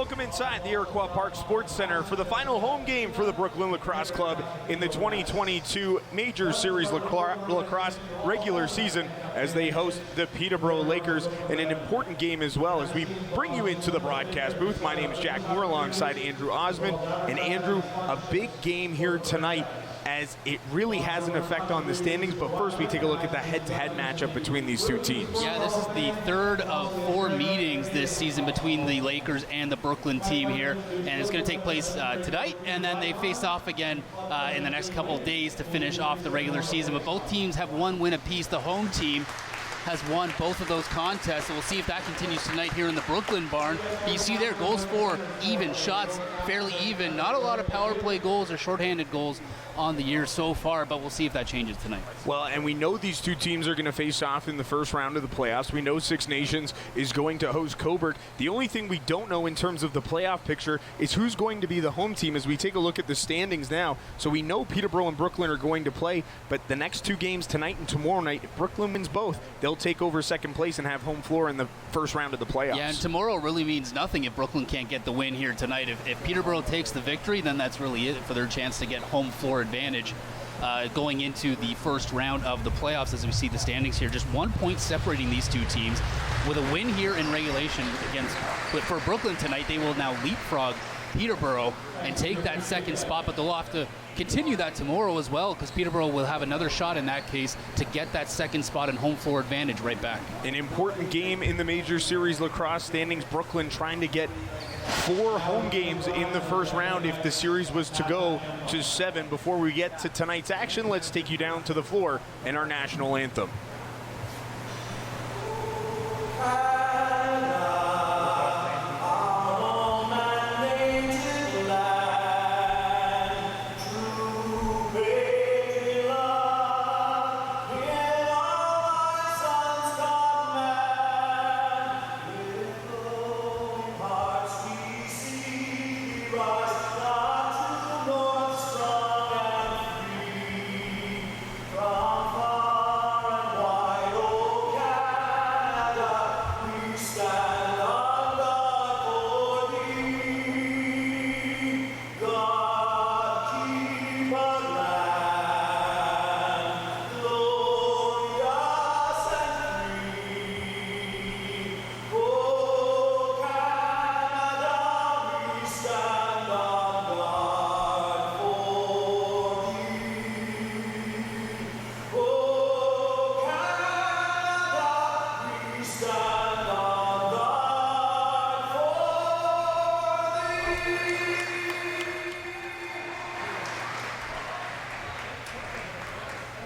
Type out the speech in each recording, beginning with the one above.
Welcome inside the Iroquois Park Sports Center for the final home game for the Brooklyn Lacrosse Club in the 2022 Major Series Lacrosse regular season as they host the Peterborough Lakers in an important game as well. As we bring you into the broadcast booth, my name is Jack Moore alongside Andrew Osmond. And Andrew, a big game here tonight as it really has an effect on the standings. But first, we take a look at the head-to-head matchup between these two teams. Yeah, this is the third of 4 meetings this season between the Lakers and the Brooklyn team here, and it's going to take place tonight, and then they face off again in the next couple of days to finish off the regular season. But both teams have 1 win apiece. The home team has won both of those contests, and we'll see if that continues tonight here in the Brooklyn barn. You see there, goals for, even shots, fairly even. Not a lot of power play goals or shorthanded goals on the year so far, but we'll see if that changes tonight. Well, and we know these two teams are going to face off in the first round of the playoffs. We know Six Nations is going to host Cobourg. The only thing we don't know in terms of the playoff picture is who's going to be the home team as we take a look at the standings now. So we know Peterborough and Brooklyn are going to play, but the next 2 games tonight and tomorrow night, if Brooklyn wins both, they'll take over second place and have home floor in the first round of the playoffs. Yeah, and tomorrow really means nothing if Brooklyn can't get the win here tonight. If Peterborough takes the victory, then that's really it for their chance to get home floor advantage going into the first round of the playoffs. As we see the standings here, just 1 point separating these two teams. With a win here in regulation for Brooklyn tonight, they will now leapfrog Peterborough and take that second spot, but they'll have to continue that tomorrow as well, because Peterborough will have another shot in that case to get that second spot and home floor advantage right back. An important game in the Major Series Lacrosse standings. Brooklyn trying to get 4 home games in the first round if the series was to go to 7. Before we get to tonight's action, let's take you down to the floor and our national anthem.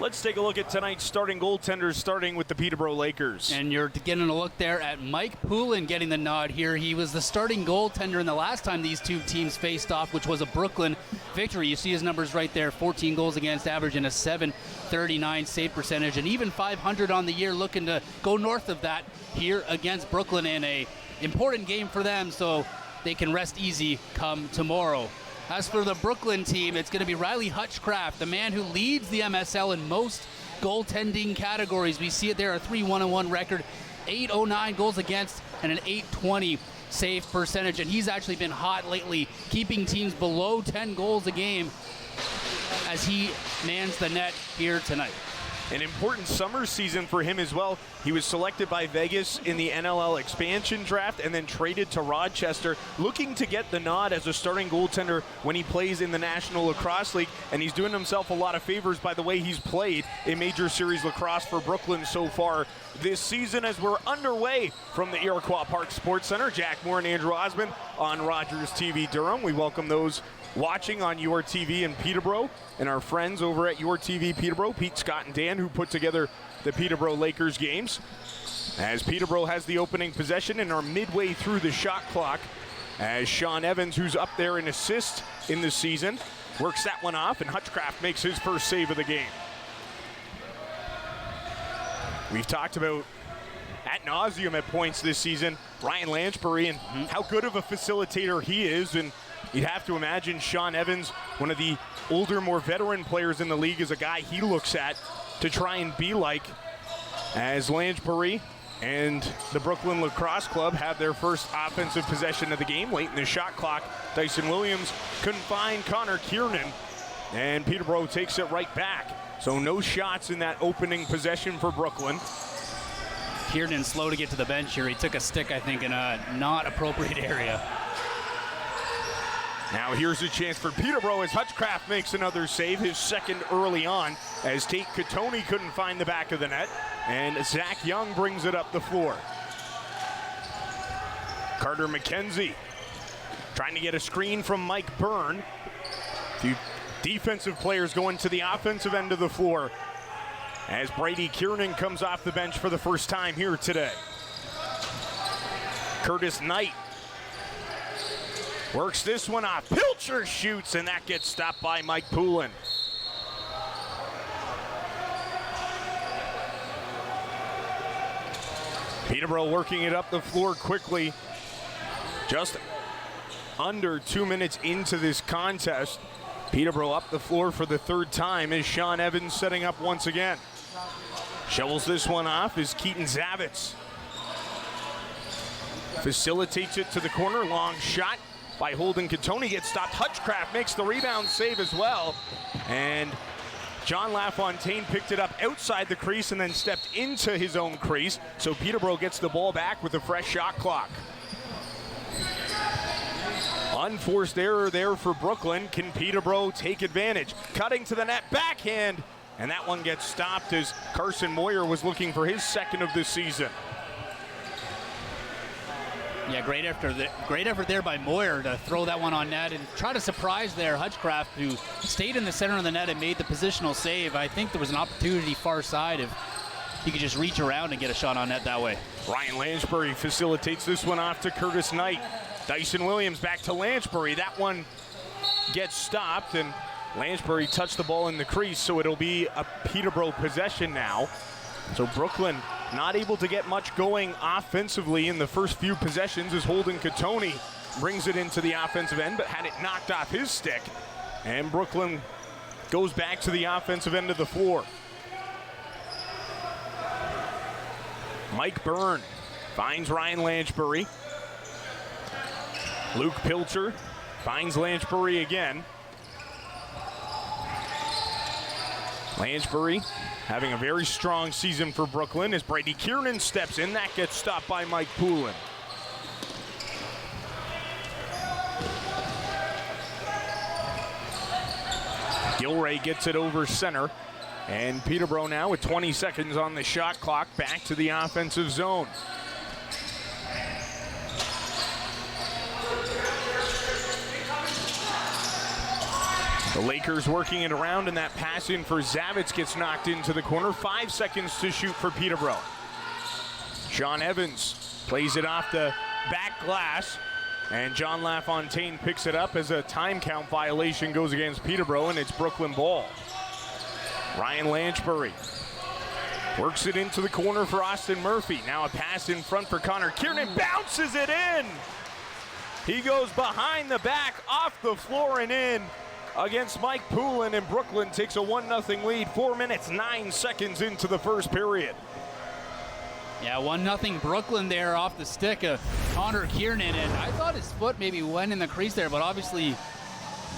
Let's take a look at tonight's starting goaltenders, starting with the Peterborough Lakers. And you're getting a look there at Mike Poulin getting the nod here. He was the starting goaltender in the last time these two teams faced off, which was a Brooklyn victory. You see his numbers right there, 14 goals against average and a .739 save percentage, and even .500 on the year, looking to go north of that here against Brooklyn in a important game for them, so they can rest easy come tomorrow. As for the Brooklyn team, it's going to be Riley Hutchcraft, the man who leads the MSL in most goaltending categories. We see it there, a 3-1-1 record, 809 goals against, and an 820 save percentage. And he's actually been hot lately, keeping teams below 10 goals a game as he mans the net here tonight. An important summer season for him as well. He was selected by Vegas in the NLL expansion draft and then traded to Rochester, looking to get the nod as a starting goaltender when he plays in the National Lacrosse League. And he's doing himself a lot of favors by the way he's played in Major Series Lacrosse for Brooklyn so far this season. As we're underway from the Iroquois Park Sports Center, Jack Moore and Andrew Osmond on Rogers TV Durham. We welcome those watching on Your TV in Peterborough and our friends over at Your TV Peterborough, Pete, Scott, and Dan, who put together the Peterborough Lakers games. As Peterborough has the opening possession and are midway through the shot clock, as Sean Evans, who's up there in assists in the season, works that one off, and Hutchcraft makes his first save of the game. We've talked about ad nauseum at points this season Ryan Lanchbury and how good of a facilitator he is, and you'd have to imagine Sean Evans, one of the older, more veteran players in the league, is a guy he looks at to try and be like. As Lanchbury And the Brooklyn Lacrosse Club had their first offensive possession of the game late in the shot clock. Dyson Williams couldn't find Connor Kiernan, and Peterborough takes it right back. So no shots in that opening possession for Brooklyn. Kiernan slow to get to the bench here. He took a stick, I think, in a not appropriate area. Now here's a chance for Peterborough as Hutchcraft makes another save, his second early on, as Tate Katoni couldn't find the back of the net, and Zach Young brings it up the floor. Carter McKenzie trying to get a screen from Mike Byrne. A few defensive players going to the offensive end of the floor as Brady Kiernan comes off the bench for the first time here today. Curtis Knight works this one off. Pilcher shoots, and that gets stopped by Mike Poulin. Peterborough working it up the floor quickly. Just under 2 minutes into this contest. Peterborough up the floor for the third time as Sean Evans setting up once again. Shovels this one off is Keaton Zavitz. Facilitates it to the corner, long shot by Holden Katoni, gets stopped. Hutchcraft makes the rebound save as well. And John LaFontaine picked it up outside the crease and then stepped into his own crease. So Peterborough gets the ball back with a fresh shot clock. Unforced error there for Brooklyn. Can Peterborough take advantage? Cutting to the net, backhand. And that one gets stopped as Carson Moyer was looking for his second of the season. Yeah, great effort there by Moyer to throw that one on net and try to surprise there Hutchcraft, who stayed in the center of the net and made the positional save. I think there was an opportunity far side if he could just reach around and get a shot on net that way. Ryan Lansbury facilitates this one off to Curtis Knight. Dyson Williams back to Lansbury. That one gets stopped, and Lansbury touched the ball in the crease, so it'll be a Peterborough possession now. So Brooklyn not able to get much going offensively in the first few possessions as Holden Katoni brings it into the offensive end, but had it knocked off his stick. And Brooklyn goes back to the offensive end of the floor. Mike Byrne finds Ryan Lansbury. Luke Pilcher finds Lansbury again. Lansbury having a very strong season for Brooklyn as Brady Kiernan steps in. That gets stopped by Mike Poulin. Gilray gets it over center. And Peterborough now with 20 seconds on the shot clock, back to the offensive zone. The Lakers working it around, and that pass in for Zavitz gets knocked into the corner. 5 seconds to shoot for Peterborough. Sean Evans plays it off the back glass, and John LaFontaine picks it up as a time count violation goes against Peterborough, and it's Brooklyn ball. Ryan Lansbury works it into the corner for Austin Murphy. Now a pass in front for Connor Kiernan, bounces it in. He goes behind the back, off the floor and in against Mike Poulin, and Brooklyn takes a 1-0 lead. 4 minutes, 9 seconds into the first period. Yeah, 1-0 Brooklyn there off the stick of Connor Kiernan, and I thought his foot maybe went in the crease there, but obviously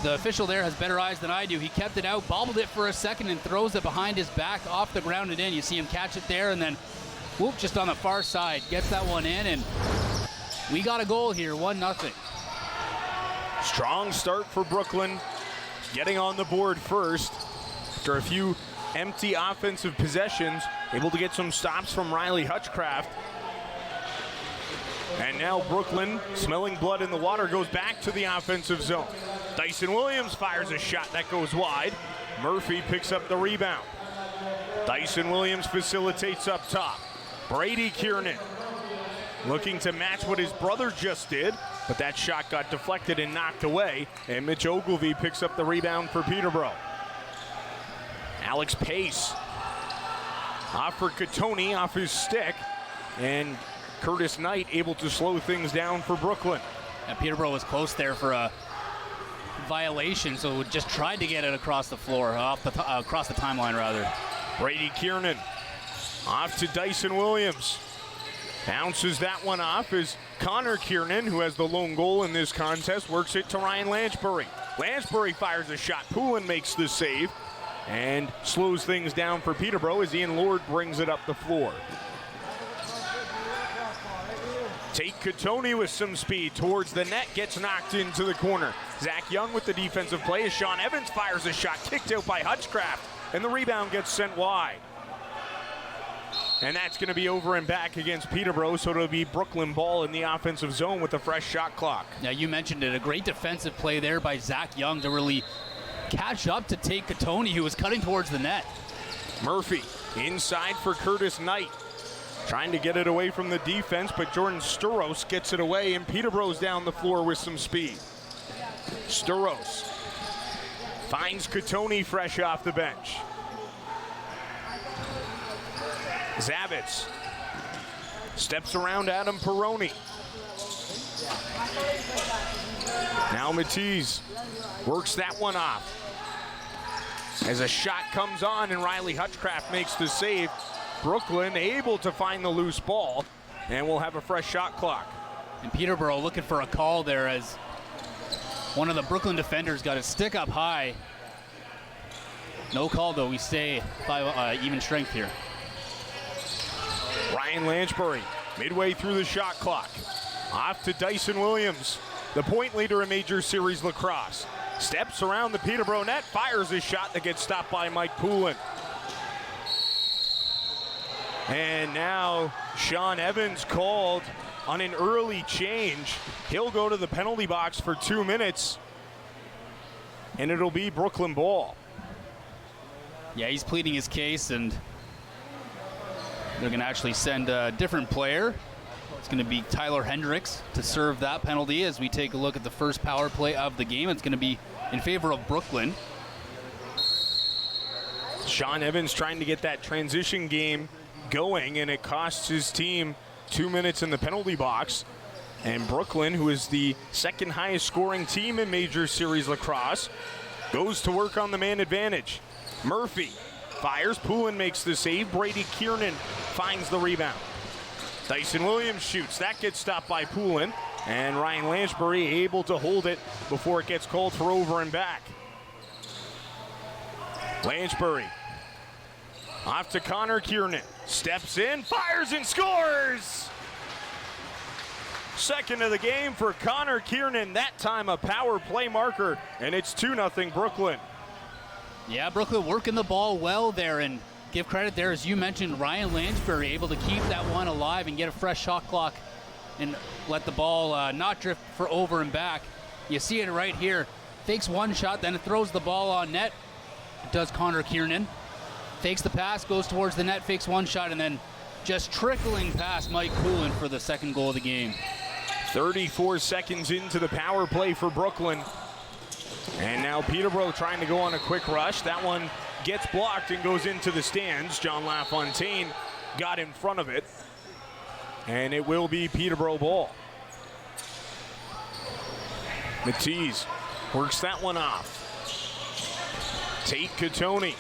the official there has better eyes than I do. He kept it out, bobbled it for a second, and throws it behind his back off the ground and in. You see him catch it there, and then whoop, just on the far side, gets that one in, and we got a goal here, 1-0. Strong start for Brooklyn, getting on the board first after a few empty offensive possessions, able to get some stops from Riley Hutchcraft. And now Brooklyn, smelling blood in the water, goes back to the offensive zone. Dyson Williams fires a shot that goes wide. Murphy picks up the rebound. Dyson Williams facilitates up top. Brady Kiernan looking to match what his brother just did, but that shot got deflected and knocked away, and Mitch Ogilvie picks up the rebound for Peterborough. Alex Pace off for Katoni off his stick, and Curtis Knight able to slow things down for Brooklyn. And Peterborough was close there for a violation, so just tried to get it across the floor, across the timeline rather. Brady Kiernan off to Dyson Williams. Bounces that one off as Connor Kiernan, who has the lone goal in this contest, works it to Ryan Lanchbury. Lanchbury fires a shot. Poulin makes the save and slows things down for Peterborough as Ian Lord brings it up the floor. Tate Katoni with some speed towards the net, gets knocked into the corner. Zach Young with the defensive play as Sean Evans fires a shot, kicked out by Hutchcraft, and the rebound gets sent wide. And that's going to be over and back against Peterborough, so it'll be Brooklyn ball in the offensive zone with a fresh shot clock. Now, you mentioned it, a great defensive play there by Zach Young to really catch up to Tate Katoni, who was cutting towards the net. Murphy inside for Curtis Knight. Trying to get it away from the defense, but Jordan Sturos gets it away, and Peterborough's down the floor with some speed. Sturos finds Katoni fresh off the bench. Zavitz steps around Adam Perroni. Now Matisse works that one off. As a shot comes on and Riley Hutchcraft makes the save. Brooklyn able to find the loose ball, and we'll have a fresh shot clock. And Peterborough looking for a call there as one of the Brooklyn defenders got his stick up high. No call though, we stay even strength here. Ryan Lanchbury midway through the shot clock. Off to Dyson Williams, the point leader in Major Series Lacrosse. Steps around the Peterborough net, fires a shot that gets stopped by Mike Poulin. And now Sean Evans called on an early change. He'll go to the penalty box for 2 minutes, and it'll be Brooklyn ball. Yeah, he's pleading his case, and they're going to actually send a different player. It's going to be Tyler Hendricks to serve that penalty as we take a look at the first power play of the game. It's going to be in favor of Brooklyn. Sean Evans trying to get that transition game going, and it costs his team 2 minutes in the penalty box. And Brooklyn, who is the second highest scoring team in Major Series Lacrosse, goes to work on the man advantage. Murphy fires, Poulin makes the save, Brady Kiernan finds the rebound. Dyson Williams shoots, that gets stopped by Poulin, and Ryan Lanchbury able to hold it before it gets called for over and back. Lanchbury off to Connor Kiernan, steps in, fires and scores! Second of the game for Connor Kiernan, that time a power play marker, and it's 2-0 Brooklyn. Yeah, Brooklyn working the ball well there, and give credit there, as you mentioned, Ryan Lanchbury able to keep that one alive and get a fresh shot clock and let the ball not drift for over and back. You see it right here. Fakes one shot, then it throws the ball on net. It does Connor Kiernan. Fakes the pass, goes towards the net, fakes one shot, and then just trickling past Mike Poulin for the second goal of the game. 34 seconds into the power play for Brooklyn. And now Peterborough trying to go on a quick rush. That one gets blocked and goes into the stands. John LaFontaine got in front of it. And it will be Peterborough ball. Matisse works that one off. Tate Katoni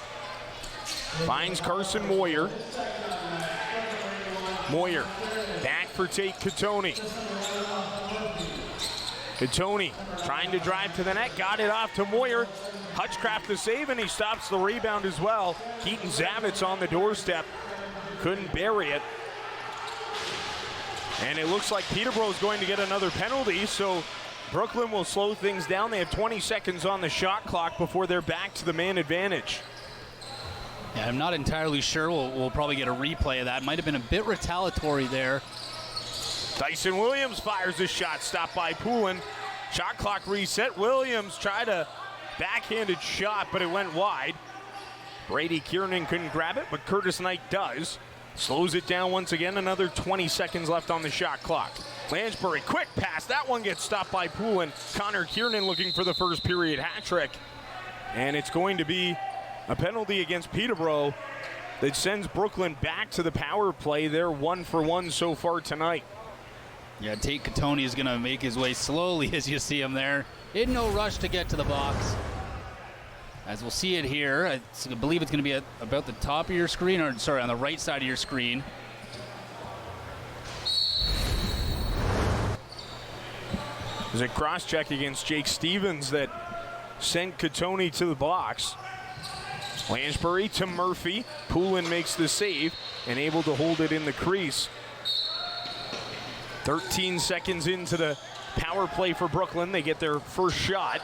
finds Carson Moyer. Moyer back for Tate Katoni. Katoni trying to drive to the net, got it off to Moyer. Hutchcraft the save, and he stops the rebound as well. Keaton Zavitz on the doorstep, couldn't bury it. And it looks like Peterborough is going to get another penalty, so Brooklyn will slow things down. They have 20 seconds on the shot clock before they're back to the man advantage. Yeah, I'm not entirely sure. We'll probably get a replay of that. Might have been a bit retaliatory there. Dyson Williams fires a shot, stopped by Poulin. Shot clock reset. Williams tried a backhanded shot, but it went wide. Brady Kiernan couldn't grab it, but Curtis Knight does. Slows it down once again. Another 20 seconds left on the shot clock. Lanchbury, quick pass. That one gets stopped by Poulin. Connor Kiernan looking for the first period hat trick. And it's going to be a penalty against Peterborough that sends Brooklyn back to the power play. They're 1 for 1 so far tonight. Yeah, Tate Katoni is going to make his way slowly as you see him there. In no rush to get to the box. As we'll see it here, I believe it's going to be about the top of your screen, or sorry, on the right side of your screen. There's a cross-check against Jake Stevens that sent Catoni to the box. Lansbury to Murphy. Poulin makes the save and able to hold it in the crease. 13 seconds into the power play for Brooklyn. They get their first shot.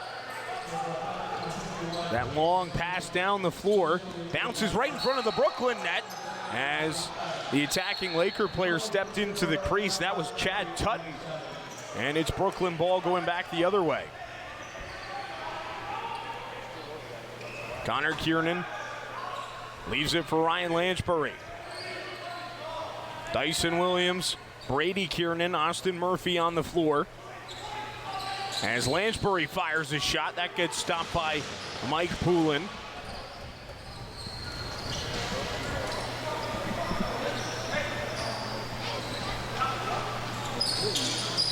That long pass down the floor bounces right in front of the Brooklyn net as the attacking Laker player stepped into the crease. That was Chad Tutton. And it's Brooklyn ball going back the other way. Connor Kiernan leaves it for Ryan Lansbury. Dyson Williams, Brady Kiernan, Austin Murphy on the floor. As Lansbury fires a shot, that gets stopped by Mike Poulin.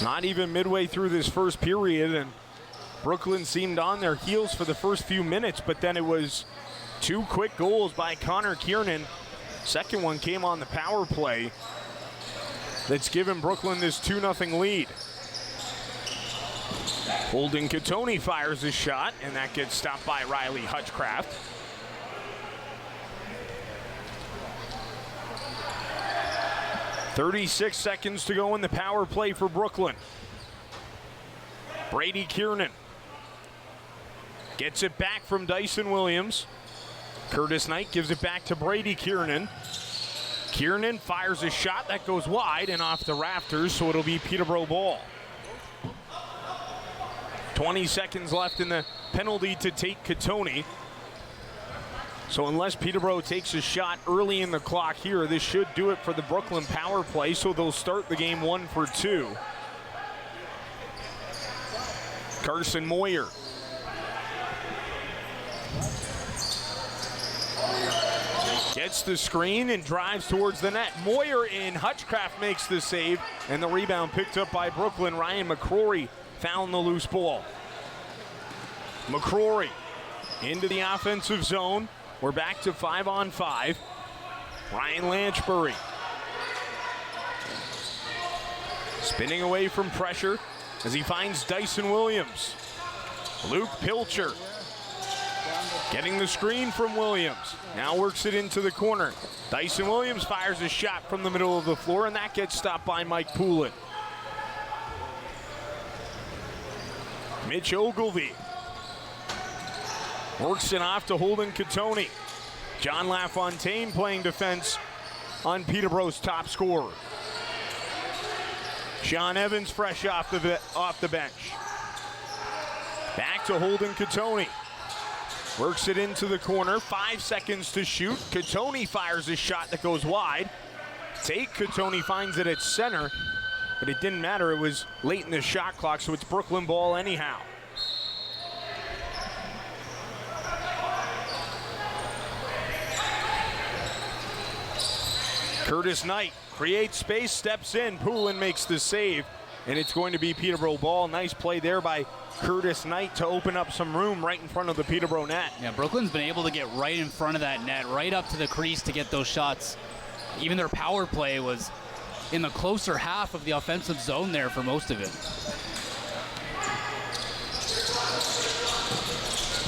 Not even midway through this first period, and Brooklyn seemed on their heels for the first few minutes, but then it was two quick goals by Connor Kiernan. Second one came on the power play that's given Brooklyn this 2-0 lead. Holden Catoni fires a shot, and that gets stopped by Riley Hutchcraft. .36 seconds to go in the power play for Brooklyn. Brady Kiernan gets it back from Dyson Williams. Curtis Knight gives it back to Brady Kiernan. Kiernan fires a shot that goes wide and off the rafters, so it'll be Peterborough ball. 20 seconds left in the penalty to take Catoni. So unless Peterborough takes a shot early in the clock here, this should do it for the Brooklyn power play, so they'll start the game 1-for-2. Carson Moyer. Gets the screen and drives towards the net. Moyer in, Hutchcraft makes the save, and the rebound picked up by Brooklyn. Ryan McCrory found the loose ball. McCrory into the offensive zone. We're back to 5-on-5. Ryan Lansbury spinning away from pressure as he finds Dyson Williams. Luke Pilcher getting the screen from Williams. Now works it into the corner. Dyson Williams fires a shot from the middle of the floor, and that gets stopped by Mike Poulin. Mitch Ogilvie works it off to Holden Catoni. John LaFontaine playing defense on Peterborough's top scorer. Sean Evans fresh off the bench. Back to Holden Catoni. Works it into the corner. 5 seconds to shoot. Catoni fires a shot that goes wide. Catoni finds it at center, but it didn't matter. It was late in the shot clock, so it's Brooklyn ball anyhow. Curtis Knight creates space, steps in. Poulin makes the save, and it's going to be Peterborough ball. Nice play there by Curtis Knight to open up some room right in front of the Peterborough net. Yeah, Brooklyn's been able to get right in front of that net, right up to the crease to get those shots. Even their power play was in the closer half of the offensive zone there for most of it.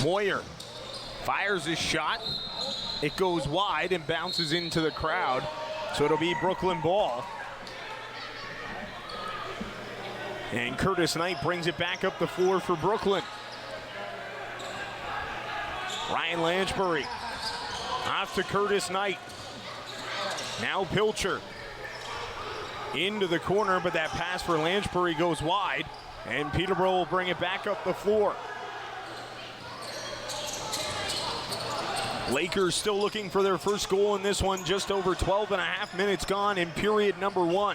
Moyer fires his shot. It goes wide and bounces into the crowd. So it'll be Brooklyn ball. And Curtis Knight brings it back up the floor for Brooklyn. Ryan Lansbury off to Curtis Knight. Now Pilcher into the corner, but that pass for Lansbury goes wide, and Peterborough will bring it back up the floor. Lakers still looking for their first goal in this one. Just over 12.5 minutes gone in period number 1.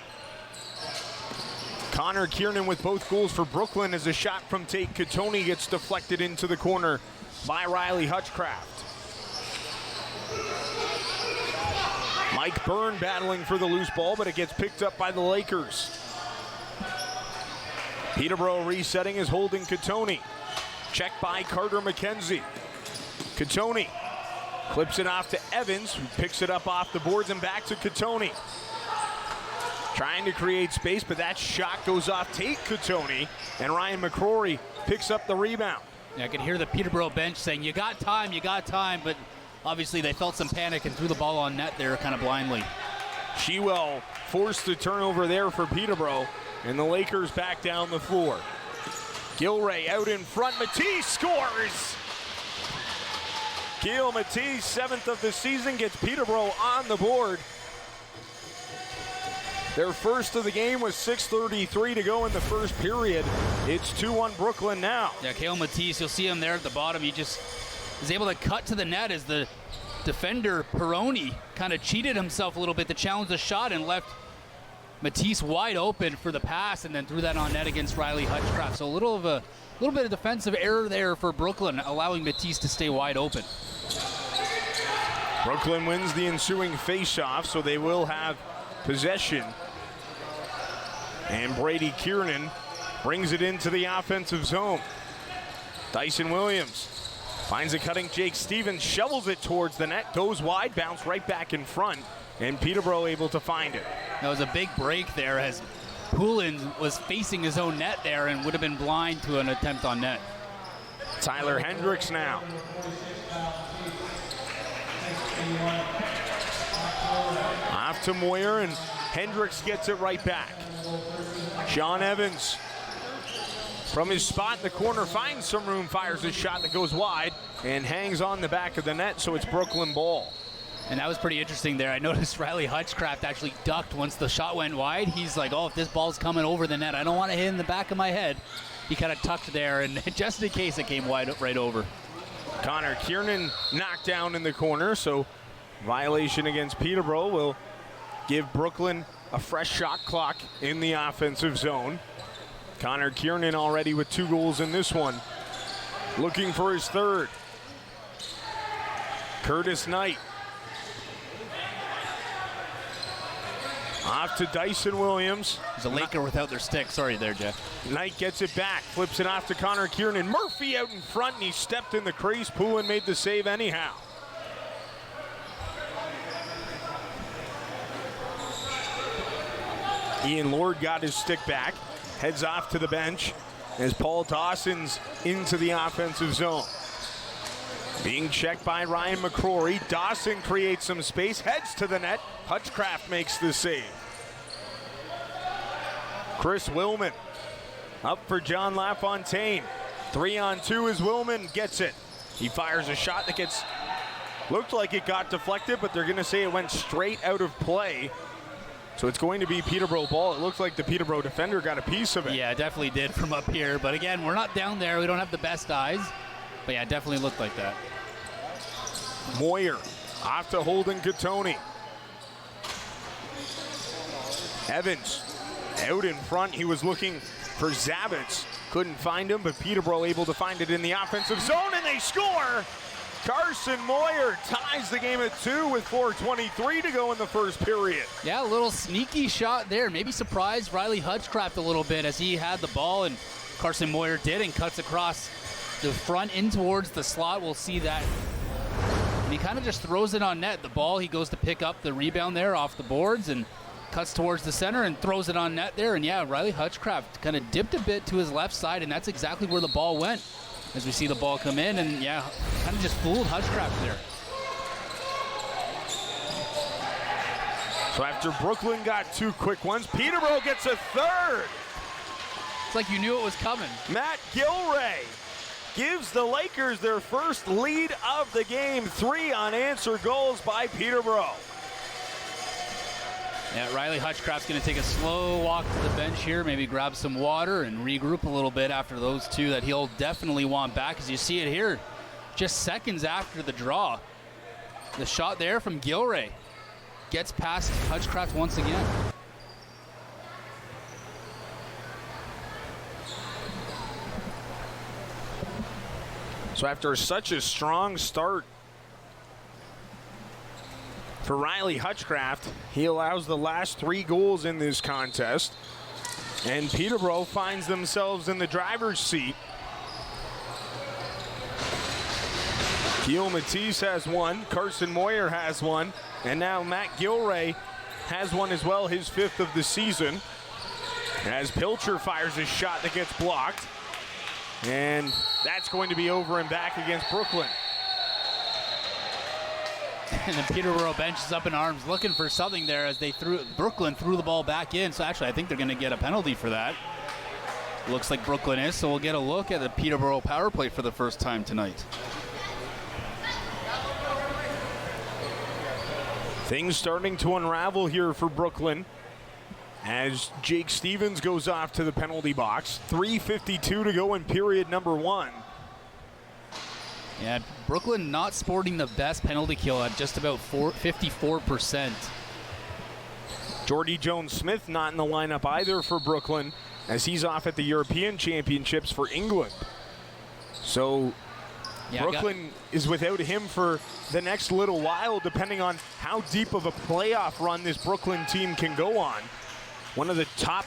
Connor Kiernan with both goals for Brooklyn as a shot from Catoni gets deflected into the corner by Riley Hutchcraft. Mike Byrne battling for the loose ball, but it gets picked up by the Lakers. Peterborough resetting is Holden Catoni. Checked by Carter McKenzie. Catoni clips it off to Evans, who picks it up off the boards and back to Catoni. Trying to create space, but that shot goes off Tate Katoni, and Ryan McCrory picks up the rebound. Yeah, I could hear the Peterborough bench saying, you got time, but obviously they felt some panic and threw the ball on net there kind of blindly. Shewell forced the turnover there for Peterborough, and the Lakers back down the floor. Gilray out in front, Matisse scores! Gil Matisse, 7th of the season, gets Peterborough on the board. Their first of the game was 6:33 to go in the first period. It's 2-1 Brooklyn now. Yeah, Kale Matisse, you'll see him there at the bottom. He just is able to cut to the net as the defender, Peroni, kind of cheated himself a little bit to challenge the shot and left Matisse wide open for the pass and then threw that on net against Riley Hutchcraft. So a little bit of defensive error there for Brooklyn, allowing Matisse to stay wide open. Brooklyn wins the ensuing face-off, so they will have possession. And Brady Kiernan brings it into the offensive zone. Dyson Williams finds a cutting Jake Stevens, shovels it towards the net, goes wide, bounce right back in front, and Peterborough able to find it. That was a big break there as Poulin was facing his own net there and would have been blind to an attempt on net. Tyler Hendricks now. Off to Moyer, and Hendricks gets it right back. Sean Evans from his spot in the corner finds some room, fires a shot that goes wide and hangs on the back of the net, so it's Brooklyn ball. And that was pretty interesting there. I noticed Riley Hutchcraft actually ducked once the shot went wide. He's like, oh, if this ball's coming over the net, I don't want to hit in the back of my head. He kind of tucked there, and just in case it came wide right over. Connor Kiernan knocked down in the corner, so violation against Peterborough will give Brooklyn a fresh shot clock in the offensive zone. Connor Kiernan already with 2 goals in this one, looking for his third. Curtis Knight. Off to Dyson Williams. There's a Laker without their stick. Sorry there, Jeff. Knight gets it back, flips it off to Connor Kiernan. Murphy out in front, and he stepped in the crease. Poulin made the save anyhow. Ian Lord got his stick back, heads off to the bench as Paul Dawson's into the offensive zone. Being checked by Ryan McCrory. Dawson creates some space, heads to the net. Hutchcraft makes the save. Chris Willman up for John LaFontaine. 3-on-2 as Willman gets it. He fires a shot that looked like it got deflected, but they're going to say it went straight out of play. So it's going to be Peterborough ball. It looks like the Peterborough defender got a piece of it. Yeah, it definitely did from up here. But again, we're not down there. We don't have the best eyes. But yeah, it definitely looked like that. Moyer off to Holden Katoni. Evans out in front. He was looking for Zavitz. Couldn't find him, but Peterborough able to find it in the offensive zone, and they score! Carson Moyer ties the game at 2 with 4:23 to go in the first period. Yeah, a little sneaky shot there. Maybe surprised Riley Hutchcraft a little bit as he had the ball, and Carson Moyer did, and cuts across the front in towards the slot. We'll see that. And he kind of just throws it on net. The ball, he goes to pick up the rebound there off the boards and cuts towards the center and throws it on net there. And yeah, Riley Hutchcraft kind of dipped a bit to his left side, and that's exactly where the ball went. As we see the ball come in, and yeah, kind of just fooled Hutchcraft there. So after Brooklyn got 2 quick ones, Peterborough gets a third. It's like you knew it was coming. Matt Gilray gives the Lakers their first lead of the game. 3 unanswered goals by Peterborough. Yeah, Riley Hutchcraft's going to take a slow walk to the bench here, maybe grab some water and regroup a little bit after those 2 that he'll definitely want back. As you see it here, just seconds after the draw. The shot there from Gilray gets past Hutchcraft once again. So after such a strong start for Riley Hutchcraft, he allows the last 3 goals in this contest, and Peterborough finds themselves in the driver's seat. Gil Matisse has 1, Carson Moyer has 1, and now Matt Gilray has one as well, his 5th of the season. As Pilcher fires a shot that gets blocked. And that's going to be over and back against Brooklyn. And the Peterborough bench is up in arms looking for something there as Brooklyn threw the ball back in. So actually I think they're going to get a penalty for that. Looks like Brooklyn is, so we'll get a look at the Peterborough power play for the first time tonight. Things starting to unravel here for Brooklyn as Jake Stevens goes off to the penalty box. 3:52 to go in period number 1. Yeah, Brooklyn not sporting the best penalty kill at just about 54%. Jordy Jones-Smith not in the lineup either for Brooklyn, as he's off at the European Championships for England. So yeah, Brooklyn is without him for the next little while, depending on how deep of a playoff run this Brooklyn team can go on. One of the top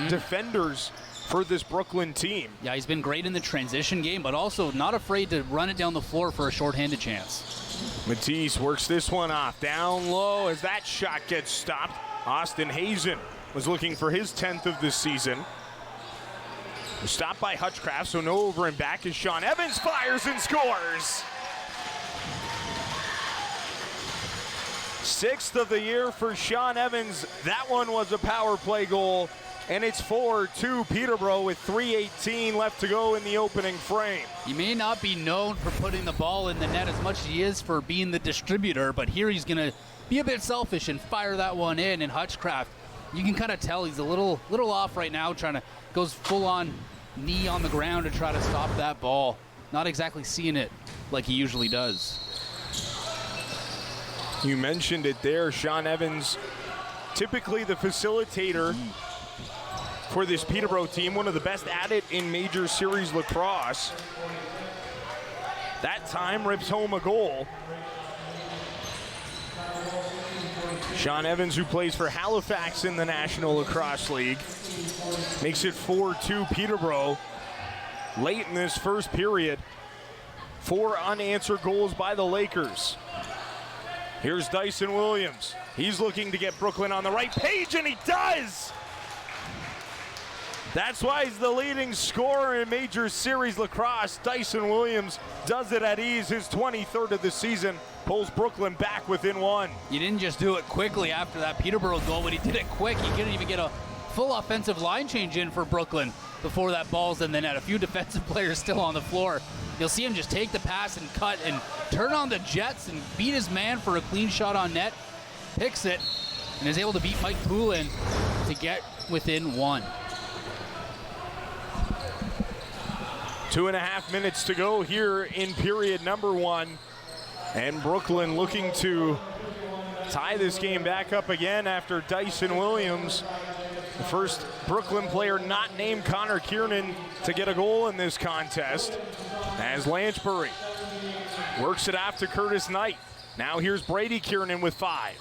defenders for this Brooklyn team. Yeah, he's been great in the transition game, but also not afraid to run it down the floor for a shorthanded chance. Matisse works this one off down low as that shot gets stopped. Austin Hazen was looking for his 10th of the season. Stopped by Hutchcraft, so no over and back as Sean Evans fires and scores. 6th of the year for Sean Evans. That one was a power play goal, and it's 4-2 Peterborough with 3:18 left to go in the opening frame. He may not be known for putting the ball in the net as much as he is for being the distributor, but here he's going to be a bit selfish and fire that one in. And Hutchcraft, you can kind of tell he's a little off right now, goes full on knee on the ground to try to stop that ball. Not exactly seeing it like he usually does. You mentioned it there, Sean Evans, typically the facilitator for this Peterborough team, one of the best at it in Major Series Lacrosse. That time rips home a goal. Sean Evans, who plays for Halifax in the National Lacrosse League, makes it 4-2 Peterborough. Late in this first period, 4 unanswered goals by the Lakers. Here's Dyson Williams. He's looking to get Brooklyn on the right page, and he does! That's why he's the leading scorer in Major Series Lacrosse. Dyson Williams does it at ease, his 23rd of the season, pulls Brooklyn back within 1. He didn't just do it quickly after that Peterborough goal, but he did it quick. He couldn't even get a full offensive line change in for Brooklyn before that ball's in the net. A few defensive players still on the floor. You'll see him just take the pass and cut and turn on the jets and beat his man for a clean shot on net. Picks it and is able to beat Mike Poulin to get within 1. 2.5 minutes to go here in period number 1. And Brooklyn looking to tie this game back up again after Dyson Williams, the first Brooklyn player not named Connor Kiernan, to get a goal in this contest. As Lanchbury works it off to Curtis Knight. Now here's Brady Kiernan with 5.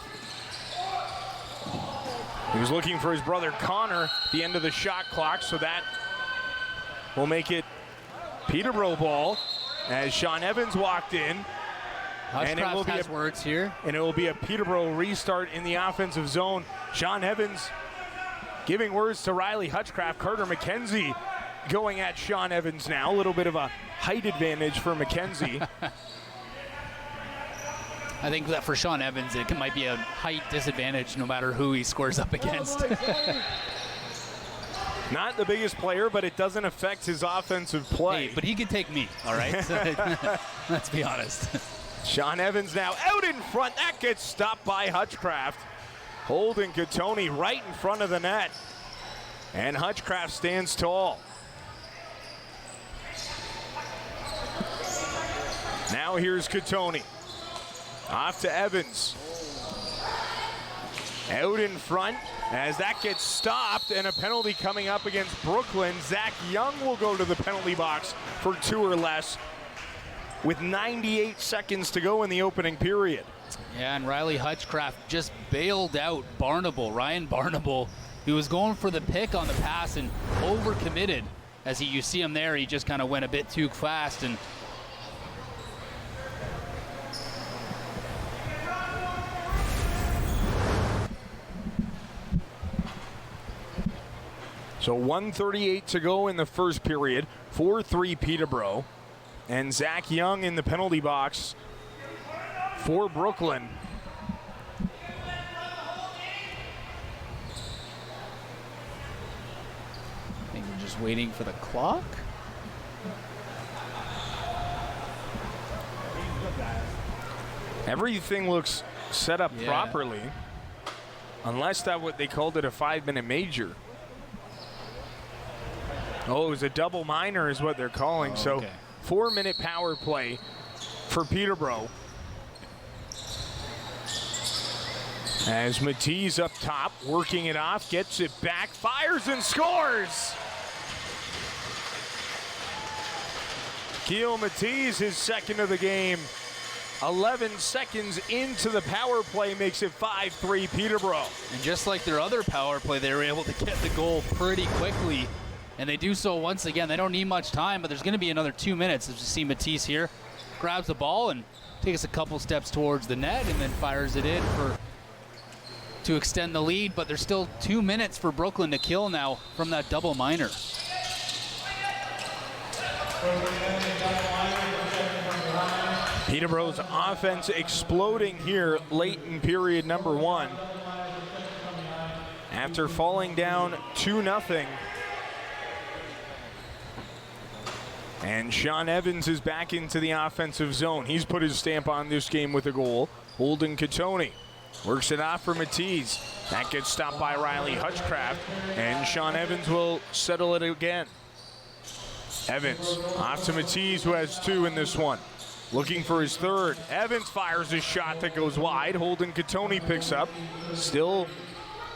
He was looking for his brother Connor at the end of the shot clock, so that will make it Peterborough ball as Sean Evans walked in. And it will be words here. And it will be a Peterborough restart in the offensive zone. Sean Evans giving words to Riley Hutchcraft. Carter McKenzie going at Sean Evans now. A little bit of a height advantage for McKenzie. I think that for Sean Evans, it might be a height disadvantage no matter who he scores up against. Not the biggest player, but it doesn't affect his offensive play. Hey, but he can take me, all right? Let's be honest. Sean Evans now out in front. That gets stopped by Hutchcraft. Holding Katoni right in front of the net. And Hutchcraft stands tall. Now here's Katoni. Off to Evans. Out in front as that gets stopped, and a penalty coming up against Brooklyn. Zach Young will go to the penalty box for 2 or less with 98 seconds to go in the opening period. Yeah, and Riley Hutchcraft just bailed out Ryan Barnable, who was going for the pick on the pass and overcommitted. As you see him there, he just kind of went a bit too fast. And So 1:38 to go in the first period. 4-3 Peterborough. And Zach Young in the penalty box for Brooklyn. I think we're just waiting for the clock. Everything looks set up properly. Unless that what they called it a 5-minute major. Oh, it was a double minor is what they're calling. Okay. So 4-minute power play for Peterborough. As Matisse up top, working it off, gets it back, fires and scores! Keel Matisse, his second of the game. 11 seconds into the power play makes it 5-3 Peterborough. And just like their other power play, they were able to get the goal pretty quickly. And they do so once again. They don't need much time, but there's going to be another 2 minutes. As you see Matisse here, grabs the ball and takes a couple steps towards the net and then fires it in to extend the lead. But there's still 2 minutes for Brooklyn to kill now from that double minor. Peterborough's offense exploding here late in period number 1. After falling down 2-0. And Sean Evans is back into the offensive zone. He's put his stamp on this game with a goal. Holden Catoni works it off for Matisse. That gets stopped by Riley Hutchcraft, and Sean Evans will settle it again. Evans off to Matisse, who has 2 in this one. Looking for his third. Evans fires a shot that goes wide. Holden Catoni picks up. Still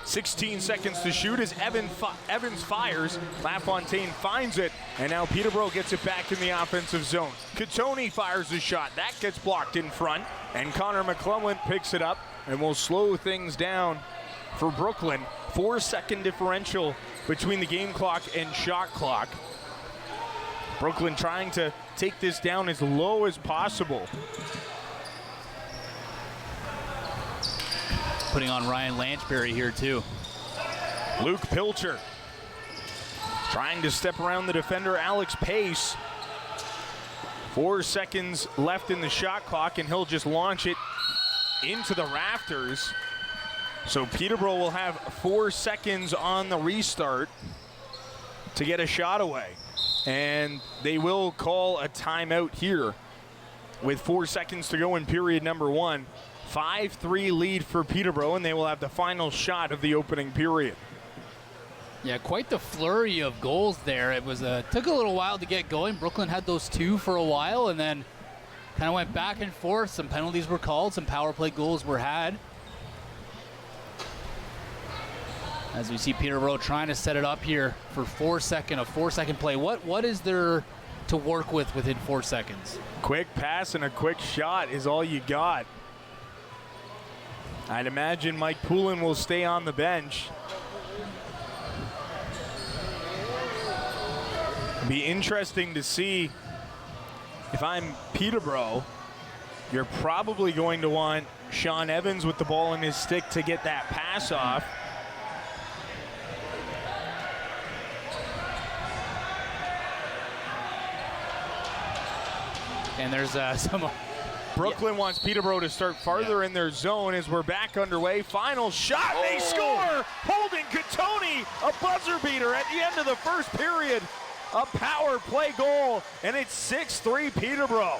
16 seconds to shoot as Evans fires. LaFontaine finds it, and now Peterborough gets it back in the offensive zone. Catoni fires a shot. That gets blocked in front, and Connor McClellan picks it up and will slow things down for Brooklyn. 4-second differential between the game clock and shot clock. Brooklyn trying to take this down as low as possible. Putting on Ryan Lanchberry here too. Luke Pilcher trying to step around the defender Alex Pace. 4 seconds left in the shot clock, and he'll just launch it into the rafters. So Peterborough will have 4 seconds on the restart to get a shot away. And they will call a timeout here with 4 seconds to go in period number 1. 5-3 lead for Peterborough, and they will have the final shot of the opening period. Yeah, quite the flurry of goals there. It was took a little while to get going. Brooklyn had those 2 for a while, and then kind of went back and forth. Some penalties were called, some power play goals were had. As we see Peterborough trying to set it up here for 4 second play. What is there to work with within 4 seconds? Quick pass and a quick shot is all you got. I'd imagine Mike Poulin will stay on the bench. Be interesting to see. If I'm Peterborough, you're probably going to want Sean Evans with the ball in his stick to get that pass off. And there's some... Brooklyn wants Peterborough to start farther in their zone as we're back underway. Final shot, they score! Holden Catoni, a buzzer beater at the end of the first period. A power play goal, and it's 6-3 Peterborough.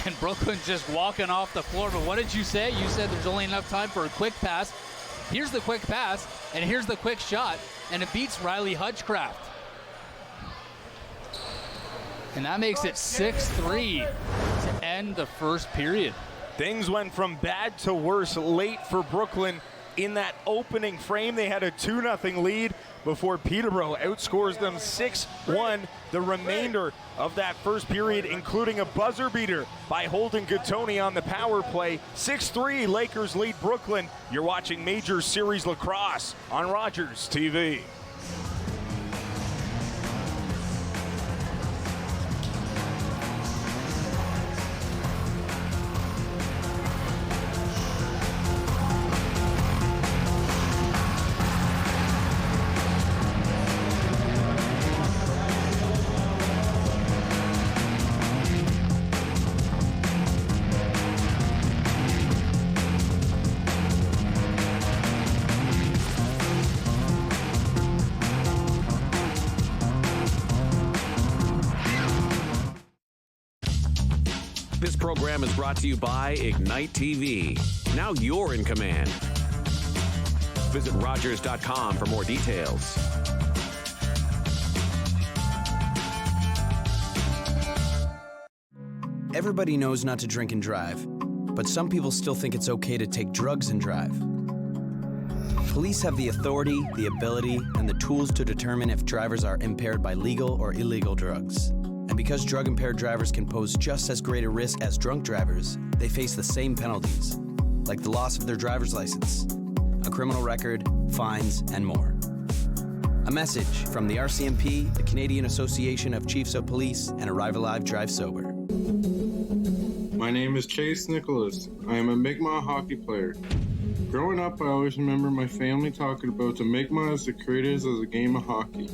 And Brooklyn just walking off the floor. But what did you say? You said there's only enough time for a quick pass. Here's the quick pass, and here's the quick shot, and it beats Riley Hutchcraft. And that makes it 6-3 to end the first period. Things went from bad to worse late for Brooklyn. In that opening frame, they had a 2-0 lead before Peterborough outscores them 6-1 the remainder of that first period, including a buzzer beater by Holden Catoni on the power play. 6-3, Lakers lead Brooklyn. You're watching Major Series Lacrosse on RogersTV. This program is brought to you by Ignite TV. Now you're in command. Visit Rogers.com for more details. Everybody knows not to drink and drive, but some people still think it's okay to take drugs and drive. Police have the authority, the ability, and the tools to determine if drivers are impaired by legal or illegal drugs. And because drug-impaired drivers can pose just as great a risk as drunk drivers, they face the same penalties, like the loss of their driver's license, a criminal record, fines, and more. A message from the RCMP, the Canadian Association of Chiefs of Police, and Arrive Alive, Drive Sober. My name is Chase Nicholas. I am a Mi'kmaq hockey player. Growing up, I always remember my family talking about the Mi'kmaq as the creators of the game of hockey.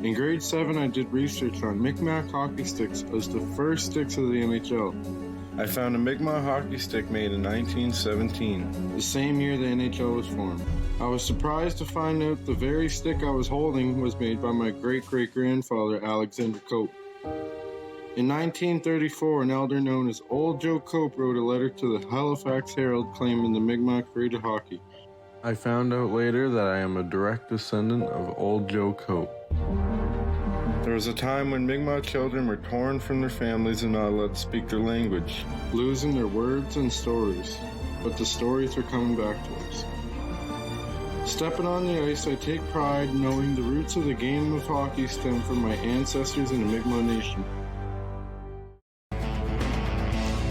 In grade 7, I did research on Mi'kmaq hockey sticks as the first sticks of the NHL. I found a Mi'kmaq hockey stick made in 1917, the same year the NHL was formed. I was surprised to find out the very stick I was holding was made by my great-great-grandfather, Alexander Cope. In 1934, an elder known as Old Joe Cope wrote a letter to the Halifax Herald claiming the Mi'kmaq created hockey. I found out later that I am a direct descendant of Old Joe Cope. There was a time when Mi'kmaq children were torn from their families and not allowed to speak their language, losing their words and stories. But the stories are coming back to us. Stepping on the ice, I take pride knowing the roots of the game of hockey stem from my ancestors in the Mi'kmaq Nation.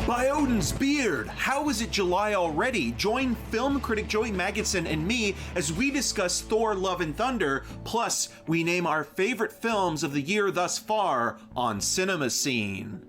By Odin's beard, how is it July already? Join film critic Joey Magidson and me as we discuss Thor: Love and Thunder, plus we name our favorite films of the year thus far on Cinema Scene.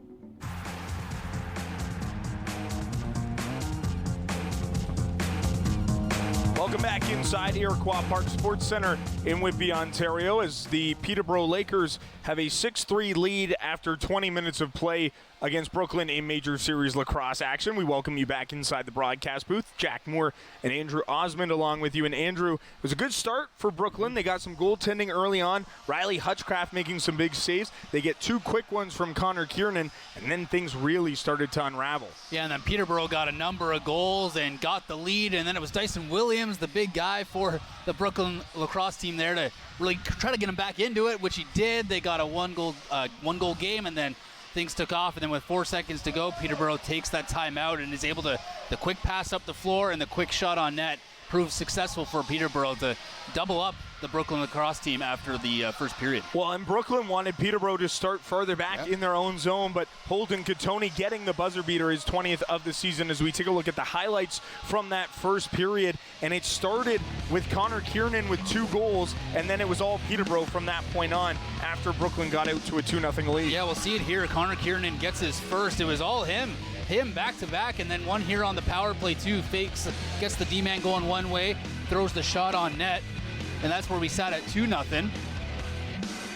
Welcome back inside Iroquois Park Sports Center in Whitby, Ontario, as the Peterborough Lakers have a 6-3 lead after 20 minutes of play against Brooklin in Major Series Lacrosse action. We welcome you back inside the broadcast booth. Jack Moore and Andrew Osmond along with you. And Andrew, it was a good start for Brooklyn. They got some goaltending early on. Riley Hutchcraft making some big saves. They get two quick ones from Connor Kiernan, and then things really started to unravel. Yeah, and then Peterborough got a number of goals and got the lead, and then it was Dyson Williams, the big guy for the Brooklyn lacrosse team there, to really try to get him back into it, which he did. They got a one goal game, and then things took off, and then with 4 seconds to go, Peterborough takes that timeout and is able to, the quick pass up the floor and the quick shot on net proved successful for Peterborough to double up the Brooklyn lacrosse team after the first period. Well, and Brooklyn wanted Peterborough to start further back in their own zone, but Holden Katoni getting the buzzer beater, his 20th of the season, as we take a look at the highlights from that first period. And it started with Connor Kiernan with 2 goals, and then it was all Peterborough from that point on after Brooklyn got out to a 2-0 lead. Yeah, we'll see it here. Connor Kiernan gets his first. It was all him back to back, and then one here on the power play too. Fakes, gets the D-man going one way, throws the shot on net, and that's where we sat at 2-0.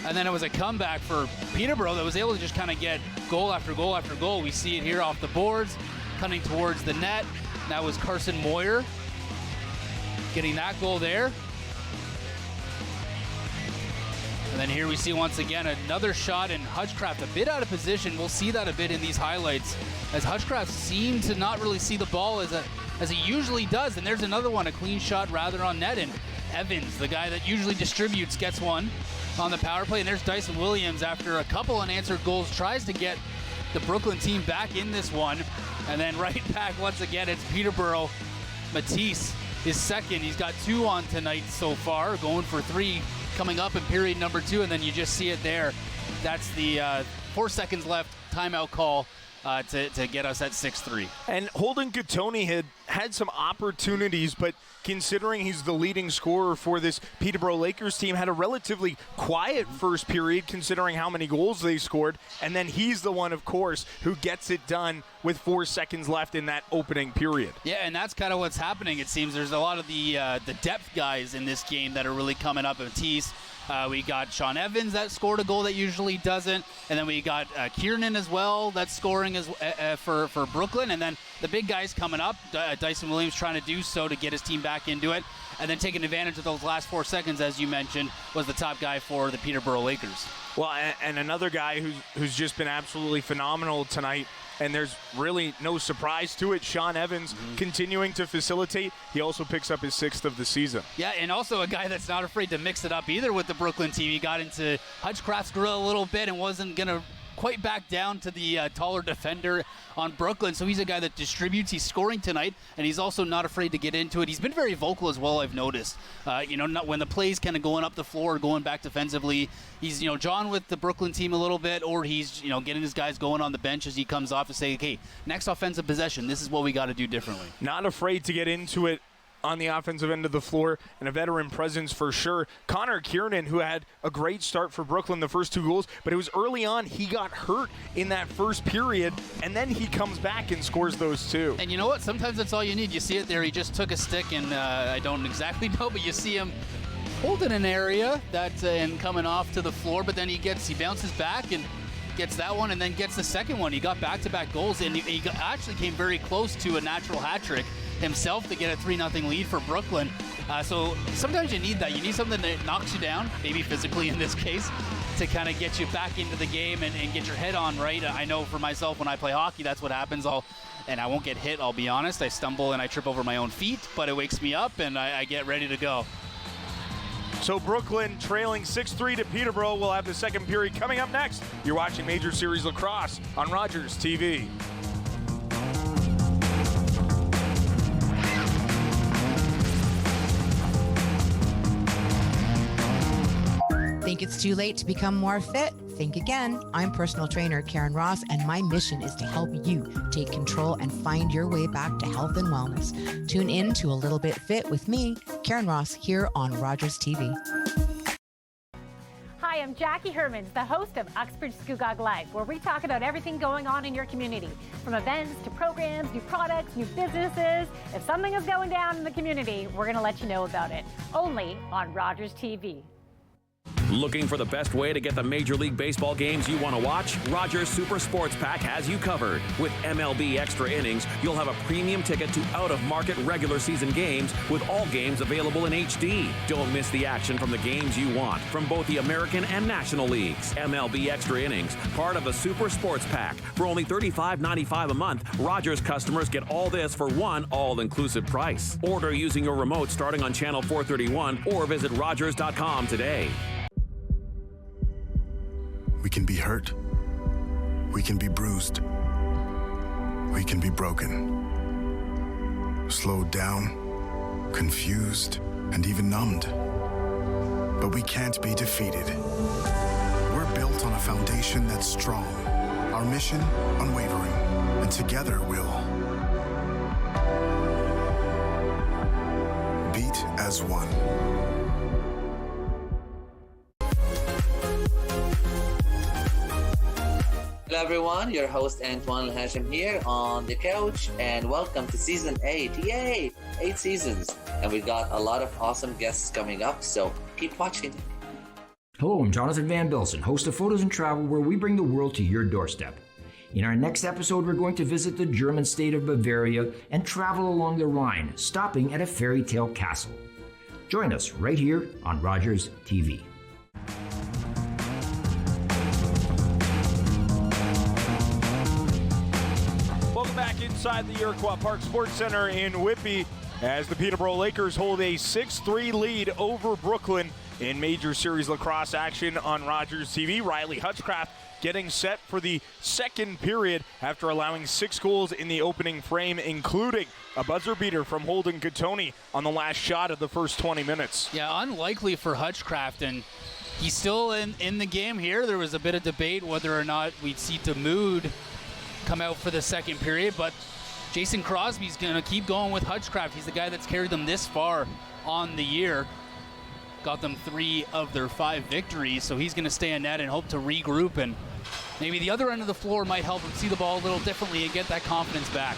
And then it was a comeback for Peterborough that was able to just kind of get goal after goal after goal. We see it here off the boards, coming towards the net. That was Carson Moyer getting that goal there. And then here we see once again another shot, and Hutchcraft a bit out of position. We'll see that a bit in these highlights, as Hutchcraft seemed to not really see the ball as he usually does. And there's another one, a clean shot rather on net, and Evans, the guy that usually distributes, gets one on the power play. And there's Dyson Williams, after a couple unanswered goals, tries to get the Brooklyn team back in this one. And then right back once again, it's Peterborough. Matisse is second. He's got 2 on tonight so far, going for 3 coming up in period number 2. And then you just see it there. That's the 4 seconds left timeout call to get us at 6-3. And Holden Katoni had some opportunities, but considering he's the leading scorer for this Peterborough Lakers team, had a relatively quiet first period considering how many goals they scored. And then he's the one, of course, who gets it done with 4 seconds left in that opening period. Yeah, and that's kind of what's happening. It seems there's a lot of the depth guys in this game that are really coming up. Matisse, we got Sean Evans that scored a goal that usually doesn't, and then we got Kiernan as well that's scoring as for Brooklyn, and then the big guys coming up. Dyson Williams trying to do so to get his team back into it, and then taking advantage of those last 4 seconds, as you mentioned, was the top guy for the Peterborough Lakers. Well, and another guy who's just been absolutely phenomenal tonight, and there's really no surprise to it, Sean Evans continuing to facilitate. He also picks up his 6th of the season. Yeah, and also a guy that's not afraid to mix it up either with the Brooklyn team. He got into Hutchcraft's grill a little bit and wasn't going to quite back down to the taller defender on Brooklyn. So he's a guy that distributes. He's scoring tonight, and he's also not afraid to get into it. He's been very vocal as well, I've noticed. Not when the play's kind of going up the floor, going back defensively, he's, John with the Brooklyn team a little bit, or he's, getting his guys going on the bench as he comes off to say, okay, next offensive possession, this is what we got to do differently. Not afraid to get into it on the offensive end of the floor, and a veteran presence for sure. Connor Kiernan, who had a great start for Brooklyn, the first 2 goals, but it was early on. He got hurt in that first period, and then he comes back and scores those 2. And you know what? Sometimes that's all you need. You see it there. He just took a stick, and I don't exactly know, but you see him holding an area and coming off to the floor, but then he bounces back and gets that one, and then gets the second one. He got back-to-back goals, and he actually came very close to a natural hat trick himself to get a 3-0 lead for Brooklyn. So sometimes you need that. You need something that knocks you down, maybe physically in this case, to kind of get you back into the game and get your head on right. I know for myself when I play hockey, that's what happens. And I won't get hit, I'll be honest. I stumble and I trip over my own feet, but it wakes me up and I get ready to go. So Brooklyn trailing 6-3 to Peterborough. We'll have the second period coming up next. You're watching Major Series Lacrosse on Rogers TV. Think it's too late to become more fit? Think again. I'm personal trainer Karen Ross, and my mission is to help you take control and find your way back to health and wellness. Tune in to A Little Bit Fit with me, Karen Ross, here on Rogers TV. Hi, I'm Jackie Hermans, the host of Uxbridge Scugog Live, where we talk about everything going on in your community, from events to programs, new products, new businesses. If something is going down in the community, we're going to let you know about it, only on Rogers TV. Looking for the best way to get the Major League Baseball games you want to watch? Rogers Super Sports Pack has you covered. With MLB Extra Innings, you'll have a premium ticket to out-of-market regular season games with all games available in HD. Don't miss the action from the games you want from both the American and National Leagues. MLB Extra Innings, part of the Super Sports Pack. For only $35.95 a month, Rogers customers get all this for one all-inclusive price. Order using your remote starting on channel 431 or visit Rogers.com today. We can be hurt. We can be bruised. We can be broken. Slowed down, confused, and even numbed. But we can't be defeated. We're built on a foundation that's strong. Our mission, unwavering. And together we'll beat as one. Hello everyone, your host Antoine Hashim here on the couch, and welcome to Season 8. Yay! 8 seasons, and we've got a lot of awesome guests coming up, so keep watching. Hello, I'm Jonathan Van Bilsen, host of Photos and Travel, where we bring the world to your doorstep. In our next episode, we're going to visit the German state of Bavaria and travel along the Rhine, stopping at a fairy tale castle. Join us right here on Rogers TV. Back inside the Iroquois Park Sports Center in Whitby as the Peterborough Lakers hold a 6-3 lead over Brooklyn in Major Series Lacrosse action on Rogers TV. Riley Hutchcraft getting set for the second period after allowing 6 goals in the opening frame, including a buzzer beater from Holden Katoni on the last shot of the first 20 minutes. Yeah, unlikely for Hutchcraft, and he's still in the game here. There was a bit of debate whether or not we'd see Damoud come out for the second period, but Jason Crosby's going to keep going with Hutchcraft. He's the guy that's carried them this far on the year. Got them 3 of their 5 victories, so he's going to stay in net and hope to regroup, and maybe the other end of the floor might help him see the ball a little differently and get that confidence back.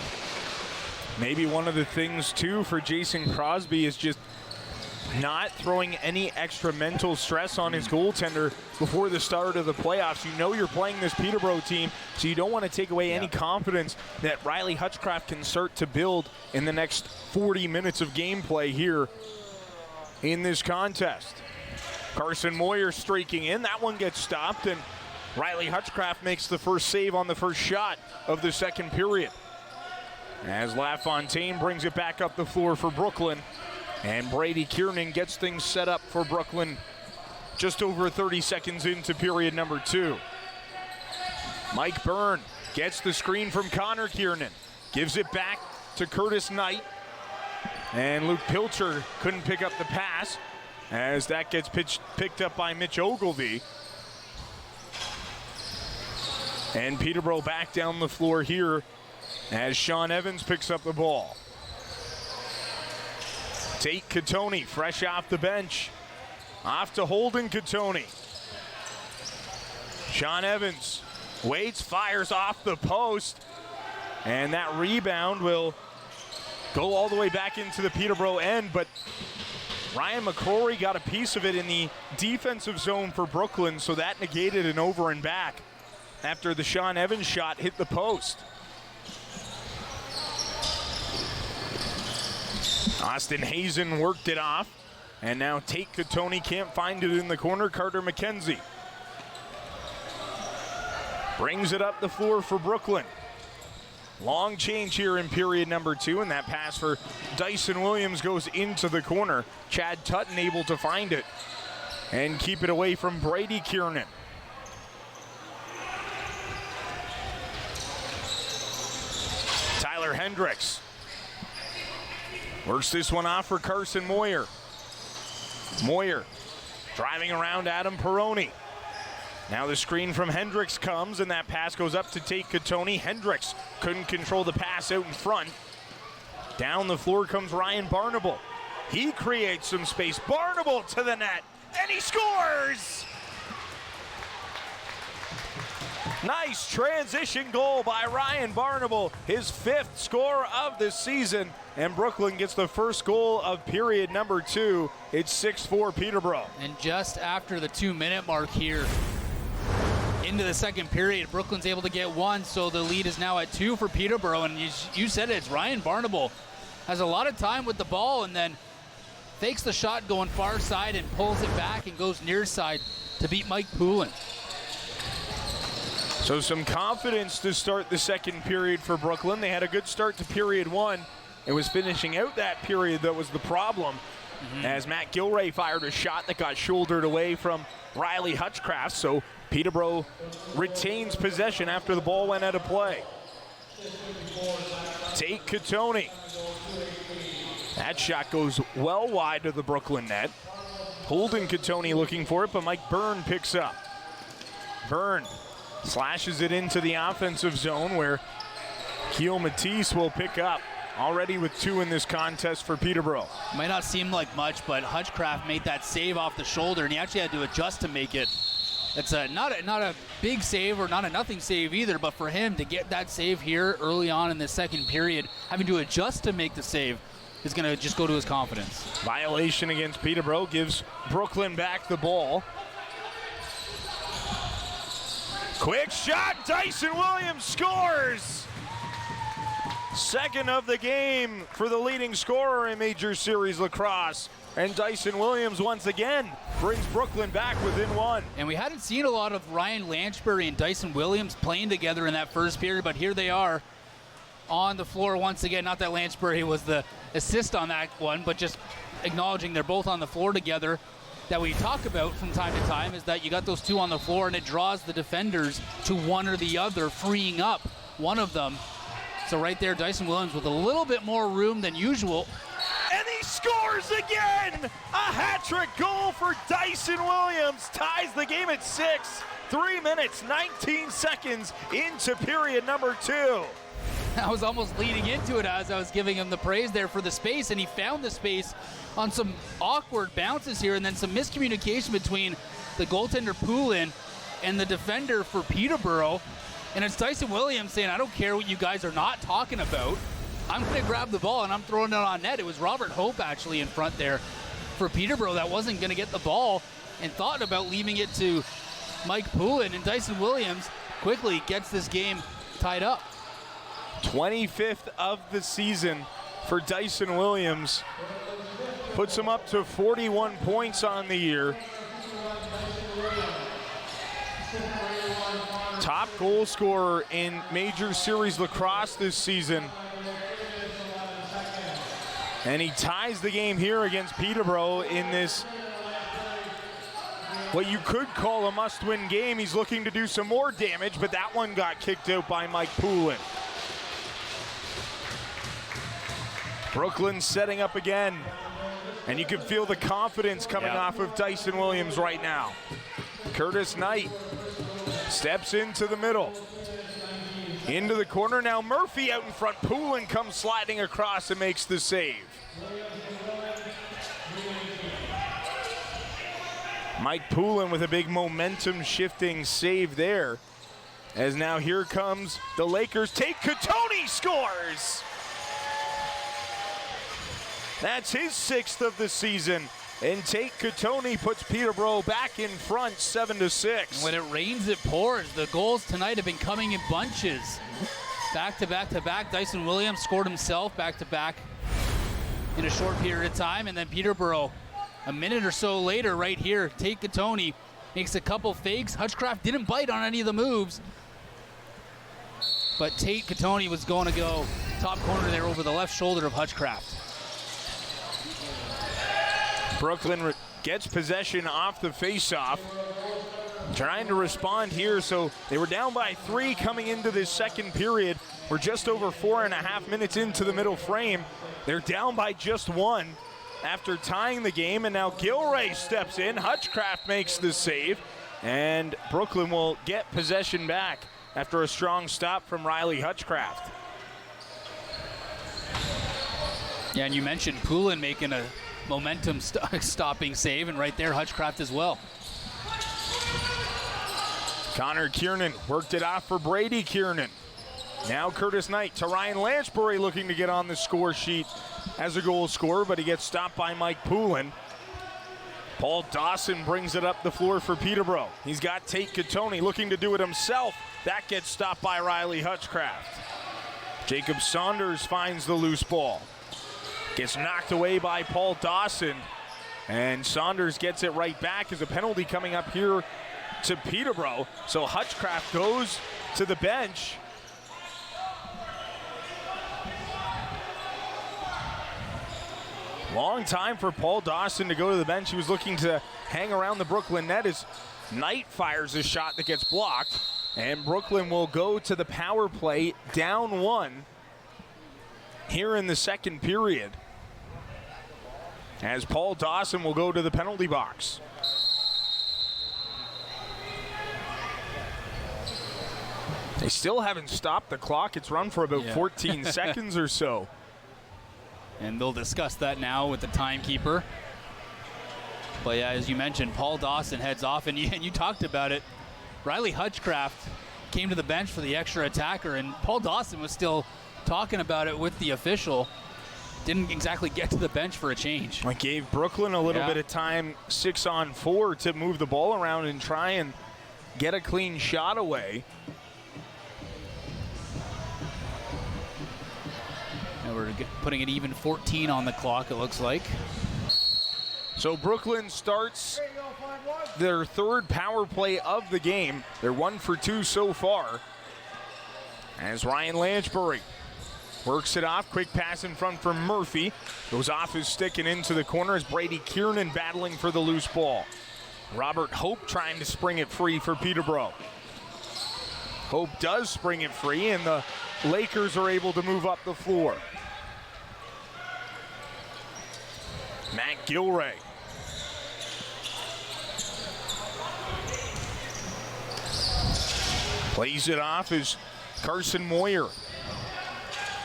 Maybe one of the things, too, for Jason Crosby is just not throwing any extra mental stress on his goaltender before the start of the playoffs. You know you're playing this Peterborough team, so you don't want to take away any confidence that Riley Hutchcraft can start to build in the next 40 minutes of gameplay here in this contest. Carson Moyer streaking in. That one gets stopped, and Riley Hutchcraft makes the first save on the first shot of the second period. As LaFontaine brings it back up the floor for Brooklyn, and Brady Kiernan gets things set up for Brooklyn just over 30 seconds into period number 2. Mike Byrne gets the screen from Connor Kiernan, gives it back to Curtis Knight, and Luke Pilcher couldn't pick up the pass as that gets picked up by Mitch Ogilvie. And Peterborough back down the floor here as Sean Evans picks up the ball. Tate Katoni, fresh off the bench. Off to Holden Katoni. Sean Evans waits, fires off the post, and that rebound will go all the way back into the Peterborough end, but Ryan McCrory got a piece of it in the defensive zone for Brooklyn, so that negated an over and back after the Sean Evans shot hit the post. Austin Hazen worked it off, and now Tate Katoni can't find it in the corner. Carter McKenzie brings it up the floor for Brooklyn. Long change here in period number 2, and that pass for Dyson Williams goes into the corner. Chad Tutton able to find it and keep it away from Brady Kiernan. Tyler Hendricks works this one off for Carson Moyer. Moyer driving around Adam Perrone. Now the screen from Hendricks comes, and that pass goes up to Tate Katoni. Hendricks couldn't control the pass out in front. Down the floor comes Ryan Barnable. He creates some space. Barnable to the net, and he scores! Nice transition goal by Ryan Barnable, his 5th score of the season, and Brooklyn gets the first goal of period number 2. It's 6-4 Peterborough. And just after the 2-minute mark here, into the second period, Brooklyn's able to get 1, so the lead is now at 2 for Peterborough. And you said it, it's Ryan Barnable has a lot of time with the ball and then fakes the shot going far side and pulls it back and goes near side to beat Mike Poulin. So some confidence to start the second period for Brooklyn. They had a good start to period 1. It was finishing out that period that was the problem, as Matt Gilray fired a shot that got shouldered away from Riley Hutchcraft. So Peterborough retains possession after the ball went out of play. Tate Katoni. That shot goes well wide of the Brooklyn net. Holden Katoni looking for it, but Mike Byrne picks up. Byrne slashes it into the offensive zone where Keel Matisse will pick up. Already with 2 in this contest for Peterborough. Might not seem like much, but Hutchcraft made that save off the shoulder, and he actually had to adjust to make it. It's not a big save or not a nothing save either, but for him to get that save here early on in the second period, having to adjust to make the save, is going to just go to his confidence. Violation against Peterborough gives Brooklyn back the ball. Quick shot, Dyson Williams scores! Second of the game for the leading scorer in Major Series Lacrosse. And Dyson Williams once again brings Brooklyn back within 1. And we hadn't seen a lot of Ryan Lanchbury and Dyson Williams playing together in that first period, but here they are on the floor once again. Not that Lanchbury was the assist on that one, but just acknowledging they're both on the floor together. That we talk about from time to time is that you got those 2 on the floor and it draws the defenders to one or the other, freeing up one of them. So right there, Dyson Williams with a little bit more room than usual. And he scores again! A hat-trick goal for Dyson Williams. Ties the game at 6. 3 minutes, 19 seconds into period number 2. I was almost leading into it as I was giving him the praise there for the space, and he found the space on some awkward bounces here and then some miscommunication between the goaltender Poulin and the defender for Peterborough. And it's Dyson Williams saying, I don't care what you guys are not talking about. I'm going to grab the ball and I'm throwing it on net. It was Robert Hope actually in front there for Peterborough that wasn't going to get the ball and thought about leaving it to Mike Poulin. And Dyson Williams quickly gets this game tied up. 25th of the season for Dyson Williams. Puts him up to 41 points on the year. top goal scorer in Major Series Lacrosse this season. And he ties the game here against Peterborough in this, what you could call a must-win game. He's looking to do some more damage, but that one got kicked out by Mike Poulin. Brooklyn setting up again, and you can feel the confidence coming off of Dyson Williams right now. Curtis Knight steps into the middle. Into the corner now, Murphy out in front. Poulin comes sliding across and makes the save. Mike Poulin with a big momentum shifting save there. As now here comes the Lakers. Tate Katoni scores! That's his 6th of the season. And Tate Katoni puts Peterborough back in front 7-6. When it rains, it pours. The goals tonight have been coming in bunches. Back to back to back. Dyson Williams scored himself back to back in a short period of time. And then Peterborough, a minute or so later right here, Tate Katoni makes a couple fakes. Hutchcraft didn't bite on any of the moves. But Tate Katoni was going to go top corner there over the left shoulder of Hutchcraft. Brooklyn gets possession off the faceoff. Trying to respond here, so they were down by 3 coming into this second period. We're just over 4.5 minutes into the middle frame. They're down by just 1 after tying the game, and now Gilray steps in. Hutchcraft makes the save, and Brooklyn will get possession back after a strong stop from Riley Hutchcraft. Yeah, and you mentioned Poulin making a momentum stopping save, and right there Hutchcraft as well. Connor Kiernan worked it off for Brady Kiernan. Now Curtis Knight to Ryan Lanchbury, looking to get on the score sheet as a goal scorer, but he gets stopped by Mike Poulin. Paul Dawson brings it up the floor for Peterborough. He's got Tate Katoni looking to do it himself. That gets stopped by Riley Hutchcraft. Jacob Saunders finds the loose ball. Gets knocked away by Paul Dawson, and Saunders gets it right back as a penalty coming up here to Peterborough. So Hutchcraft goes to the bench. Long time for Paul Dawson to go to the bench. He was looking to hang around the Brooklyn net as Knight fires a shot that gets blocked, and Brooklyn will go to the power play down 1 here in the second period, as Paul Dawson will go to the penalty box. They still haven't stopped the clock. It's run for about 14 seconds or so. And they'll discuss that now with the timekeeper. But yeah, as you mentioned, Paul Dawson heads off, and you talked about it. Riley Hutchcraft came to the bench for the extra attacker, and Paul Dawson was still talking about it with the official. Didn't exactly get to the bench for a change. It gave Brooklyn a little bit of time, 6-on-4, to move the ball around and try and get a clean shot away. And we're putting it even 14 on the clock, it looks like. So Brooklyn starts their 3rd power play of the game. They're 1 for 2 so far. As Ryan Lanchbury works it off, quick pass in front for Murphy. Goes off his stick and into the corner as Brady Kiernan battling for the loose ball. Robert Hope trying to spring it free for Peterborough. Hope does spring it free, and the Lakers are able to move up the floor. Matt Gilray. Plays it off as Carson Moyer.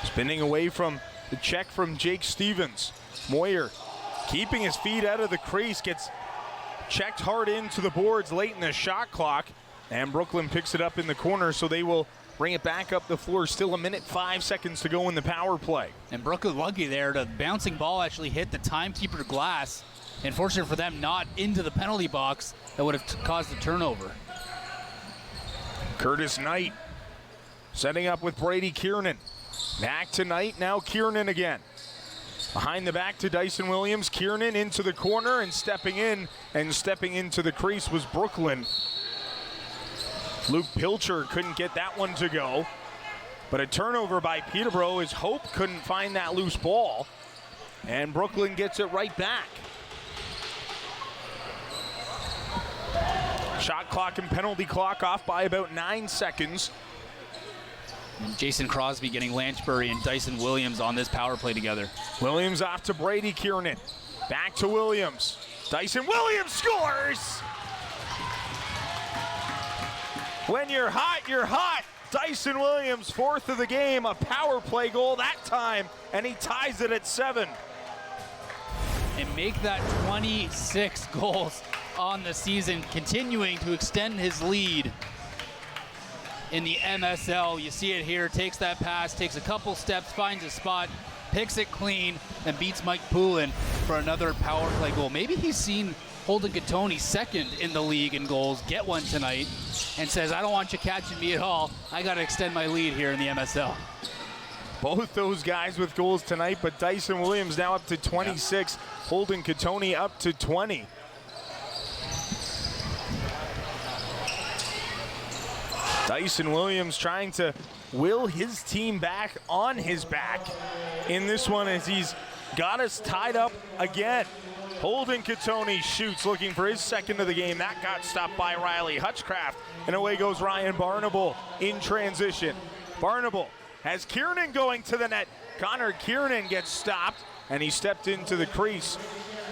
Spinning away from the check from Jake Stevens. Moyer keeping his feet out of the crease, gets checked hard into the boards late in the shot clock, and Brooklyn picks it up in the corner, so they will bring it back up the floor. Still 1:05 seconds to go in the power play. And Brooklyn lucky there. The bouncing ball actually hit the timekeeper glass. Unfortunate for them, not into the penalty box. That would have caused the turnover. Curtis Knight setting up with Brady Kiernan. Back to Knight, now Kiernan again. Behind the back to Dyson Williams. Kiernan into the corner, and stepping into the crease was Brooklyn. Luke Pilcher couldn't get that one to go. But a turnover by Peterborough as Hope couldn't find that loose ball. And Brooklyn gets it right back. Shot clock and penalty clock off by about 9 seconds. And Jason Crosby getting Lanchbury and Dyson Williams on this power play together. Williams off to Brady Kiernan. Back to Williams. Dyson Williams scores! When you're hot, you're hot. Dyson Williams, 4th of the game, a power play goal that time, and he ties it at 7. And make that 26 goals on the season, continuing to extend his lead in the MSL. You see it here, takes that pass, takes a couple steps, finds a spot, picks it clean, and beats Mike Poulin for another power play goal. Maybe he's seen Holden Katoni, 2nd in the league in goals, get one tonight, and says, I don't want you catching me at all. I got to extend my lead here in the MSL. Both those guys with goals tonight, but Dyson Williams now up to 26, Holden Katoni up to 20. Dyson Williams trying to will his team back on his back in this one as he's got us tied up again. Holden Katoni shoots, looking for his 2nd of the game. That got stopped by Riley Hutchcraft. And away goes Ryan Barnable in transition. Barnable has Kiernan going to the net. Connor Kiernan gets stopped, and he stepped into the crease.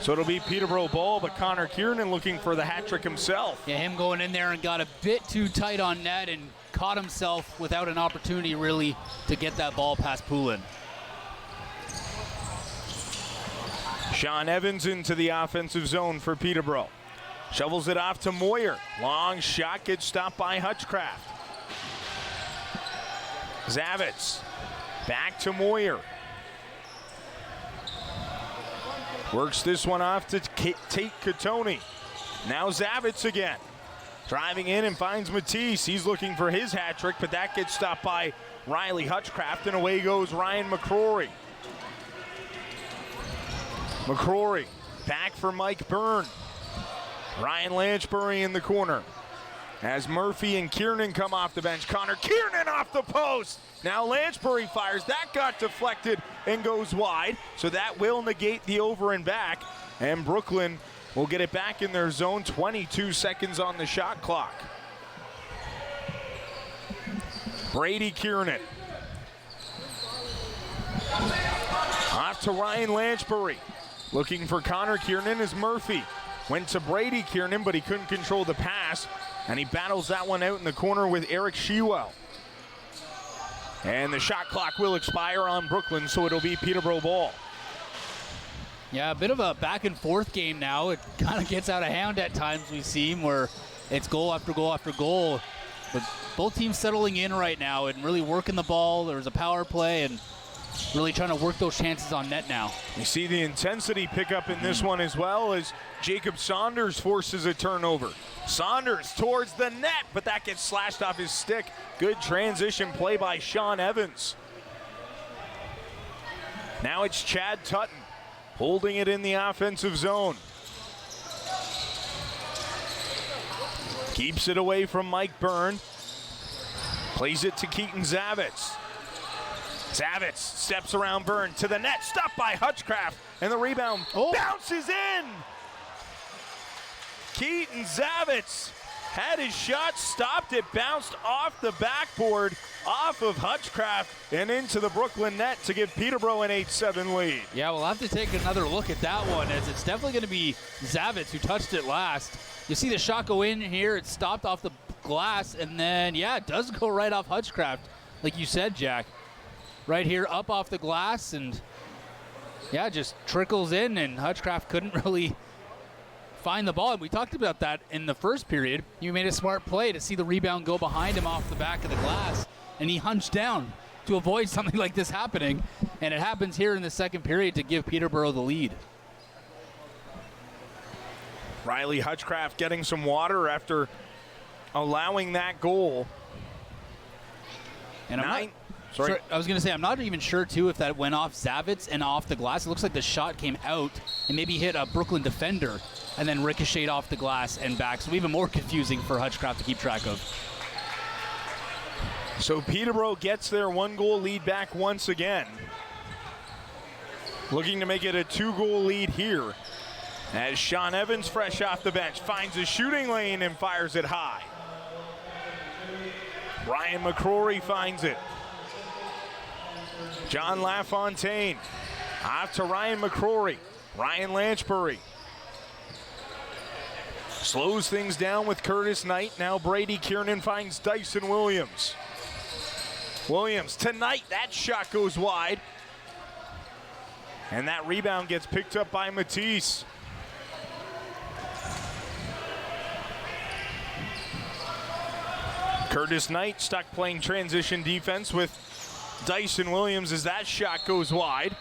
So it'll be Peterborough ball, but Connor Kiernan looking for the hat trick himself. Yeah, him going in there and got a bit too tight on net and caught himself without an opportunity really to get that ball past Poulin. Sean Evans into the offensive zone for Peterborough. Shovels it off to Moyer. Long shot gets stopped by Hutchcraft. Zavitz back to Moyer. Works this one off to Tate Katoni. Now Zavitz again. Driving in and finds Matisse. He's looking for his hat trick, but that gets stopped by Riley Hutchcraft, and away goes Ryan McCrory. McCrory back for Mike Byrne. Ryan Lanchbury in the corner. As Murphy and Kiernan come off the bench. Connor Kiernan off the post. Now Lanchbury fires. That got deflected and goes wide. So that will negate the over and back. And Brooklyn will get it back in their zone. 22 seconds on the shot clock. Brady Kiernan. Off to Ryan Lanchbury. Looking for Connor Kiernan is Murphy. Went to Brady Kiernan, but he couldn't control the pass. And he battles that one out in the corner with Eric Shewell. And the shot clock will expire on Brooklyn, so it'll be Peterborough ball. Yeah, a bit of a back and forth game now. It kind of gets out of hand at times, we seem, where it's goal after goal after goal. But both teams settling in right now and really working the ball. There's a power play and really trying to work those chances on net now. You see the intensity pick up in this one as well as Jacob Saunders forces a turnover. Saunders towards the net, but that gets slashed off his stick. Good transition play by Sean Evans. Now it's Chad Tutton holding it in the offensive zone. Keeps it away from Mike Byrne. Plays it to Keaton Zavitz. Zavitz steps around Byrne to the net, stopped by Hutchcraft, and the rebound bounces in. Keaton Zavitz had his shot stopped. It bounced off the backboard, off of Hutchcraft, and into the Brooklyn net to give Peterborough an 8-7 lead. Yeah, we'll have to take another look at that one, as it's definitely going to be Zavitz who touched it last. You see the shot go in here. It stopped off the glass, and then, yeah, it does go right off Hutchcraft, like you said, Jack. Right here, up off the glass, and, yeah, just trickles in, and Hutchcraft couldn't really find the ball. And we talked about that in the first period. You made a smart play to see the rebound go behind him off the back of the glass, and he hunched down to avoid something like this happening. And it happens here in the second period to give Peterborough the lead. Riley Hutchcraft getting some water after allowing that goal. And I was going to say, I'm not even sure, too, if that went off Zavitz and off the glass. It looks like the shot came out and maybe hit a Brooklyn defender and then ricocheted off the glass and back. So even more confusing for Hutchcraft to keep track of. So Peterborough gets their 1-goal lead back once again. Looking to make it a 2-goal lead here. As Sean Evans, fresh off the bench, finds a shooting lane and fires it high. Ryan McCrory finds it. John LaFontaine off to Ryan McCrory. Ryan Lanchbury slows things down with Curtis Knight. Now Brady Kiernan finds Dyson Williams. Williams to Knight. That shot goes wide. And that rebound gets picked up by Matisse. Curtis Knight stuck playing transition defense with Dyson Williams as that shot goes wide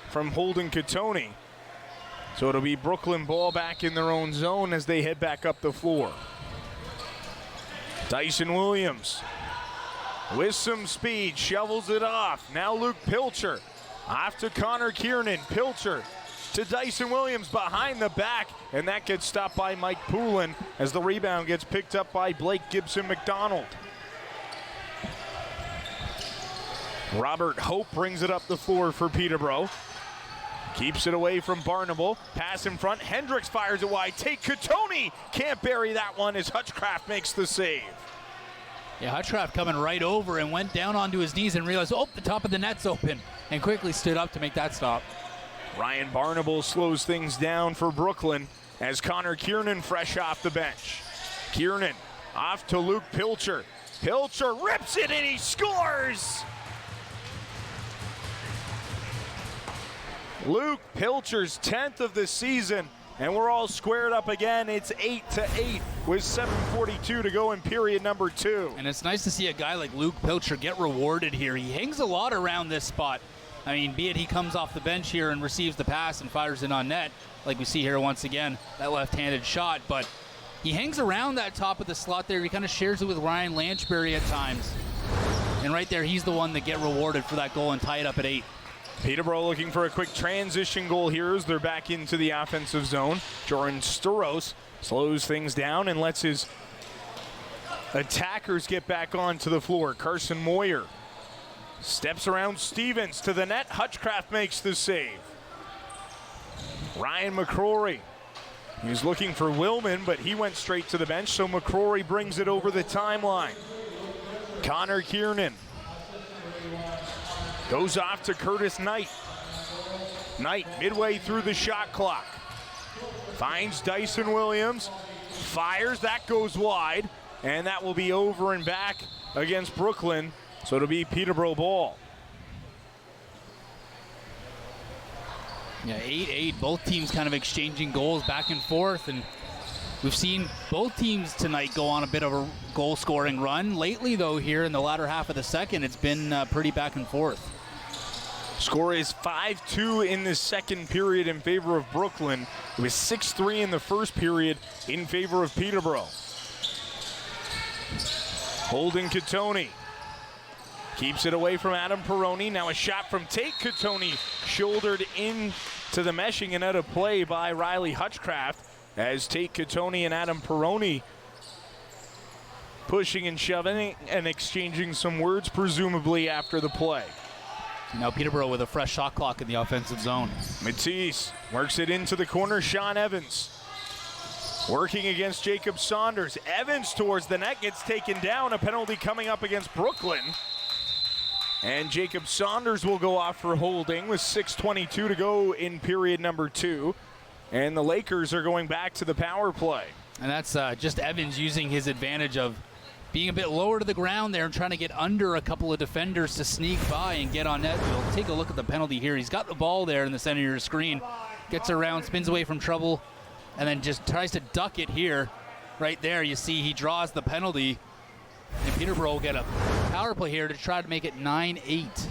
from Holden Catoni. So it'll be Brooklyn ball back in their own zone as they head back up the floor. Dyson Williams with some speed, shovels it off. Now Luke Pilcher off to Connor Kiernan. Pilcher to Dyson Williams behind the back, and that gets stopped by Mike Poulin as the rebound gets picked up by Blake Gibson McDonald. Robert Hope brings it up the floor for Peterborough. Keeps it away from Barnable. Pass in front. Hendricks fires it wide. Tate Catoni can't bury that one as Hutchcraft makes the save. Yeah, Hutchcraft coming right over and went down onto his knees and realized, oh, the top of the net's open, and quickly stood up to make that stop. Ryan Barnable slows things down for Brooklyn as Connor Kiernan fresh off the bench. Kiernan off to Luke Pilcher. Pilcher rips it and he scores! Luke Pilcher's 10th of the season, and we're all squared up again. It's 8-8 with 7:42 to go in period number 2. And it's nice to see a guy like Luke Pilcher get rewarded here. He hangs a lot around this spot. I mean, be it he comes off the bench here and receives the pass and fires it on net, like we see here once again, that left-handed shot, but he hangs around that top of the slot there. He kind of shares it with Ryan Lanchbury at times. And right there, he's the one that get rewarded for that goal and tie it up at 8. Peterborough looking for a quick transition goal here as they're back into the offensive zone. Jordan Sturos slows things down and lets his attackers get back onto the floor. Carson Moyer steps around Stevens to the net. Hutchcraft makes the save. Ryan McCrory. He's looking for Willman, but he went straight to the bench, so McCrory brings it over the timeline. Connor Kiernan goes off to Curtis Knight. Knight midway through the shot clock. Finds Dyson Williams. Fires, that goes wide. And that will be over and back against Brooklyn. So it'll be Peterborough ball. Yeah, 8-8. Both teams kind of exchanging goals back and forth. And we've seen both teams tonight go on a bit of a goal-scoring run. Lately, though, here in the latter half of the second, it's been pretty back and forth. Score is 5-2 in the second period in favor of Brooklyn. It was 6-3 in the first period in favor of Peterborough. Holden Catoni keeps it away from Adam Perroni. Now a shot from Tate Catoni, shouldered into the meshing and out of play by Riley Hutchcraft as Tate Catoni and Adam Perroni pushing and shoving and exchanging some words, presumably after the play. Now Peterborough with a fresh shot clock in the offensive zone. Matisse works it into the corner. Sean Evans working against Jacob Saunders. Evans towards the net, gets taken down. A penalty coming up against Brooklyn. And Jacob Saunders will go off for holding with 6:22 to go in period number 2. And the Lakers are going back to the power play. And that's just Evans using his advantage of being a bit lower to the ground there and trying to get under a couple of defenders to sneak by and get on net. We'll take a look at the penalty here. He's got the ball there in the center of your screen. Gets around, spins away from trouble, and then just tries to duck it here. Right there, you see he draws the penalty. And Peterborough will get a power play here to try to make it 9-8.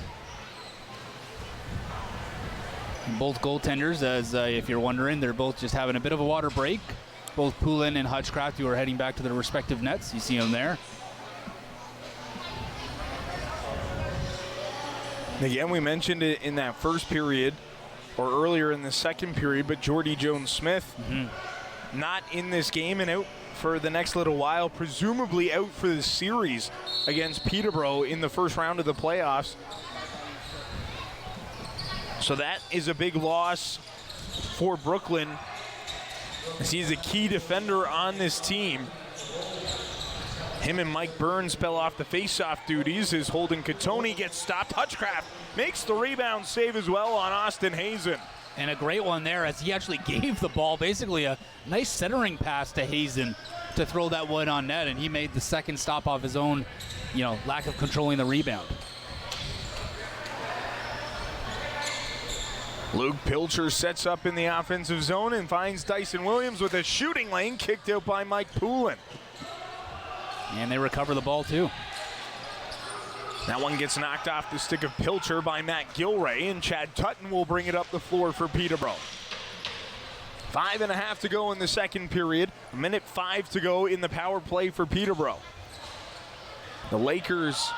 And both goaltenders, as if you're wondering, they're both just having a bit of a water break. Both Poulin and Hutchcraft, who are heading back to their respective nets. You see them there. Again, we mentioned it in that first period, or earlier in the second period, but Jordy Jones-Smith not in this game and out for the next little while, presumably out for the series against Peterborough in the first round of the playoffs. So that is a big loss for Brooklyn, as he's a key defender on this team. Him and Mike Burns spell off the face-off duties as Holden Katoni gets stopped. Hutchcraft makes the rebound save as well on Austin Hazen. And a great one there, as he actually gave the ball, basically a nice centering pass to Hazen to throw that one on net, and he made the second stop off his own, lack of controlling the rebound. Luke Pilcher sets up in the offensive zone and finds Dyson Williams with a shooting lane kicked out by Mike Poulin. And they recover the ball too. That one gets knocked off the stick of Pilcher by Matt Gilray, and Chad Tutton will bring it up the floor for Peterborough. 5.5 to go in the second period. 1:05 to go in the power play for Peterborough. The Lakers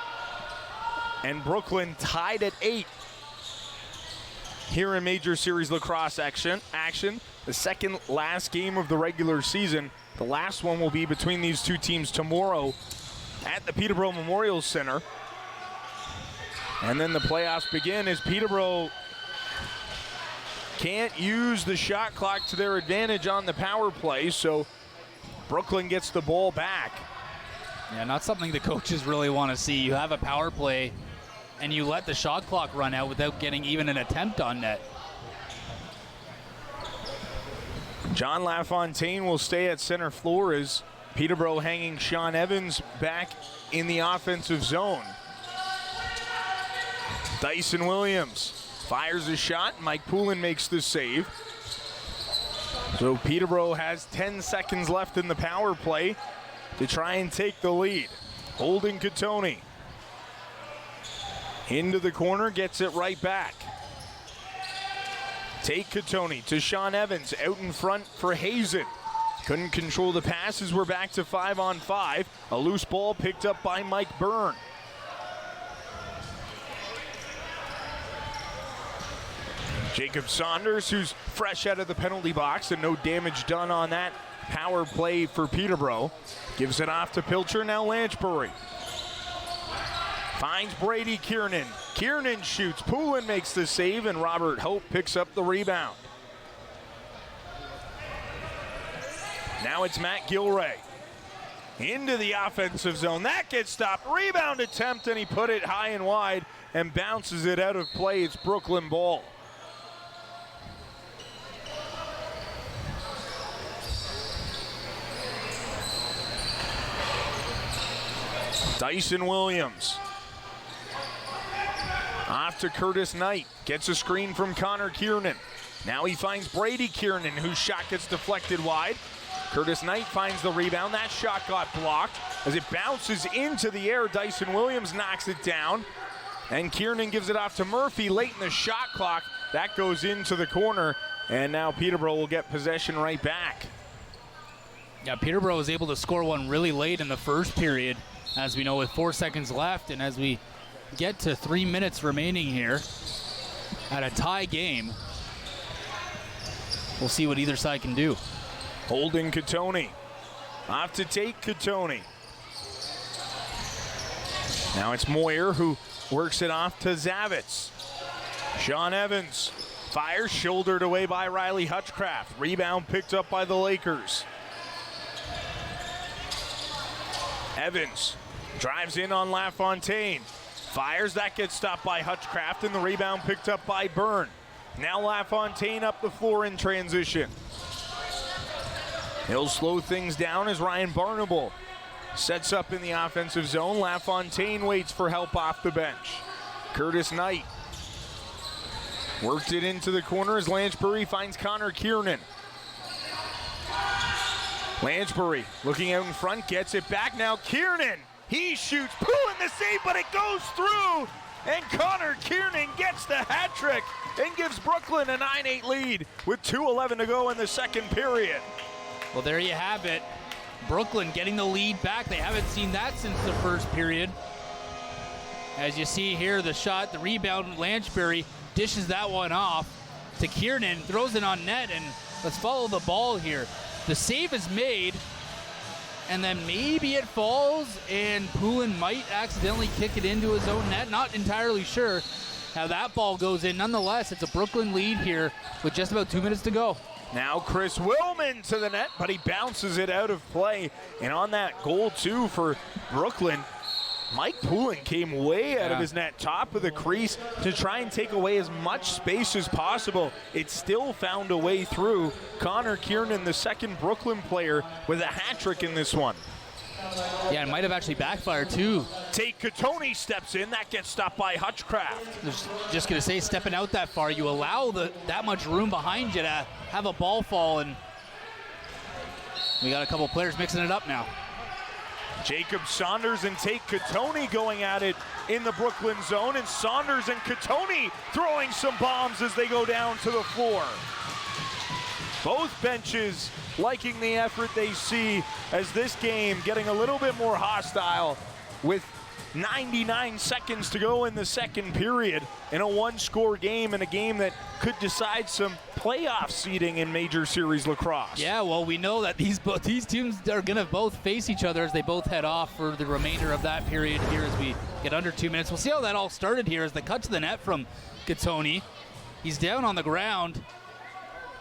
and Brooklyn tied at 8 here in Major Series Lacrosse action. The second last game of the regular season. The last one will be between these two teams tomorrow at the Peterborough Memorial Center. And then the playoffs begin as Peterborough can't use the shot clock to their advantage on the power play, so Brooklyn gets the ball back. Yeah, not something the coaches really want to see. You have a power play and you let the shot clock run out without getting even an attempt on net. John LaFontaine will stay at center floor as Peterborough hanging Sean Evans back in the offensive zone. Dyson Williams fires a shot. Mike Poulin makes the save. So Peterborough has 10 seconds left in the power play to try and take the lead. Holden Katoni into the corner, gets it right back. Take Katoni to Sean Evans out in front for Hazen. Couldn't control the passes. We're back to 5-on-5. A loose ball picked up by Mike Byrne. Jacob Saunders, who's fresh out of the penalty box and no damage done on that power play for Peterborough, gives it off to Pilcher. Now Lanchbury finds Brady Kiernan. Kiernan shoots. Poulin makes the save, and Robert Hope picks up the rebound. Now it's Matt Gilray into the offensive zone. That gets stopped. Rebound attempt, and he put it high and wide and bounces it out of play. It's Brooklyn ball. Dyson Williams off to Curtis Knight. Gets a screen from Connor Kiernan. Now he finds Brady Kiernan, whose shot gets deflected wide. Curtis Knight finds the rebound. That shot got blocked. As it bounces into the air, Dyson Williams knocks it down. And Kiernan gives it off to Murphy late in the shot clock. That goes into the corner. And now Peterborough will get possession right back. Yeah, Peterborough was able to score one really late in the first period, as we know, with 4 seconds left. And as we get to 3 minutes remaining here at a tie game, we'll see what either side can do. Holden Katoni off to take Katoni. Now it's Moyer who works it off to Zavitz. Sean Evans fires, shouldered away by Riley Hutchcraft. Rebound picked up by the Lakers. Evans drives in on LaFontaine. Fires, that gets stopped by Hutchcraft, and the rebound picked up by Byrne. Now LaFontaine up the floor in transition. He'll slow things down as Ryan Barnable sets up in the offensive zone. LaFontaine waits for help off the bench. Curtis Knight worked it into the corner as Lanchbury finds Connor Kiernan. Lanchbury looking out in front, gets it back. Now Kiernan, he shoots. Poulin the save, but it goes through. And Connor Kiernan gets the hat trick and gives Brooklyn a 9-8 lead with 2:11 to go in the second period. Well, there you have it. Brooklyn getting the lead back. They haven't seen that since the first period. As you see here, the shot, the rebound, Lanchbury dishes that one off to Kiernan, throws it on net, and let's follow the ball here. the save is made, and then maybe it falls, and Poulin might accidentally kick it into his own net. Not entirely sure how that ball goes in. Nonetheless, it's a Brooklyn lead here with just about 2 minutes to go. Now Chris Willman to the net, but he bounces it out of play. And on that goal, too, for Brooklyn, Mike Poulin came way out of his net, top of the crease, to try and take away as much space as possible. It still found a way through. Connor Kiernan, the second Brooklyn player, with a hat trick in this one. Yeah, it might have actually backfired too. Tate Katoni steps in. That gets stopped by Hutchcraft. Just going to say, stepping out that far, you allow that much room behind you to have a ball fall, and we got a couple players mixing it up now. Jacob Saunders and Tate Katoni going at it in the Brooklyn zone, and Saunders and Katoni throwing some bombs as they go down to the floor. Both benches liking the effort they see as this game getting a little bit more hostile with 99 seconds to go in the second period in a one-score game, and a game that could decide some playoff seeding in Major Series Lacrosse. Yeah, well, we know that these teams are going to both face each other as they both head off for the remainder of that period here as we get under 2 minutes. We'll see how that all started here as the cut to the net from Katoni. He's down on the ground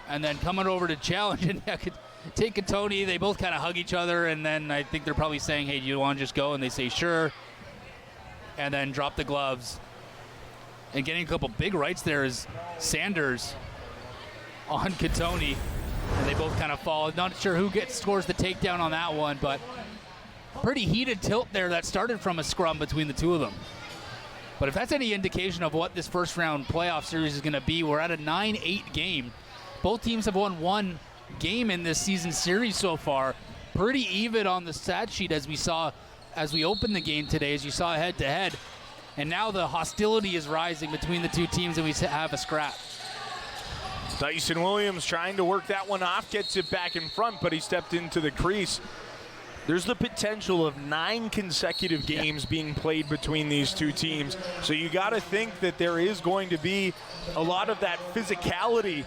and then coming over to challenge, and take Katoni. They both kind of hug each other, and then I think they're probably saying, hey, do you want to just go? And they say, sure. And then drop the gloves. And getting a couple big rights there is Sanders on Katoni. And they both kind of fall. Not sure who scores the takedown on that one, but pretty heated tilt there that started from a scrum between the two of them. But if that's any indication of what this first round playoff series is going to be, we're at a 9-8 game. Both teams have won one game in this season series so far. Pretty even on the stat sheet as we saw as we opened the game today, as you saw head-to-head. And now the hostility is rising between the two teams, and we have a scrap. Dyson Williams trying to work that one off, gets it back in front, but he stepped into the crease. There's the potential of 9 consecutive games being played between these two teams. So you got to think that there is going to be a lot of that physicality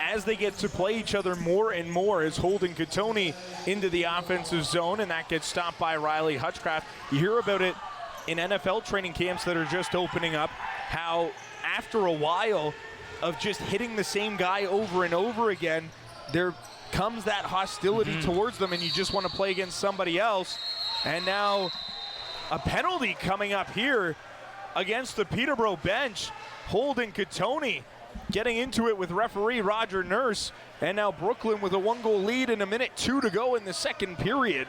as they get to play each other more and more, as holding Katoni into the offensive zone, and that gets stopped by Riley Hutchcraft. You hear about it in NFL training camps that are just opening up, how after a while of just hitting the same guy over and over again, there comes that hostility towards them, and you just want to play against somebody else. And now a penalty coming up here against the Peterborough bench, holding Katoni, getting into it with referee Roger Nurse. And now Brooklyn with a 1-goal lead and 1:02 to go in the second period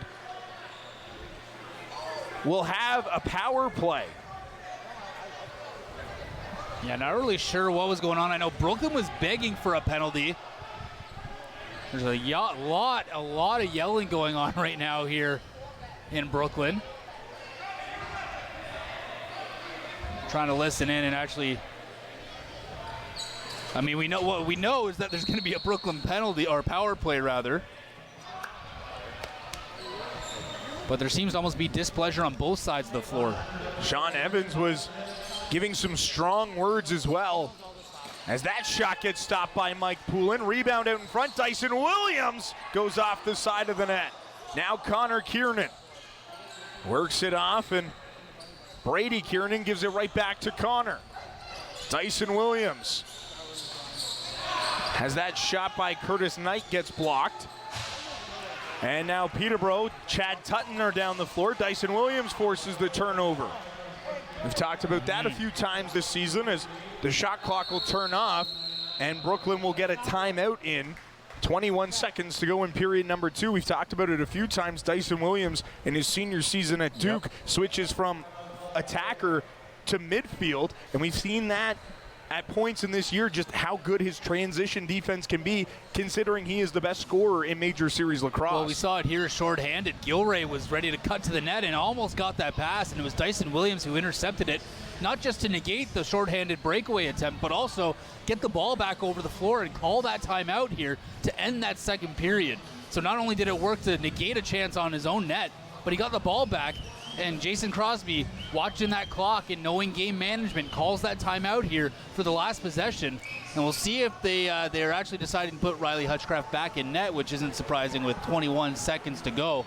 will have a power play. Yeah, not really sure what was going on. I know Brooklyn was begging for a penalty. There's a lot of yelling going on right now here in Brooklyn. Trying to listen in and actually, I mean, we know what we know is that there's going to be a Brooklyn penalty, or power play rather. But there seems to almost be displeasure on both sides of the floor. Sean Evans was giving some strong words as well, as that shot gets stopped by Mike Poulin. Rebound out in front. Dyson Williams goes off the side of the net. Now Connor Kiernan works it off, and Brady Kiernan gives it right back to Connor. Dyson Williams has that shot by Curtis Knight, gets blocked. And now Peterborough, Chad Tutton are down the floor. Dyson Williams forces the turnover. We've talked about that a few times this season, as the shot clock will turn off and Brooklyn will get a timeout in. 21 seconds to go in period number 2. We've talked about it a few times. Dyson Williams in his senior season at Duke switches from attacker to midfield, and we've seen that at points in this year, just how good his transition defense can be, considering he is the best scorer in Major Series Lacrosse. Well, we saw it here shorthanded. Gilray was ready to cut to the net and almost got that pass, and it was Dyson Williams who intercepted it, not just to negate the shorthanded breakaway attempt, but also get the ball back over the floor and call that timeout here to end that second period. So not only did it work to negate a chance on his own net, but he got the ball back And Jason Crosby, watching that clock and knowing game management, calls that timeout here for the last possession. And we'll see if they're actually deciding to put Riley Hutchcraft back in net, which isn't surprising with 21 seconds to go.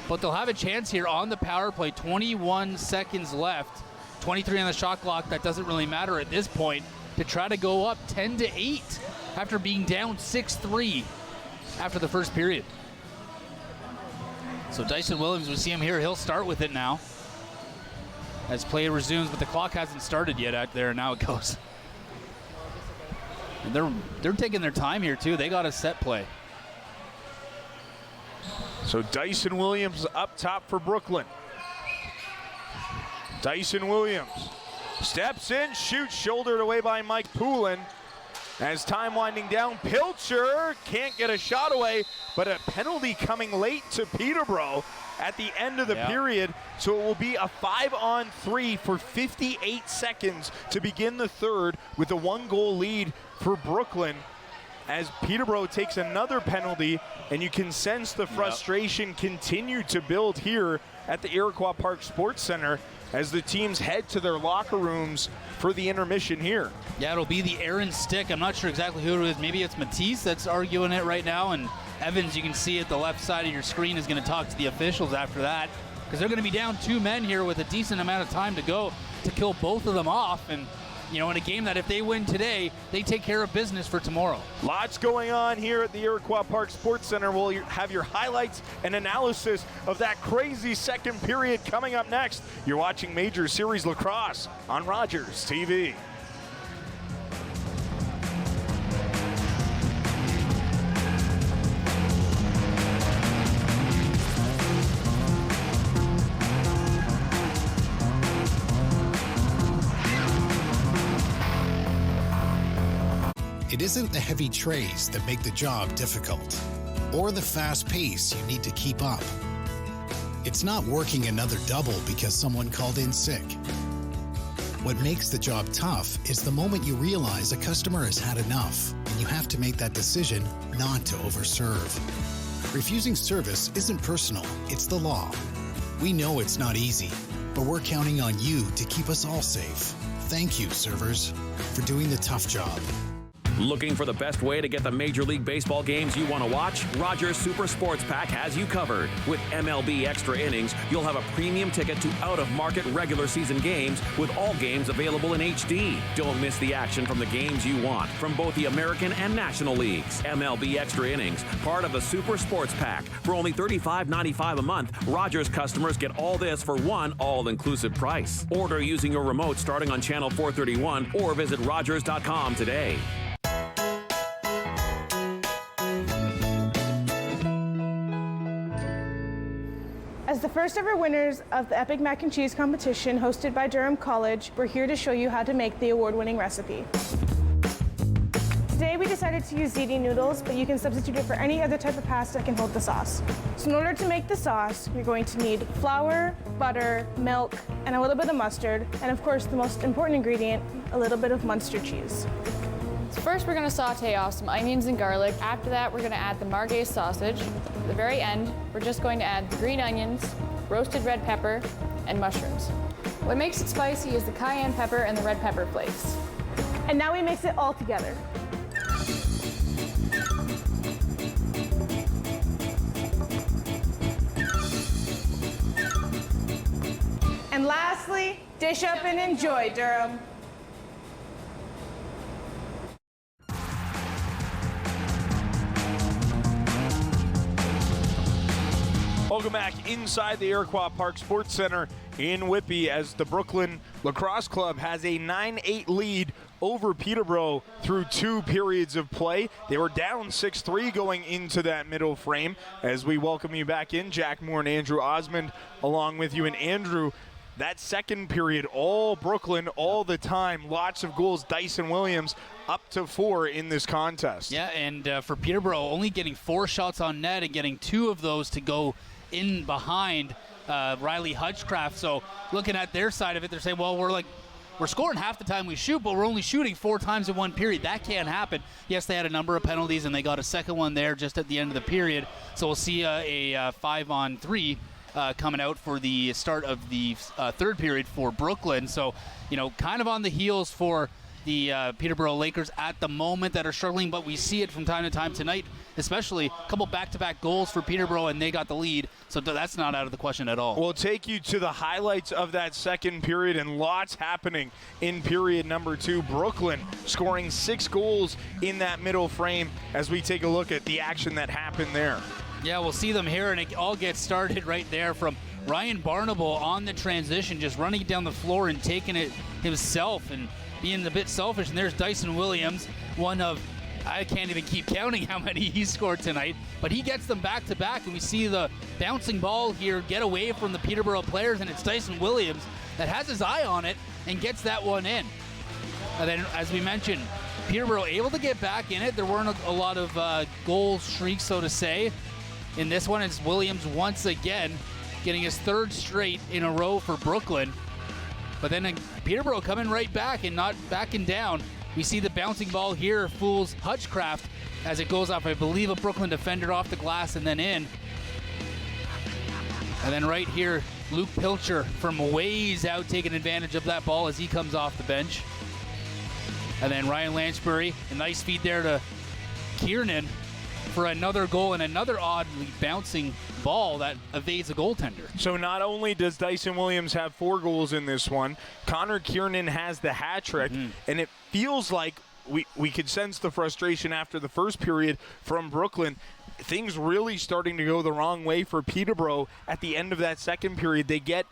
But they'll have a chance here on the power play. 21 seconds left. 23 on the shot clock. That doesn't really matter at this point, to try to go up 10-8 after being down 6-3 after the first period. So Dyson Williams, we see him here. He'll start with it now as play resumes, but the clock hasn't started yet out there. Now it goes. And they're taking their time here too. They got a set play. So Dyson Williams up top for Brooklyn. Dyson Williams steps in, shoots, shouldered away by Mike Poulin. As time winding down, Pilcher can't get a shot away, but a penalty coming late to Peterborough at the end of the period. So it will be a 5-on-3 for 58 seconds to begin the third, with a 1-goal lead for Brooklyn, as Peterborough takes another penalty, and you can sense the frustration continue to build here at the Iroquois Park Sports Center as the teams head to their locker rooms for the intermission here. Yeah, it'll be the Aaron stick. I'm not sure exactly who it is. Maybe it's Matisse that's arguing it right now, and Evans, you can see at the left side of your screen, is going to talk to the officials after that, because they're going to be down 2 men here with a decent amount of time to go to kill both of them off. And you know, in a game that if they win today, they take care of business for tomorrow. Lots going on here at the Iroquois Park Sports Center. We'll have your highlights and analysis of that crazy second period coming up next. You're watching Major Series Lacrosse on Rogers TV. It isn't the heavy trays that make the job difficult, or the fast pace you need to keep up. It's not working another double because someone called in sick. What makes the job tough is the moment you realize a customer has had enough, and you have to make that decision not to overserve. Refusing service isn't personal, it's the law. We know it's not easy, but we're counting on you to keep us all safe. Thank you, servers, for doing the tough job. Looking for the best way to get the Major League Baseball games you want to watch? Rogers Super Sports Pack has you covered. With MLB Extra Innings, you'll have a premium ticket to out-of-market regular season games, with all games available in HD. Don't miss the action from the games you want from both the American and National Leagues. MLB Extra Innings, part of the Super Sports Pack. For only $35.95 a month, Rogers customers get all this for one all-inclusive price. Order using your remote starting on channel 431 or visit Rogers.com today. As the first ever winners of the Epic Mac and Cheese competition hosted by Durham College, we're here to show you how to make the award-winning recipe. Today we decided to use ziti noodles, but you can substitute it for any other type of pasta that can hold the sauce. So in order to make the sauce, you're going to need flour, butter, milk, and a little bit of mustard, and of course the most important ingredient, a little bit of Munster cheese. So first we're going to saute off some onions and garlic. After that we're going to add the margay sausage. At the very end, we're just going to add the green onions, roasted red pepper, and mushrooms. What makes it spicy is the cayenne pepper and the red pepper flakes. And now we mix it all together. And lastly, dish up and enjoy, Durham. Welcome back inside the Iroquois Park Sports Center in Whitby, as the Brooklyn Lacrosse Club has a 9-8 lead over Peterborough through 2 periods of play. They were down 6-3 going into that middle frame. As we welcome you back in, Jack Moore and Andrew Osmond along with you. And Andrew, that second period, all Brooklyn all the time, lots of goals. Dyson Williams up to 4 in this contest. Yeah, and for Peterborough, only getting 4 shots on net and getting 2 of those to go in behind Riley Hutchcraft. So looking at their side of it, they're saying, well, we're scoring half the time we shoot, but we're only shooting 4 times in 1 period. That can't happen. Yes, they had a number of penalties, and they got a second one there just at the end of the period. So we'll see a 5-on-3 coming out for the start of the third period for Brooklyn. So, kind of on the heels for the Peterborough Lakers at the moment that are struggling, but we see it from time to time tonight, especially a couple back-to-back goals for Peterborough, and they got the lead, so that's not out of the question at all. We'll take you to the highlights of that second period, and lots happening in period number 2. Brooklyn scoring 6 goals in that middle frame as we take a look at the action that happened there. Yeah, we'll see them here, and it all gets started right there from Ryan Barnable on the transition, just running down the floor and taking it himself and being a bit selfish. And there's Dyson Williams, one of, I can't even keep counting how many he scored tonight, but he gets them back to back, and we see the bouncing ball here get away from the Peterborough players, and it's Dyson Williams that has his eye on it and gets that one in. And then, as we mentioned, Peterborough able to get back in it. There weren't a lot of goal streaks, so to say. In this one, it's Williams once again getting his 3rd straight in a row for Brooklyn. But then Peterborough coming right back and not backing down. We see the bouncing ball here fools Hutchcraft as it goes off, I believe, a Brooklyn defender off the glass and then in. And then right here, Luke Pilcher from ways out taking advantage of that ball as he comes off the bench. And then Ryan Lansbury, a nice feed there to Kiernan for another goal and another oddly bouncing ball that evades a goaltender. So not only does Dyson Williams have 4 goals in this one, Connor Kiernan has the hat trick, and it feels like we could sense the frustration after the first period from Brooklyn. Things really starting to go the wrong way for Peterborough at the end of that second period. They get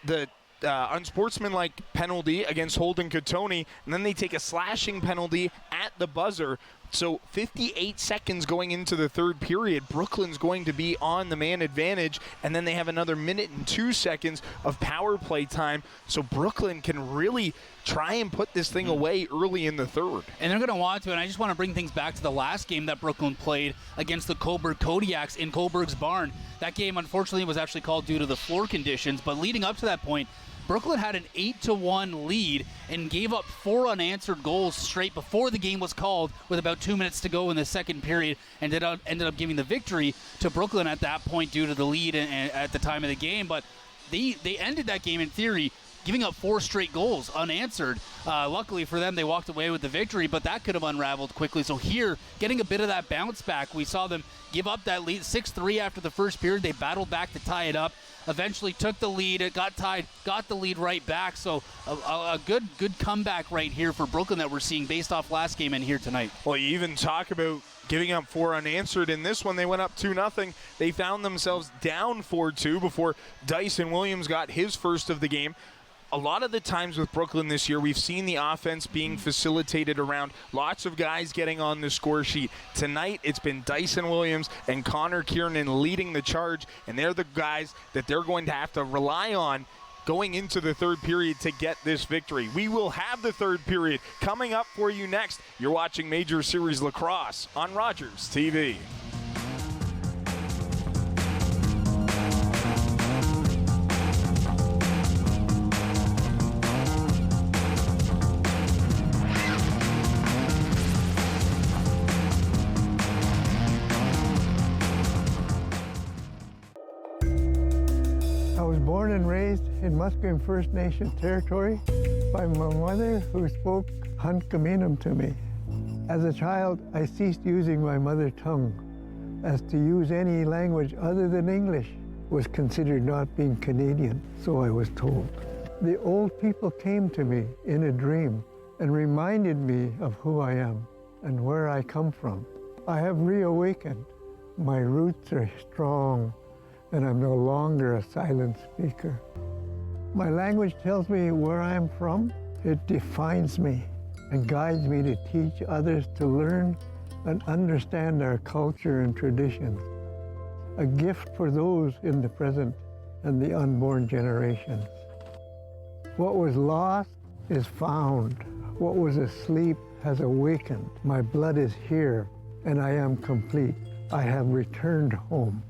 the unsportsmanlike penalty against Holden Katoni, and then they take a slashing penalty at the buzzer. So 58 seconds going into the third period, Brooklyn's going to be on the man advantage, and then they have another 1:02 seconds of power play time. So Brooklyn can really try and put this thing away early in the third. And they're going to want to, and I just want to bring things back to the last game that Brooklyn played against the Coburg Kodiaks in Coburg's barn. That game, unfortunately, was actually called due to the floor conditions, but leading up to that point, Brooklyn had an 8-1 lead and gave up 4 unanswered goals straight before the game was called with about 2 minutes to go in the second period, and ended up giving the victory to Brooklyn at that point due to the lead at the time of the game. But they ended that game, in theory, giving up 4 straight goals unanswered. Luckily for them, they walked away with the victory, but that could have unraveled quickly. So here, getting a bit of that bounce back, we saw them give up that lead 6-3 after the first period. They battled back to tie it up. Eventually took the lead, it got tied, got the lead right back. So a good comeback right here for Brooklyn that we're seeing based off last game and here tonight. Well, you even talk about giving up 4 unanswered. In this one, they went up 2-0. They found themselves down 4-2 before Dyson Williams got his first of the game. A lot of the times with Brooklyn this year, we've seen the offense being facilitated around lots of guys getting on the score sheet. Tonight, it's been Dyson Williams and Connor Kiernan leading the charge, and they're the guys that they're going to have to rely on going into the third period to get this victory. We will have the third period coming up for you next. You're watching Major Series Lacrosse on RogersTV. I was born and raised in Musqueam First Nation territory by my mother, who spoke Hunkaminam to me. As a child, I ceased using my mother tongue, as to use any language other than English was considered not being Canadian, so I was told. The old people came to me in a dream and reminded me of who I am and where I come from. I have reawakened. My roots are strong, and I'm no longer a silent speaker. My language tells me where I'm from. It defines me and guides me to teach others to learn and understand our culture and traditions. A gift for those in the present and the unborn generations. What was lost is found. What was asleep has awakened. My blood is here, and I am complete. I have returned home.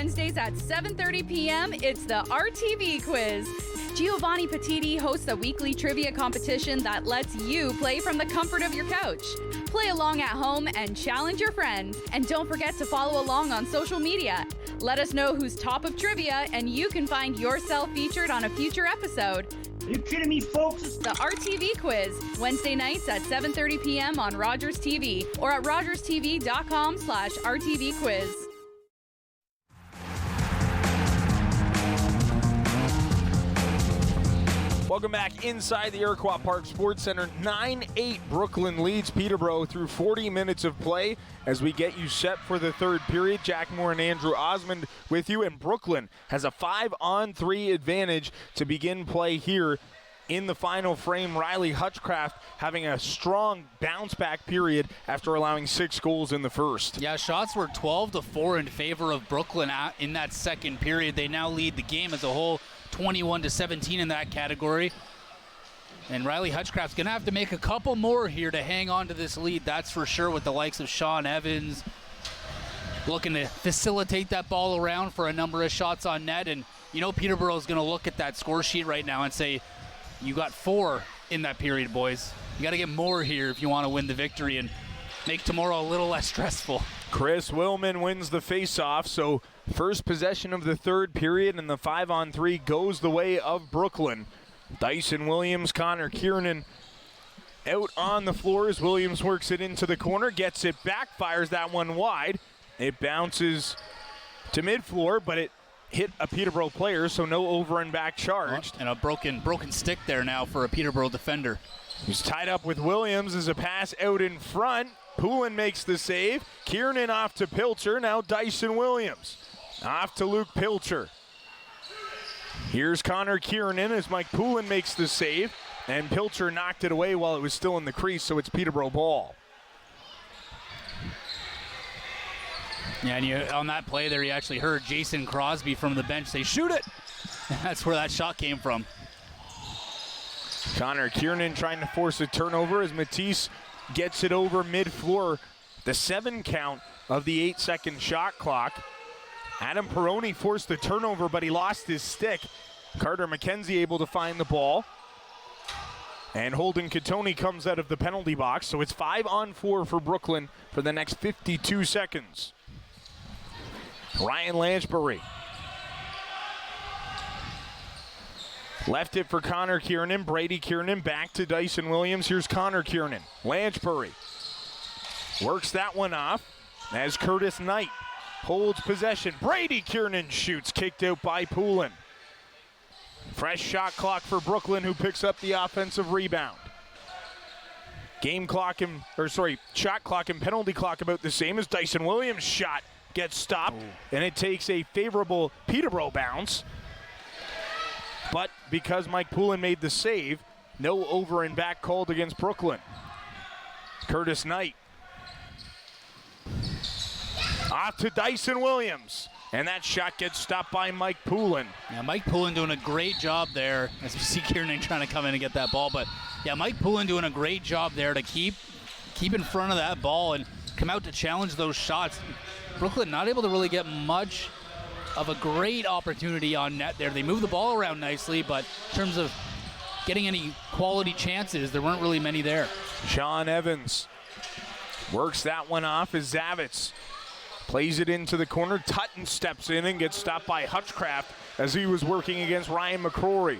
Wednesdays at 7:30 p.m., it's the RTV quiz. Giovanni Petiti hosts a weekly trivia competition that lets you play from the comfort of your couch. Play along at home and challenge your friends. And don't forget to follow along on social media. Let us know who's top of trivia, and you can find yourself featured on a future episode. Are you kidding me, folks? The RTV quiz, Wednesday nights at 7:30 p.m. on Rogers TV or at rogerstv.com/RTV quiz. Welcome back inside the Iroquois Park Sports Center. 9-8 Brooklyn leads Peterborough through 40 minutes of play as we get you set for the third period. Jack Moore and Andrew Osmond with you, and Brooklyn has a 5-on-3 advantage to begin play here in the final frame. Riley Hutchcraft having a strong bounce-back period after allowing 6 goals in the first. Yeah, shots were 12-4 in favor of Brooklyn in that second period. They now lead the game as a whole, 21-17 in that category. And Riley Hutchcraft's going to have to make a couple more here to hang on to this lead, that's for sure, with the likes of Sean Evans looking to facilitate that ball around for a number of shots on net. And you know Peterborough is going to look at that score sheet right now and say, you got 4 in that period, boys. You got to get more here if you want to win the victory and make tomorrow a little less stressful. Chris Willman wins the face-off, so first possession of the third period, and the 5-on-3 goes the way of Brooklyn. Dyson Williams, Connor Kiernan out on the floor as Williams works it into the corner, gets it back, fires that one wide. It bounces to mid-floor, but it hit a Peterborough player, so no over and back charged. And a broken stick there now for a Peterborough defender. He's tied up with Williams as a pass out in front. Poulin makes the save. Kiernan off to Pilcher. Now Dyson Williams. Off to Luke Pilcher. Here's Connor Kiernan as Mike Poulin makes the save. And Pilcher knocked it away while it was still in the crease, so it's Peterborough ball. Yeah, and on that play there, you actually heard Jason Crosby from the bench say, shoot it! That's where that shot came from. Connor Kiernan trying to force a turnover as Matisse gets it over mid-floor. The 7 count of the 8-second shot clock. Adam Peroni forced the turnover, but he lost his stick. Carter McKenzie able to find the ball. And Holden Katoni comes out of the penalty box, so it's 5-on-4 for Brooklyn for the next 52 seconds. Ryan Lanchbury. Left it for Connor Kiernan. Brady Kiernan back to Dyson Williams. Here's Connor Kiernan. Lanchbury works that one off as Curtis Knight holds possession. Brady Kiernan shoots, kicked out by Poulin. Fresh shot clock for Brooklyn, who picks up the offensive rebound. Shot clock and penalty clock about the same as Dyson Williams' shot gets stopped, and it takes a favorable Peterborough bounce. But because Mike Poulin made the save, no over and back called against Brooklyn. Curtis Knight. Off to Dyson Williams. And that shot gets stopped by Mike Poulin. Yeah, Mike Poulin doing a great job there. As we see Kiernan trying to come in and get that ball. But yeah, Mike Poulin doing a great job there to keep in front of that ball and come out to challenge those shots. Brooklyn not able to really get much of a great opportunity on net there. They move the ball around nicely, but in terms of getting any quality chances, there weren't really many there. Sean Evans works that one off as Zavitz plays it into the corner. Tutton steps in and gets stopped by Hutchcraft as he was working against Ryan McCrory.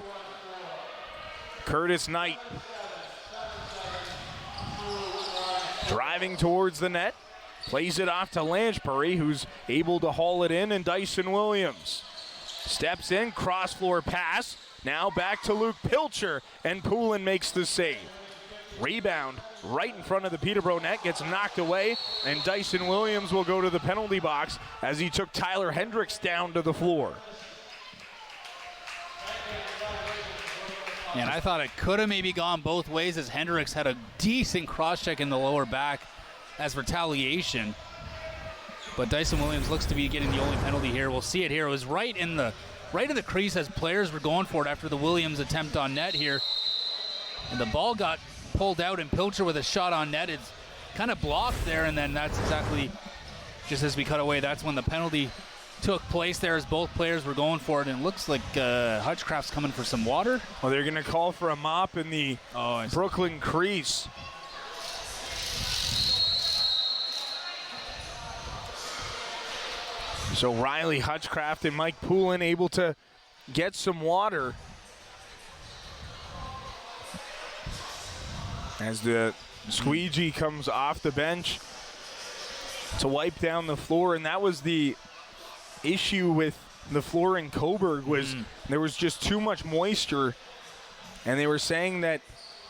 Curtis Knight driving towards the net. Plays it off to Lanchbury, who's able to haul it in, and Dyson Williams steps in, cross-floor pass. Now back to Luke Pilcher, and Poulin makes the save. Rebound right in front of the Peterborough net, gets knocked away, and Dyson Williams will go to the penalty box as he took Tyler Hendricks down to the floor. And I thought it could have maybe gone both ways as Hendricks had a decent cross-check in the lower back as retaliation. But Dyson Williams looks to be getting the only penalty here. We'll see it here. It was right in the crease as players were going for it after the Williams attempt on net here. And the ball got pulled out, and Pilcher with a shot on net. It's kind of blocked there, and then that's exactly just as we cut away. That's when the penalty took place there as both players were going for it, and it looks like Hutchcraft's coming for some water. Well, they're going to call for a mop in the Brooklyn crease. So Riley Hutchcraft and Mike Poulin able to get some water as the squeegee comes off the bench to wipe down the floor. And that was the issue with the floor in Coburg, was there was just too much moisture, and they were saying that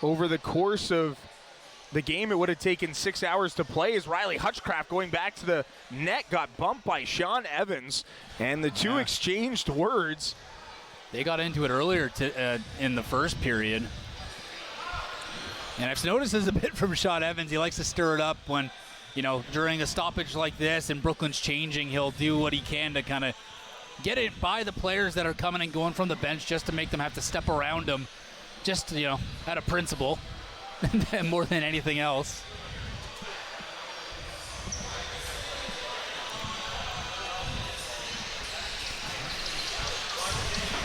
over the course of the game it would have taken 6 hours to play, as Riley Hutchcraft going back to the net got bumped by Sean Evans, and the two exchanged words. They got into it earlier in the first period, and I've noticed this a bit from Sean Evans. He likes to stir it up when, you know, during a stoppage like this and Brooklyn's changing, he'll do what he can to kind of get it by the players that are coming and going from the bench, just to make them have to step around him, just, you know, out of principle more than anything else.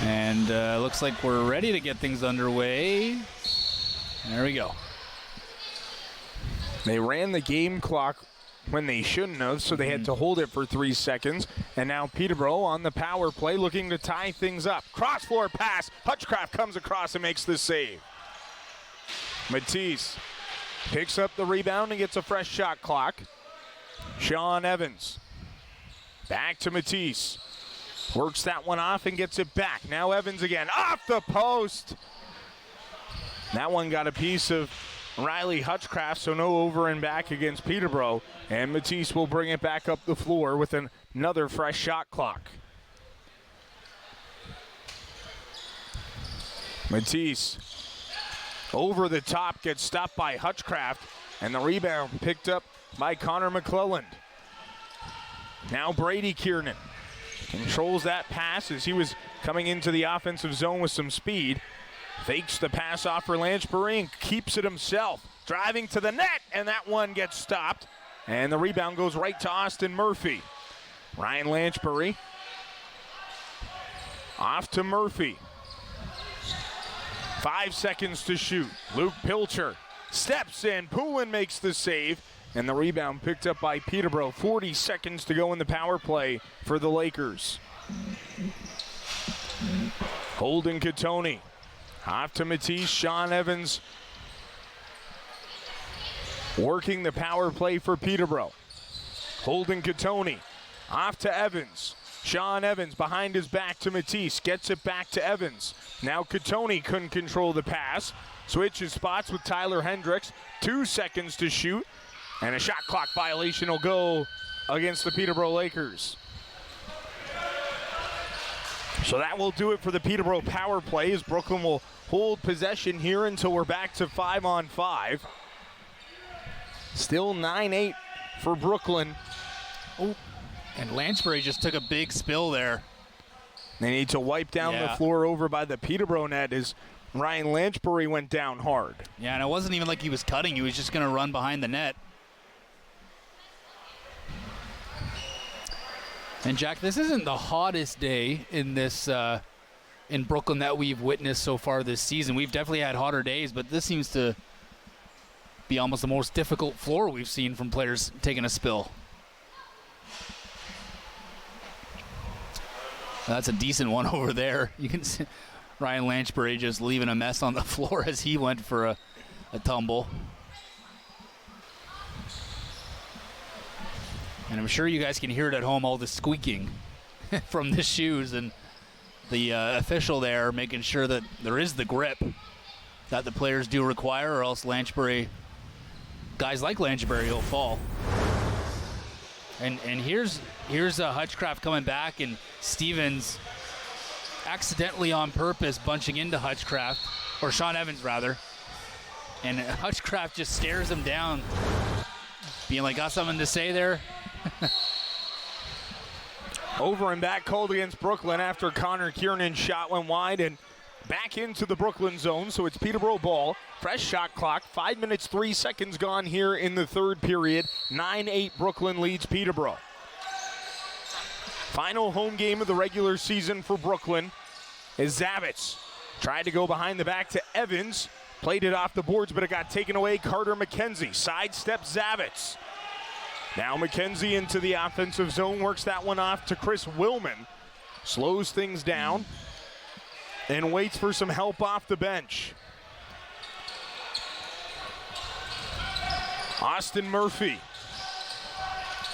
And looks like we're ready to get things underway. There we go. They ran the game clock when they shouldn't have, so they had to hold it for 3 seconds. And now Peterborough on the power play looking to tie things up. Cross-floor pass. Hutchcraft comes across and makes the save. Matisse picks up the rebound and gets a fresh shot clock. Sean Evans back to Matisse. Works that one off and gets it back. Now Evans again, off the post. That one got a piece of Riley Hutchcraft, so no over and back against Peterborough. And Matisse will bring it back up the floor with another fresh shot clock. Matisse over the top, gets stopped by Hutchcraft, and the rebound picked up by Connor McClelland. Now Brady Kiernan controls that pass as he was coming into the offensive zone with some speed. Fakes the pass off for Lanchbury and keeps it himself. Driving to the net, and that one gets stopped. And the rebound goes right to Austin Murphy. Ryan Lanchbury off to Murphy. 5 seconds to shoot. Luke Pilcher steps in. Poulin makes the save. And the rebound picked up by Peterborough. 40 seconds to go in the power play for the Lakers. Holden Katoni off to Matisse. Sean Evans working the power play for Peterborough. Holden Katoni off to Evans. Sean Evans behind his back to Matisse. Gets it back to Evans. Now Katoni couldn't control the pass. Switches spots with Tyler Hendricks. 2 seconds to shoot. And a shot clock violation will go against the Peterborough Lakers. So that will do it for the Peterborough power play, as Brooklyn will hold possession here until we're back to 5-on-5. Still 9-8 for Brooklyn. Oh, and Lanchbury just took a big spill there. They need to wipe down the floor over by the Peterborough net as Ryan Lanchbury went down hard. Yeah, and it wasn't even like he was cutting. He was just going to run behind the net. And Jack, this isn't the hottest day in this in Brooklyn that we've witnessed so far this season. We've definitely had hotter days, but this seems to be almost the most difficult floor we've seen from players taking a spill. That's a decent one over there. You can see Ryan Lanchbury just leaving a mess on the floor as he went for a tumble. And I'm sure you guys can hear it at home, all the squeaking from the shoes, and the official there making sure that there is the grip that the players do require, or else Lanchbury, guys like Lanchbury, will fall. And here's Hutchcraft coming back, and Stevens accidentally on purpose bunching into Hutchcraft, or Sean Evans rather, and Hutchcraft just stares him down, being like, got something to say there? Over and back called against Brooklyn after Connor Kiernan's shot went wide, and back into the Brooklyn zone, so it's Peterborough ball. Fresh shot clock, 5 minutes, 3 seconds gone here in the third period. 9-8 Brooklyn leads Peterborough. Final home game of the regular season for Brooklyn is Zavitz. Tried to go behind the back to Evans. Played it off the boards, but it got taken away. Carter McKenzie sidesteps Zavitz. Now McKenzie into the offensive zone, works that one off to Chris Willman. Slows things down and waits for some help off the bench. Austin Murphy.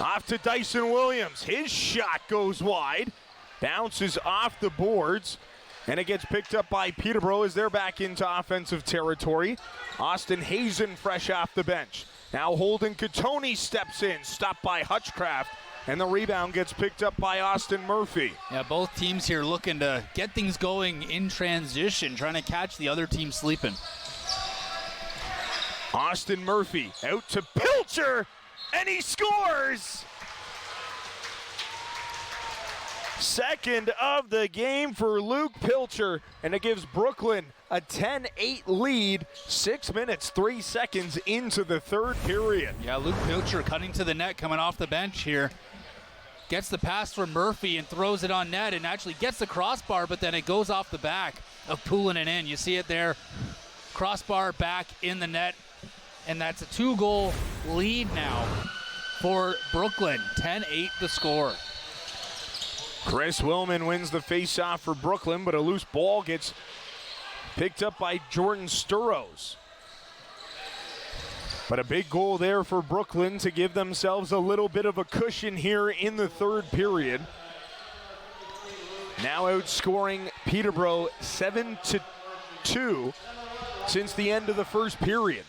Off to Dyson Williams. His shot goes wide. Bounces off the boards. And it gets picked up by Peterborough as they're back into offensive territory. Austin Hazen fresh off the bench. Now Holden Catoni steps in, stopped by Hutchcraft, and the rebound gets picked up by Austin Murphy. Yeah, both teams here looking to get things going in transition, trying to catch the other team sleeping. Austin Murphy out to Pilcher, and he scores! Second of the game for Luke Pilcher, and it gives Brooklyn a 10-8 lead, 6 minutes, 3 seconds into the third period. Yeah, Luke Pilcher cutting to the net, coming off the bench here. Gets the pass from Murphy and throws it on net and actually gets the crossbar, but then it goes off the back of pulling it in. You see it there, crossbar back in the net, and that's a 2-goal lead now for Brooklyn. 10-8 the score. Chris Willman wins the face-off for Brooklyn, but a loose ball gets picked up by Jordan Sturros. But a big goal there for Brooklyn to give themselves a little bit of a cushion here in the third period. Now outscoring Peterborough 7-2 since the end of the first period.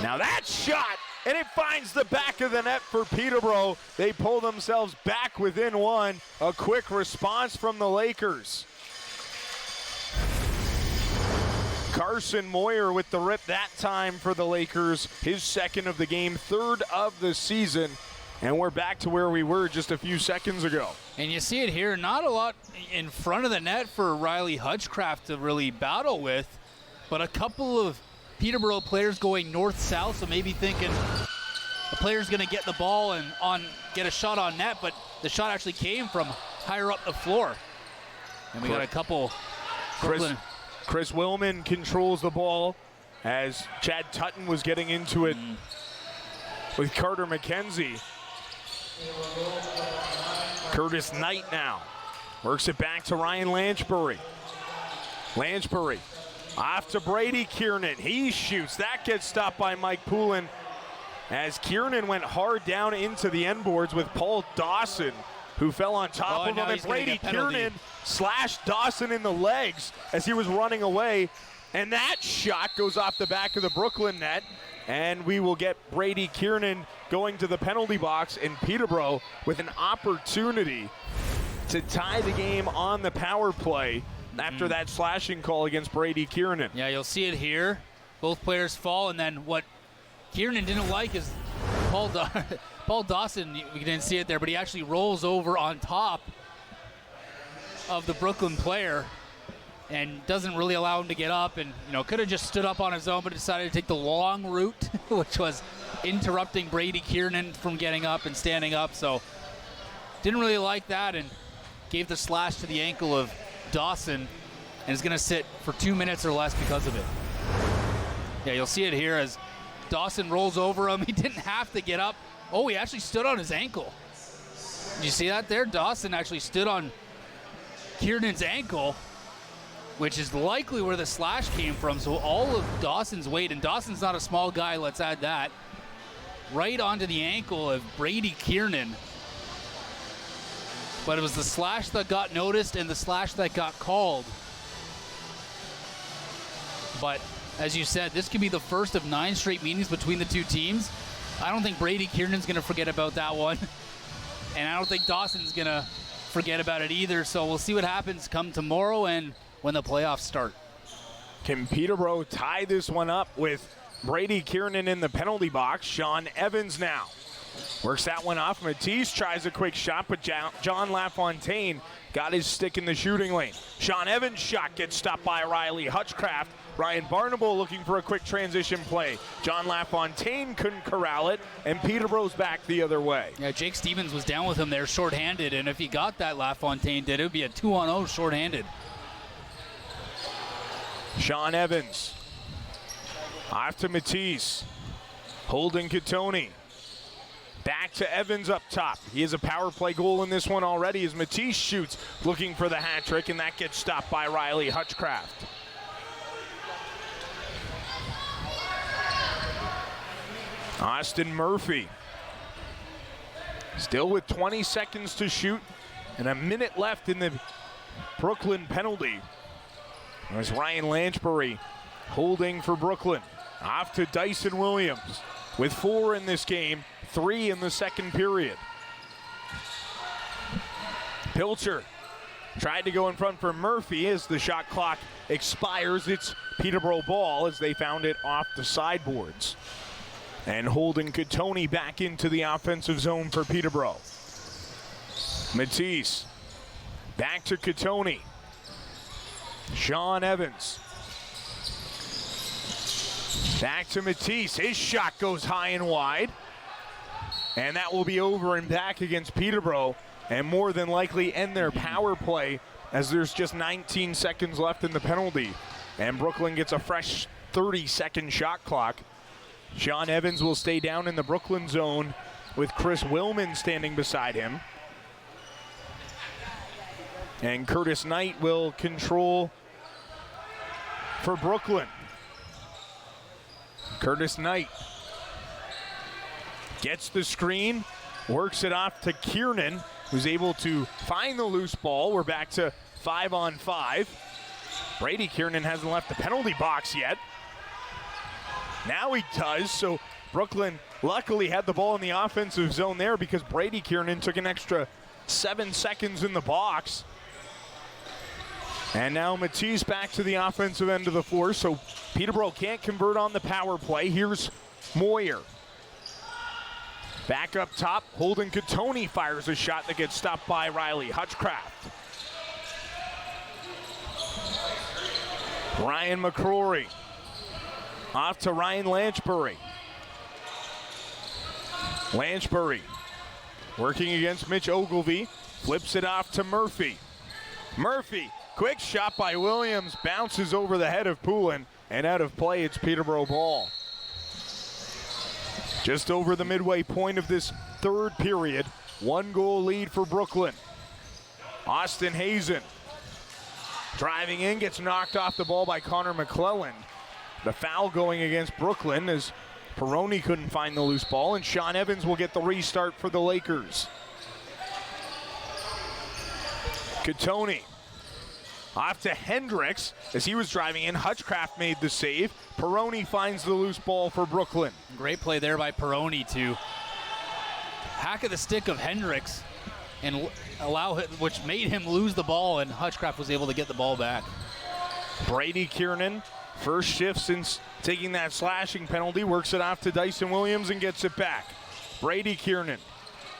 Now that shot! And it finds the back of the net for Peterborough. They pull themselves back within one. A quick response from the Lakers. Carson Moyer with the rip that time for the Lakers. His second of the game, third of the season. And we're back to where we were just a few seconds ago. And you see it here, not a lot in front of the net for Riley Hutchcraft to really battle with, but a couple of Peterborough players going north-south, so maybe thinking the player's going to get the ball and get a shot on net, but the shot actually came from higher up the floor. And we got a couple. Chris Willman controls the ball as Chad Tutton was getting into it with Carter McKenzie. Curtis Knight now works it back to Ryan Lanchbury. Lanchbury off to Brady Kiernan. He shoots. That gets stopped by Mike Poulin as Kiernan went hard down into the end boards with Paul Dawson, who fell on top of him. And Brady Kiernan slashed Dawson in the legs as he was running away. And that shot goes off the back of the Brooklyn net. And we will get Brady Kiernan going to the penalty box in Peterborough with an opportunity to tie the game on the power play after that slashing call against Brady Kiernan. Yeah, you'll see it here. Both players fall, and then what Kiernan didn't like is Paul Dawson, we didn't see it there, but he actually rolls over on top of the Brooklyn player and doesn't really allow him to get up, and could have just stood up on his own, but decided to take the long route, which was interrupting Brady Kiernan from getting up and standing up. So didn't really like that and gave the slash to the ankle of Dawson, and is going to sit for 2 minutes or less because of it. Yeah, you'll see it here as Dawson rolls over him. He didn't have to get up. Oh, he actually stood on his ankle. Did you see that there? Dawson actually stood on Kiernan's ankle, which is likely where the slash came from. So all of Dawson's weight, and Dawson's not a small guy, let's add that, right onto the ankle of Brady Kiernan. But it was the slash that got noticed and the slash that got called. But as you said, this could be the first of 9 straight meetings between the two teams. I don't think Brady Kiernan's going to forget about that one. And I don't think Dawson's going to forget about it either. So we'll see what happens come tomorrow and when the playoffs start. Can Peterborough tie this one up with Brady Kiernan in the penalty box? Sean Evans now Works that one off. Matisse tries a quick shot, but John LaFontaine got his stick in the shooting lane. Sean Evans' shot gets stopped by Riley Hutchcraft. Ryan Barnable looking for a quick transition play. John LaFontaine couldn't corral it, and Peterborough's back the other way. Yeah, Jake Stevens was down with him there shorthanded, and if he got that, LaFontaine did, it would be a 2-on-0 shorthanded. Sean Evans. Off to Matisse. Holding Catoni. Back to Evans up top. He has a power play goal in this one already as Matisse shoots, looking for the hat trick, and that gets stopped by Riley Hutchcraft. Austin Murphy. Still with 20 seconds to shoot and a minute left in the Brooklyn penalty. There's Ryan Lanchbury holding for Brooklyn. Off to Dyson Williams with 4 in this game, 3 in the second period. Pilcher tried to go in front for Murphy as the shot clock expires. It's Peterborough ball as they found it off the sideboards. And holding Catoni back into the offensive zone for Peterborough. Matisse back to Catoni. Sean Evans. Back to Matisse. His shot goes high and wide. And that will be over and back against Peterborough and more than likely end their power play as there's just 19 seconds left in the penalty. And Brooklyn gets a fresh 30-second shot clock. Sean Evans will stay down in the Brooklyn zone with Chris Willman standing beside him. And Curtis Knight will control for Brooklyn. Curtis Knight gets the screen, works it off to Kiernan, who's able to find the loose ball. We're back to 5-on-5. Brady Kiernan hasn't left the penalty box yet. Now he does, so Brooklyn luckily had the ball in the offensive zone there because Brady Kiernan took an extra 7 seconds in the box. And now Matisse back to the offensive end of the floor, so Peterborough can't convert on the power play. Here's Moyer. Back up top, Holden Catoni fires a shot that gets stopped by Riley Hutchcraft. Ryan McCrory. Off to Ryan Lanchbury. Lanchbury working against Mitch Ogilvie. Flips it off to Murphy. Murphy, quick shot by Williams, bounces over the head of Poulin, and out of play, it's Peterborough ball. Just over the midway point of this third period, 1-goal lead for Brooklyn. Austin Hazen driving in, gets knocked off the ball by Connor McClelland. The foul going against Brooklyn as Peroni couldn't find the loose ball, and Sean Evans will get the restart for the Lakers. Catoni off to Hendricks as he was driving in. Hutchcraft made the save. Peroni finds the loose ball for Brooklyn. Great play there by Peroni to hack at the stick of Hendricks and which made him lose the ball, and Hutchcraft was able to get the ball back. Brady Kiernan, first shift since taking that slashing penalty, works it off to Dyson Williams and gets it back. Brady Kiernan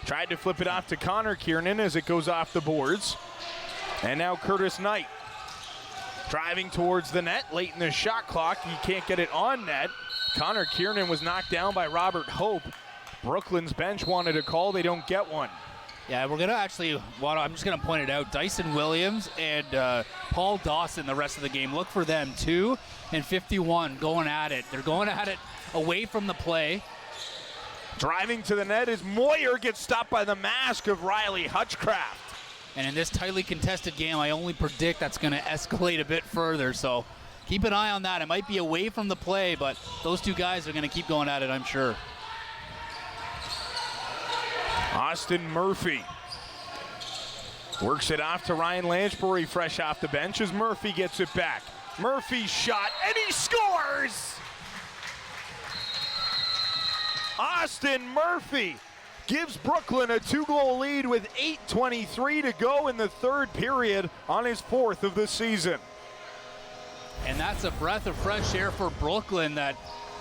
tried to flip it off to Connor Kiernan as it goes off the boards. And now Curtis Knight driving towards the net late in the shot clock. He can't get it on net. Connor Kiernan was knocked down by Robert Hope. Brooklyn's bench wanted a call. They don't get one. Yeah, we're going to actually, I'm just going to point it out, Dyson Williams and Paul Dawson the rest of the game. Look for them, 2 and 51 going at it. They're going at it away from the play. Driving to the net as Moyer gets stopped by the mask of Riley Hutchcraft. And in this tightly contested game, I only predict that's going to escalate a bit further. So keep an eye on that. It might be away from the play, but those two guys are going to keep going at it, I'm sure. Austin Murphy works it off to Ryan Lanchbury, fresh off the bench as Murphy gets it back. Murphy's shot, and he scores! Austin Murphy gives Brooklyn a 2-goal lead with 8:23 to go in the third period on his 4th of the season. And that's a breath of fresh air for Brooklyn that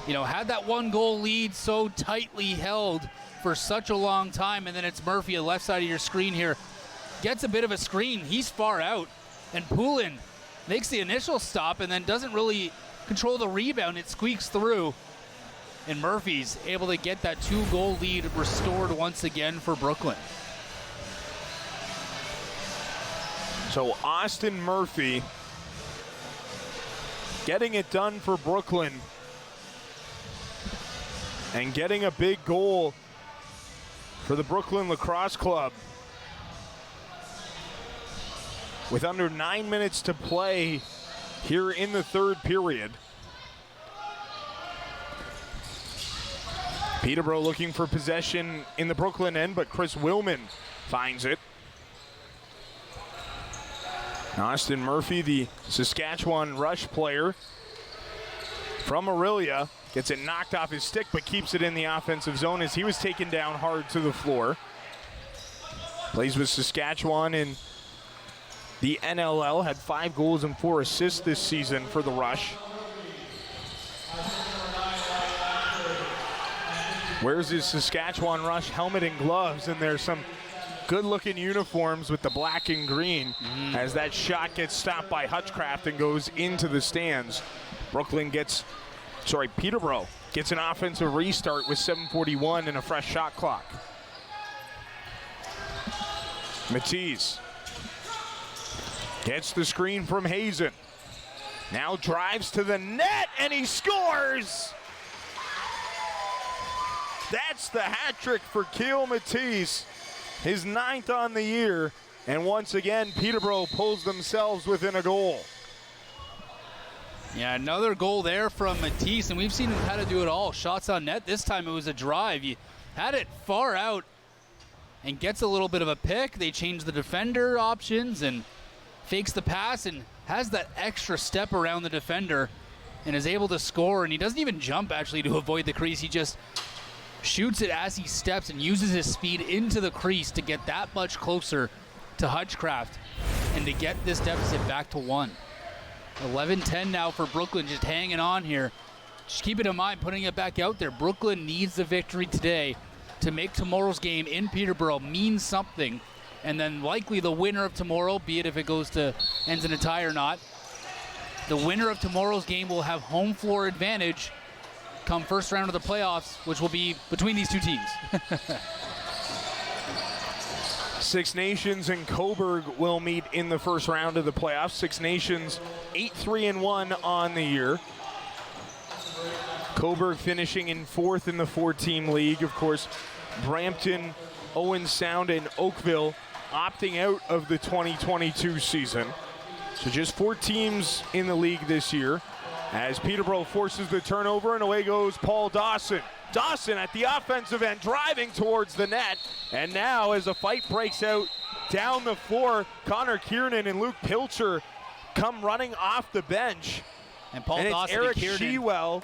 had that 1-goal lead so tightly held for such a long time, and then it's Murphy on the left side of your screen here. Gets a bit of a screen. He's far out, and Poulin makes the initial stop and then doesn't really control the rebound. It squeaks through, and Murphy's able to get that 2-goal lead restored once again for Brooklyn. So Austin Murphy getting it done for Brooklyn and getting a big goal for the Brooklyn Lacrosse Club. With under 9 minutes to play here in the third period. Peterborough looking for possession in the Brooklyn end, but Chris Willman finds it. Austin Murphy, the Saskatchewan Rush player from Aurelia, gets it knocked off his stick, but keeps it in the offensive zone as he was taken down hard to the floor. Plays with Saskatchewan in the NLL, had 5 goals and 4 assists this season for the Rush. Wears his Saskatchewan Rush helmet and gloves, and there's some good-looking uniforms with the black and green as that shot gets stopped by Hutchcraft and goes into the stands. Peterborough gets an offensive restart with 7:41 and a fresh shot clock. Matisse gets the screen from Hazen. Now drives to the net, and he scores! That's the hat trick for Keel Matisse, his 9th on the year, and once again, Peterborough pulls themselves within a goal. Yeah, another goal there from Matisse, and we've seen him how to do it all. Shots on net. This time it was a drive. He had it far out and gets a little bit of a pick. They change the defender options and fakes the pass and has that extra step around the defender and is able to score. And he doesn't even jump, actually, to avoid the crease. He just shoots it as he steps and uses his speed into the crease to get that much closer to Hutchcraft and to get this deficit back to 1. 11-10 now for Brooklyn, just hanging on here. Just keep it in mind, putting it back out there. Brooklyn needs the victory today to make tomorrow's game in Peterborough mean something. And then likely the winner of tomorrow, be it if it ends in a tie or not, the winner of tomorrow's game will have home floor advantage come first round of the playoffs, which will be between these two teams. Six Nations and Coburg will meet in the first round of the playoffs. Six Nations 8-3-1 on the year. Coburg finishing in 4th in the 4-team league. Of course, Brampton, Owen Sound, and Oakville opting out of the 2022 season. So just 4 teams in the league this year. As Peterborough forces the turnover, and away goes Paul Dawson. Dawson at the offensive end, driving towards the net. And now as a fight breaks out down the floor, Connor Kiernan and Luke Pilcher come running off the bench. And Paul and Dawson it's Eric and Kiernan. Shewell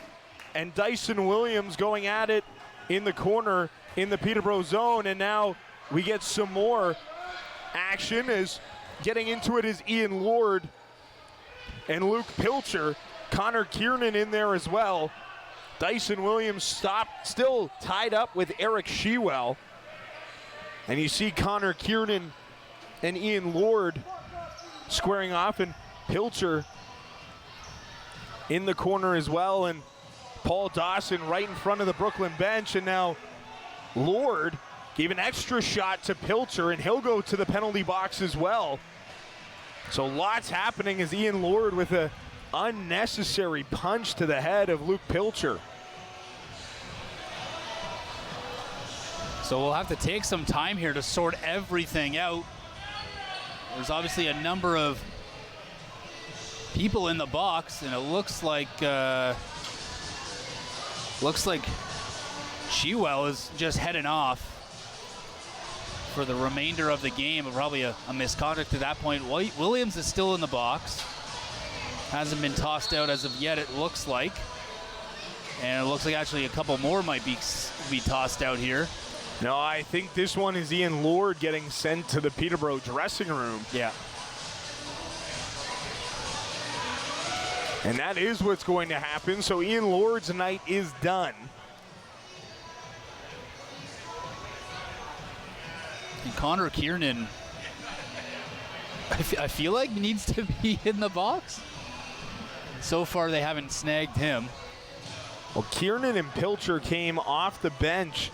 and Dyson Williams going at it in the corner in the Peterborough zone. And now we get some more action as getting into it is Ian Lord and Luke Pilcher. Connor Kiernan in there as well. Dyson Williams still tied up with Eric Shewell. And you see Connor Kiernan and Ian Lord squaring off, and Pilcher in the corner as well, and Paul Dawson right in front of the Brooklyn bench. And now Lord gave an extra shot to Pilcher, and he'll go to the penalty box as well. So lots happening as Ian Lord with a unnecessary punch to the head of Luke Pilcher. So we'll have to take some time here to sort everything out. There's obviously a number of people in the box, and it looks like Shewell is just heading off for the remainder of the game. Probably a misconduct at that point. Williams is still in the box. Hasn't been tossed out as of yet, it looks like. And it looks like actually a couple more might be tossed out here. No, I think this one is Ian Lord getting sent to the Peterborough dressing room. Yeah. And that is what's going to happen. So Ian Lord's night is done. And Connor Kiernan, I feel like needs to be in the box. So far, they haven't snagged him. Well, Kiernan and Pilcher came off the bench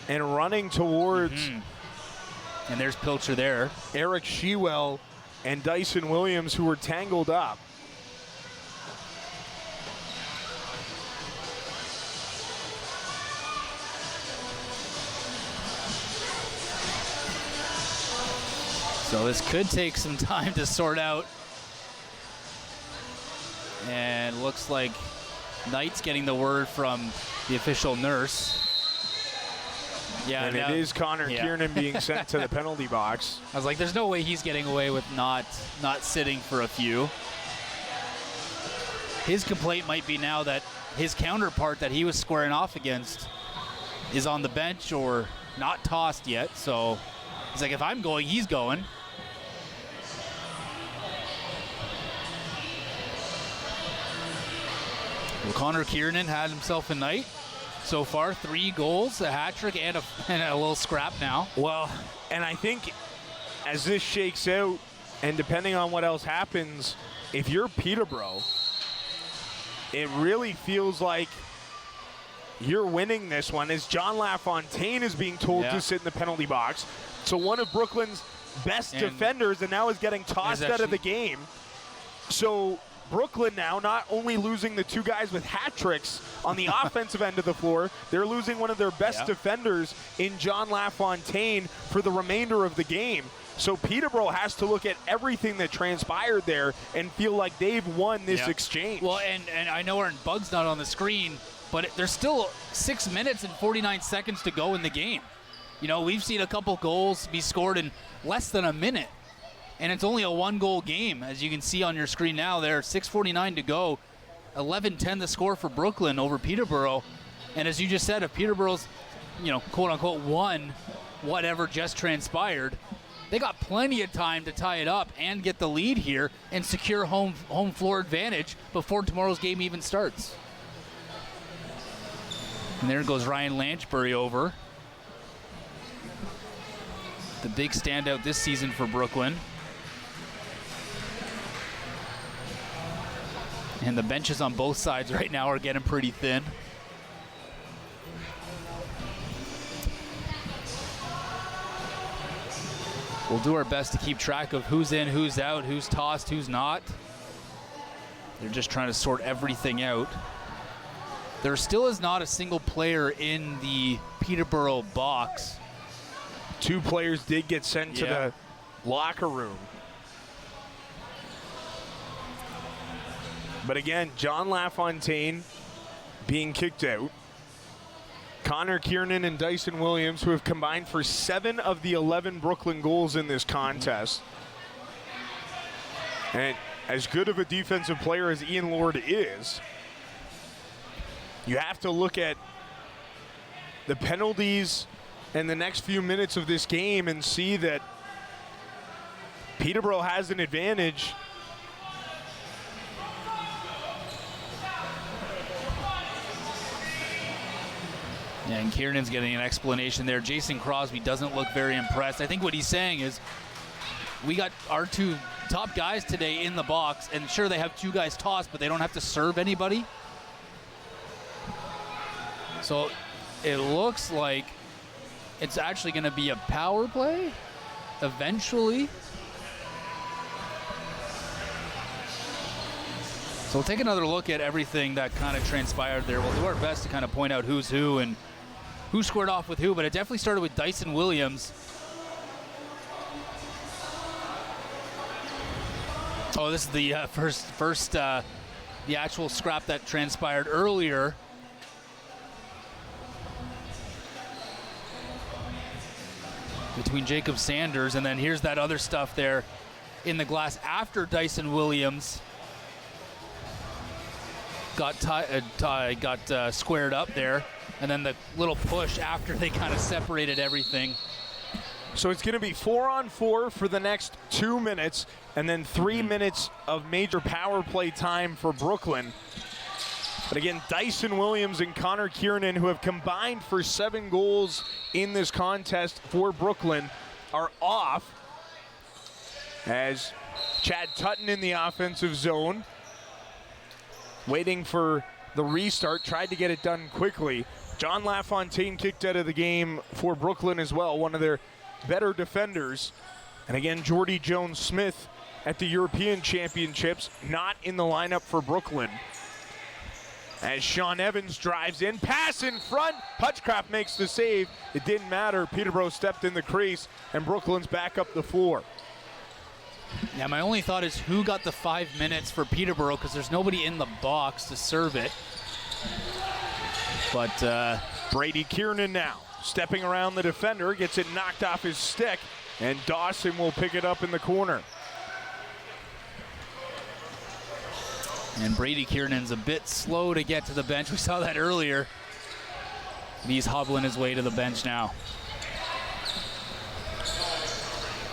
and running towards. And there's Pilcher there. Eric Shewell and Dyson Williams, who were tangled up. So this could take some time to sort out. And looks like Knight's getting the word from the official nurse. Yeah, and it is Connor Kiernan being sent to the penalty box. I was like, there's no way he's getting away with not sitting for a few. His complaint might be now that his counterpart that he was squaring off against is on the bench or not tossed yet. So he's like, if I'm going, he's going. Well, Connor Kiernan had himself a night. So far, 3 goals, a hat trick, and a little scrap now. Well, and I think as this shakes out, and depending on what else happens, if you're Peterborough, it really feels like you're winning this one, as John LaFontaine is being told to sit in the penalty box. So one of Brooklyn's best defenders, and now is getting tossed out of the game. So Brooklyn now not only losing the 2 guys with hat tricks on the offensive end of the floor, they're losing one of their best defenders in John LaFontaine for the remainder of the game. So Peterborough has to look at everything that transpired there and feel like they've won this exchange. Well, and I know our bug's not on the screen, but there's still 6 minutes and 49 seconds to go in the game. You know, we've seen a couple goals be scored in less than a minute. And it's only a 1-goal game, as you can see on your screen now there. 6:49 to go. 11-10 the score for Brooklyn over Peterborough. And as you just said, if Peterborough's, quote-unquote, won whatever just transpired, they got plenty of time to tie it up and get the lead here and secure home floor advantage before tomorrow's game even starts. And there goes Ryan Lanchbury over. The big standout this season for Brooklyn. And the benches on both sides right now are getting pretty thin. We'll do our best to keep track of who's in, who's out, who's tossed, who's not. They're just trying to sort everything out. There still is not a single player in the Peterborough box. 2 players did get sent to the locker room. But again, John LaFontaine being kicked out. Connor Kiernan and Dyson Williams, who have combined for 7 of the 11 Brooklyn goals in this contest. And as good of a defensive player as Ian Lord is, you have to look at the penalties and the next few minutes of this game and see that Peterborough has an advantage. Yeah, and Kiernan's getting an explanation there. Jason Crosby doesn't look very impressed. I think what he's saying is we got our 2 top guys today in the box, and sure, they have 2 guys tossed, but they don't have to serve anybody. So it looks like it's actually going to be a power play eventually. So we'll take another look at everything that kind of transpired there. We'll do our best to kind of point out who's who and who squared off with who, but it definitely started with Dyson Williams. Oh, this is the first the actual scrap that transpired earlier. Between Jacob Sanders, and then here's that other stuff there in the glass after Dyson Williams got squared up there, and then the little push after they kind of separated everything. So it's going to be 4-on-4 for the next 2 minutes, and then 3 minutes of major power play time for Brooklyn. But again, Dyson Williams and Connor Kiernan, who have combined for 7 goals in this contest for Brooklyn, are off. As Chad Tutton in the offensive zone, waiting for the restart, tried to get it done quickly. John LaFontaine kicked out of the game for Brooklyn as well, one of their better defenders. And again, Jordy Jones-Smith at the European Championships, not in the lineup for Brooklyn. As Sean Evans drives in, pass in front, Hutchcraft makes the save. It didn't matter, Peterborough stepped in the crease, and Brooklyn's back up the floor. Yeah, my only thought is who got the 5 minutes for Peterborough, because there's nobody in the box to serve it. But Brady Kiernan now, stepping around the defender, gets it knocked off his stick, and Dawson will pick it up in the corner. And Brady Kiernan's a bit slow to get to the bench. We saw that earlier. He's hobbling his way to the bench now.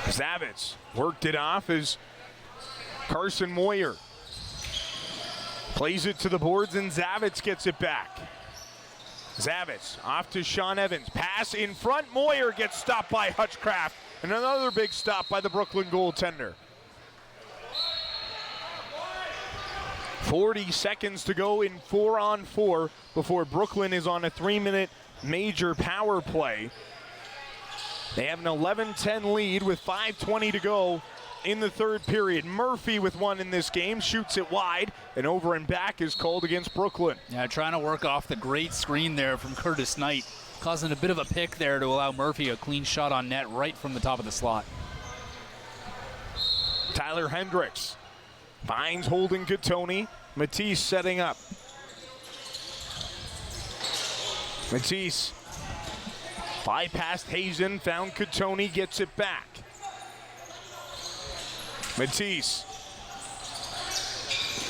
Zavitz worked it off as Carson Moyer plays it to the boards, and Zavitz gets it back. Zavitz off to Sean Evans. Pass in front. Moyer gets stopped by Hutchcraft. And another big stop by the Brooklyn goaltender. 40 seconds to go in 4-on-4 before Brooklyn is on a 3-minute major power play. They have an 11-10 lead with 5:20 to go in the third period. Murphy with one in this game, shoots it wide, and over and back is called against Brooklyn. Yeah, trying to work off the great screen there from Curtis Knight, causing a bit of a pick there to allow Murphy a clean shot on net right from the top of the slot. Tyler Hendricks finds Holden Katoni. Matisse setting up. Matisse bypassed Hazen, found Katoni, gets it back. Matisse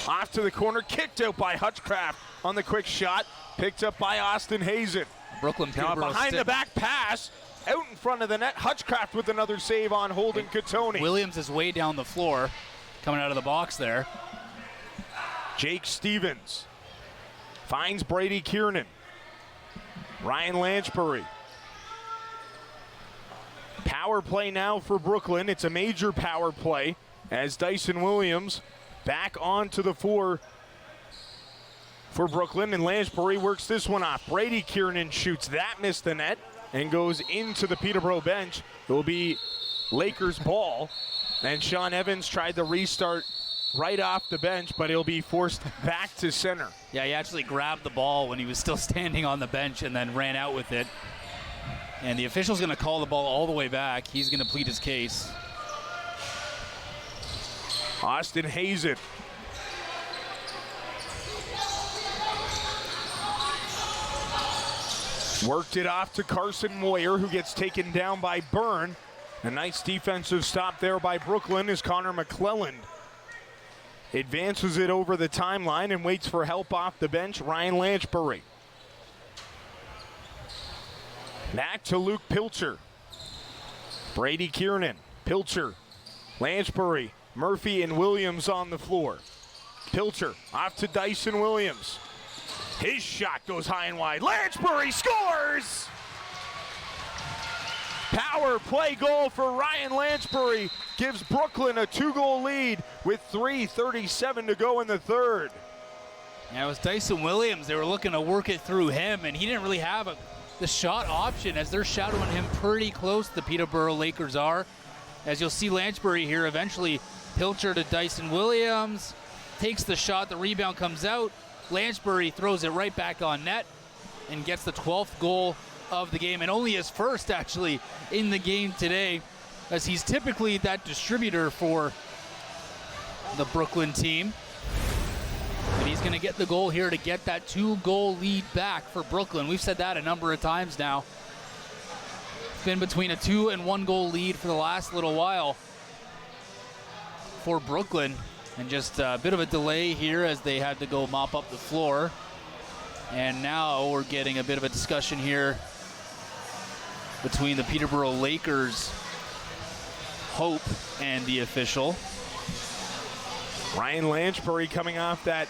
off to the corner, kicked out by Hutchcraft on the quick shot, picked up by Austin Hazen. Brooklyn now behind the back pass, out in front of the net. Hutchcraft with another save on Holden Katoni. Williams is way down the floor, coming out of the box there. Jake Stevens finds Brady Kiernan. Ryan Lanchbury. Power play now for Brooklyn. It's a major power play as Dyson Williams back onto the floor for Brooklyn, and Lanchbury works this one off. Brady Kiernan shoots that, missed the net, and goes into the Peterborough bench. It will be Lakers ball, and Sean Evans tried the restart right off the bench, but he'll be forced back to center. Yeah, he actually grabbed the ball when he was still standing on the bench and then ran out with it. And the official's going to call the ball all the way back. He's going to plead his case. Austin Hazen. Worked it off to Carson Moyer, who gets taken down by Byrne. A nice defensive stop there by Brooklyn as Connor McClelland advances it over the timeline and waits for help off the bench. Ryan Lanchbury. Back to Luke Pilcher. Brady Kiernan. Pilcher. Lanchbury. Murphy and Williams on the floor. Pilcher off to Dyson Williams. His shot goes high and wide. Lanchbury scores! Power play goal for Ryan Lanchbury gives Brooklyn a 2-goal lead with 3:37 to go in the third. Yeah, it was Dyson Williams. They were looking to work it through him, and he didn't really have the shot option as they're shadowing him pretty close, the Peterborough Lakers are. As you'll see Lanchbury here, eventually Pilcher to Dyson Williams, takes the shot, the rebound comes out. Lanchbury throws it right back on net and gets the 12th goal of the game, and only his first actually in the game today, as he's typically that distributor for the Brooklyn team. But he's going to get the goal here to get that 2-goal lead back for Brooklyn. We've said that a number of times now. It's been between a 2 and 1 goal lead for the last little while for Brooklyn, and just a bit of a delay here as they had to go mop up the floor. And now we're getting a bit of a discussion here between the Peterborough Lakers' Hope and the official. Ryan Lanchbury coming off that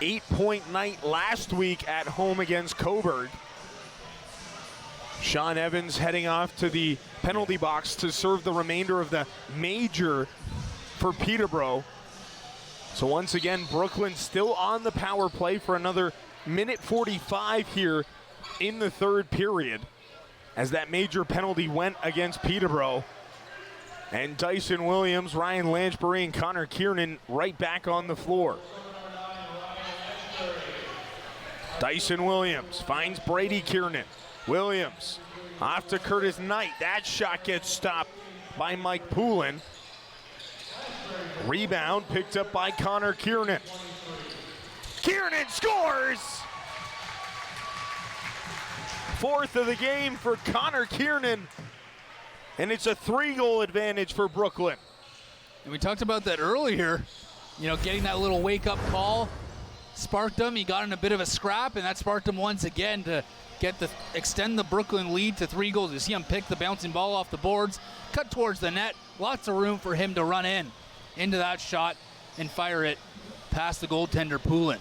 8-point night last week at home against Coburg. Sean Evans heading off to the penalty box to serve the remainder of the major for Peterborough. So once again, Brooklyn still on the power play for another minute 45 here in the third period as that major penalty went against Peterborough. And Dyson Williams, Ryan Lanchbury, and Connor Kiernan right back on the floor. Dyson Williams finds Brady Kiernan. Williams off to Curtis Knight. That shot gets stopped by Mike Poulin. Rebound picked up by Connor Kiernan. Kiernan scores! Fourth of the game for Connor Kiernan. And it's a 3-goal advantage for Brooklyn. And we talked about that earlier. You know, getting that little wake-up call sparked him. He got in a bit of a scrap, and that sparked him once again to extend the Brooklyn lead to 3 goals. You see him pick the bouncing ball off the boards, cut towards the net. Lots of room for him to run into that shot and fire it past the goaltender Poulin.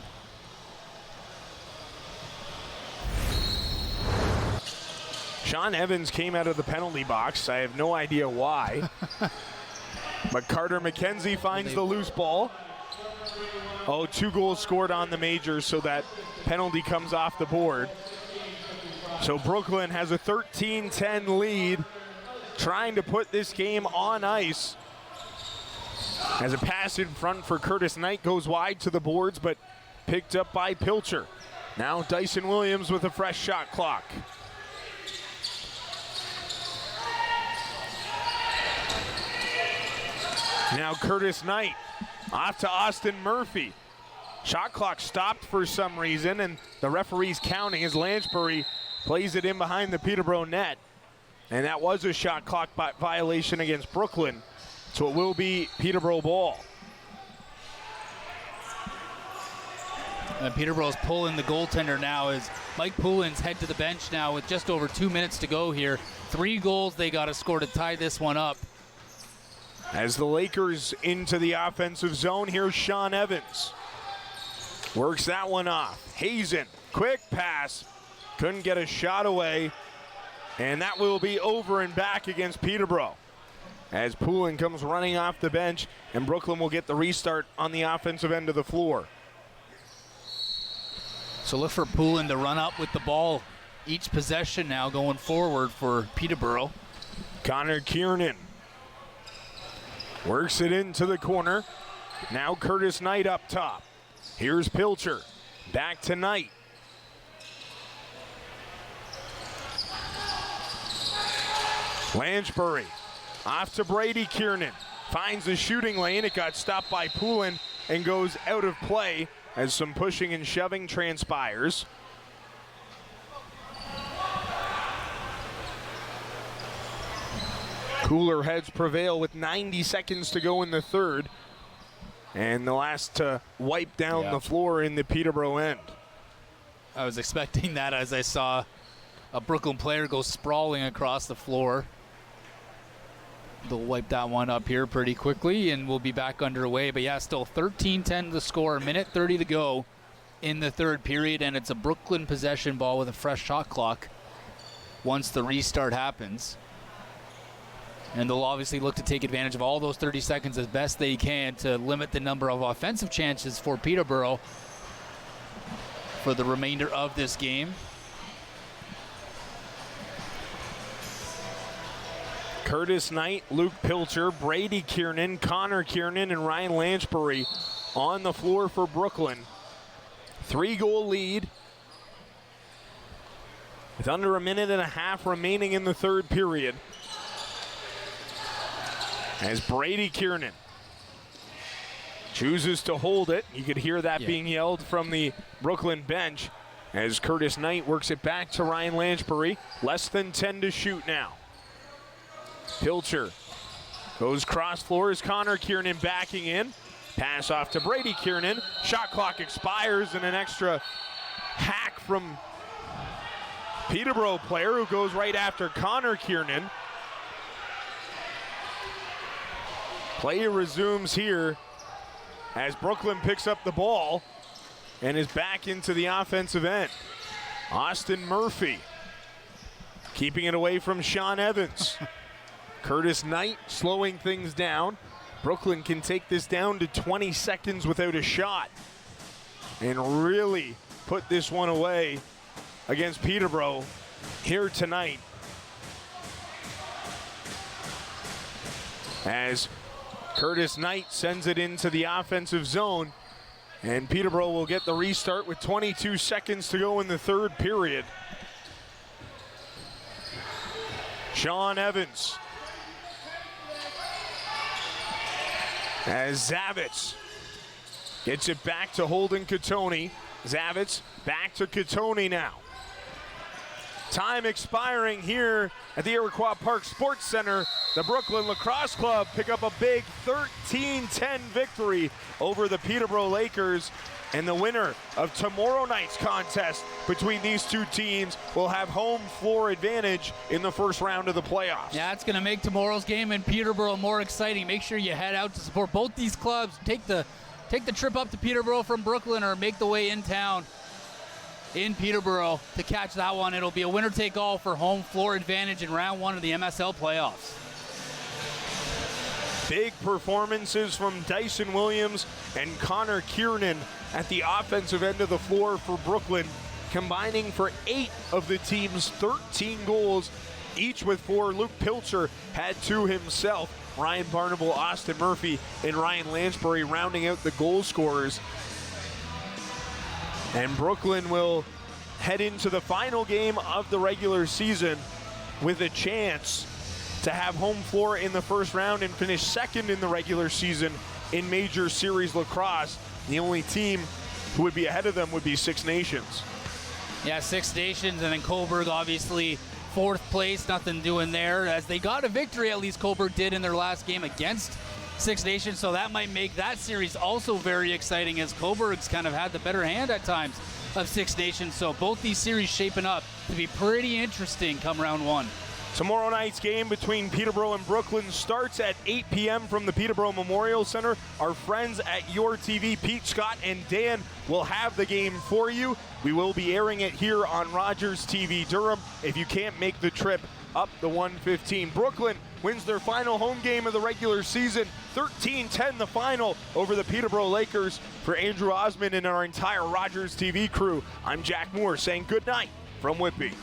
Sean Evans came out of the penalty box. I have no idea why. But Carter McKenzie finds the loose ball. 2 goals scored on the major, so that penalty comes off the board. So Brooklyn has a 13-10 lead, trying to put this game on ice. As a pass in front for Curtis Knight goes wide to the boards, but picked up by Pilcher. Now Dyson Williams with a fresh shot clock. Now Curtis Knight off to Austin Murphy. Shot clock stopped for some reason, and the referee's counting as Lanchbury plays it in behind the Peterborough net. And that was a shot clock violation against Brooklyn, so it will be Peterborough ball. And Peterborough's pulling the goaltender now as Mike Poulin's head to the bench now with just over 2 minutes to go here. 3 goals they got to score to tie this one up. As the Lakers into the offensive zone, here's Sean Evans. Works that one off. Hazen, quick pass. Couldn't get a shot away. And that will be over and back against Peterborough. As Poulin comes running off the bench, and Brooklyn will get the restart on the offensive end of the floor. So look for Poulin to run up with the ball each possession now going forward for Peterborough. Connor Kiernan works it into the corner. Now Curtis Knight up top. Here's Pilcher. Back to Knight. Lanchbury off to Brady Kiernan. Finds the shooting lane. It got stopped by Poulin and goes out of play as some pushing and shoving transpires. Cooler heads prevail with 90 seconds to go in the third. And the last to wipe down the floor in the Peterborough end. I was expecting that as I saw a Brooklyn player go sprawling across the floor. They'll wipe that one up here pretty quickly, and we'll be back underway. But yeah, still 13-10 to score, minute 30 to go in the third period, and it's a Brooklyn possession ball with a fresh shot clock once the restart happens. And they'll obviously look to take advantage of all those 30 seconds as best they can to limit the number of offensive chances for Peterborough for the remainder of this game. Curtis Knight, Luke Pilcher, Brady Kiernan, Connor Kiernan, and Ryan Lanchbury on the floor for Brooklyn. 3-goal lead with under a minute and a half remaining in the third period. As Brady Kiernan chooses to hold it. You could hear that being yelled from the Brooklyn bench as Curtis Knight works it back to Ryan Lanchbury. Less than 10 to shoot now. Pilcher goes cross floor as Connor Kiernan backing in. Pass off to Brady Kiernan. Shot clock expires and an extra hack from Peterborough player who goes right after Connor Kiernan. Play resumes here as Brooklyn picks up the ball and is back into the offensive end. Austin Murphy keeping it away from Sean Evans. Curtis Knight slowing things down. Brooklyn can take this down to 20 seconds without a shot and really put this one away against Peterborough here tonight. As Curtis Knight sends it into the offensive zone, and Peterborough will get the restart with 22 seconds to go in the third period. Sean Evans. As Zavitz gets it back to Holden Katoni. Zavitz back to Katoni now. Time expiring here at the Iroquois Park Sports Center. The Brooklyn Lacrosse Club pick up a big 13-10 victory over the Peterborough Lakers. And the winner of tomorrow night's contest between these two teams will have home floor advantage in the first round of the playoffs. Yeah, it's going to make tomorrow's game in Peterborough more exciting. Make sure you head out to support both these clubs. Take the trip up to Peterborough from Brooklyn, or make the way in town in Peterborough to catch that one. It'll be a winner-take-all for home floor advantage in round one of the MSL playoffs. Big performances from Dyson Williams and Connor Kiernan at the offensive end of the floor for Brooklyn, combining for 8 of the team's 13 goals, each with 4. Luke Pilcher had 2 himself. Ryan Barnable, Austin Murphy, and Ryan Lansbury rounding out the goal scorers. And Brooklyn will head into the final game of the regular season with a chance to have home floor in the first round and finish second in the regular season in Major Series Lacrosse. The only team who would be ahead of them would be Six Nations. Yeah, Six Nations, and then Coburg obviously 4th place, nothing doing there, as they got a victory, at least Coburg did, in their last game against Six Nations, so that might make that series also very exciting, as Coburg's kind of had the better hand at times of Six Nations. So both these series shaping up to be pretty interesting come round one. Tomorrow night's game between Peterborough and Brooklyn starts at 8 p.m. from the Peterborough Memorial Center. Our friends at Your TV, Pete, Scott, and Dan, will have the game for you. We will be airing it here on RogersTV Durham if you can't make the trip up the 115. Brooklyn wins their final home game of the regular season, 13-10 the final over the Peterborough Lakers. For Andrew Osmond and our entire RogersTV crew, I'm Jack Moore saying good night from Whitby.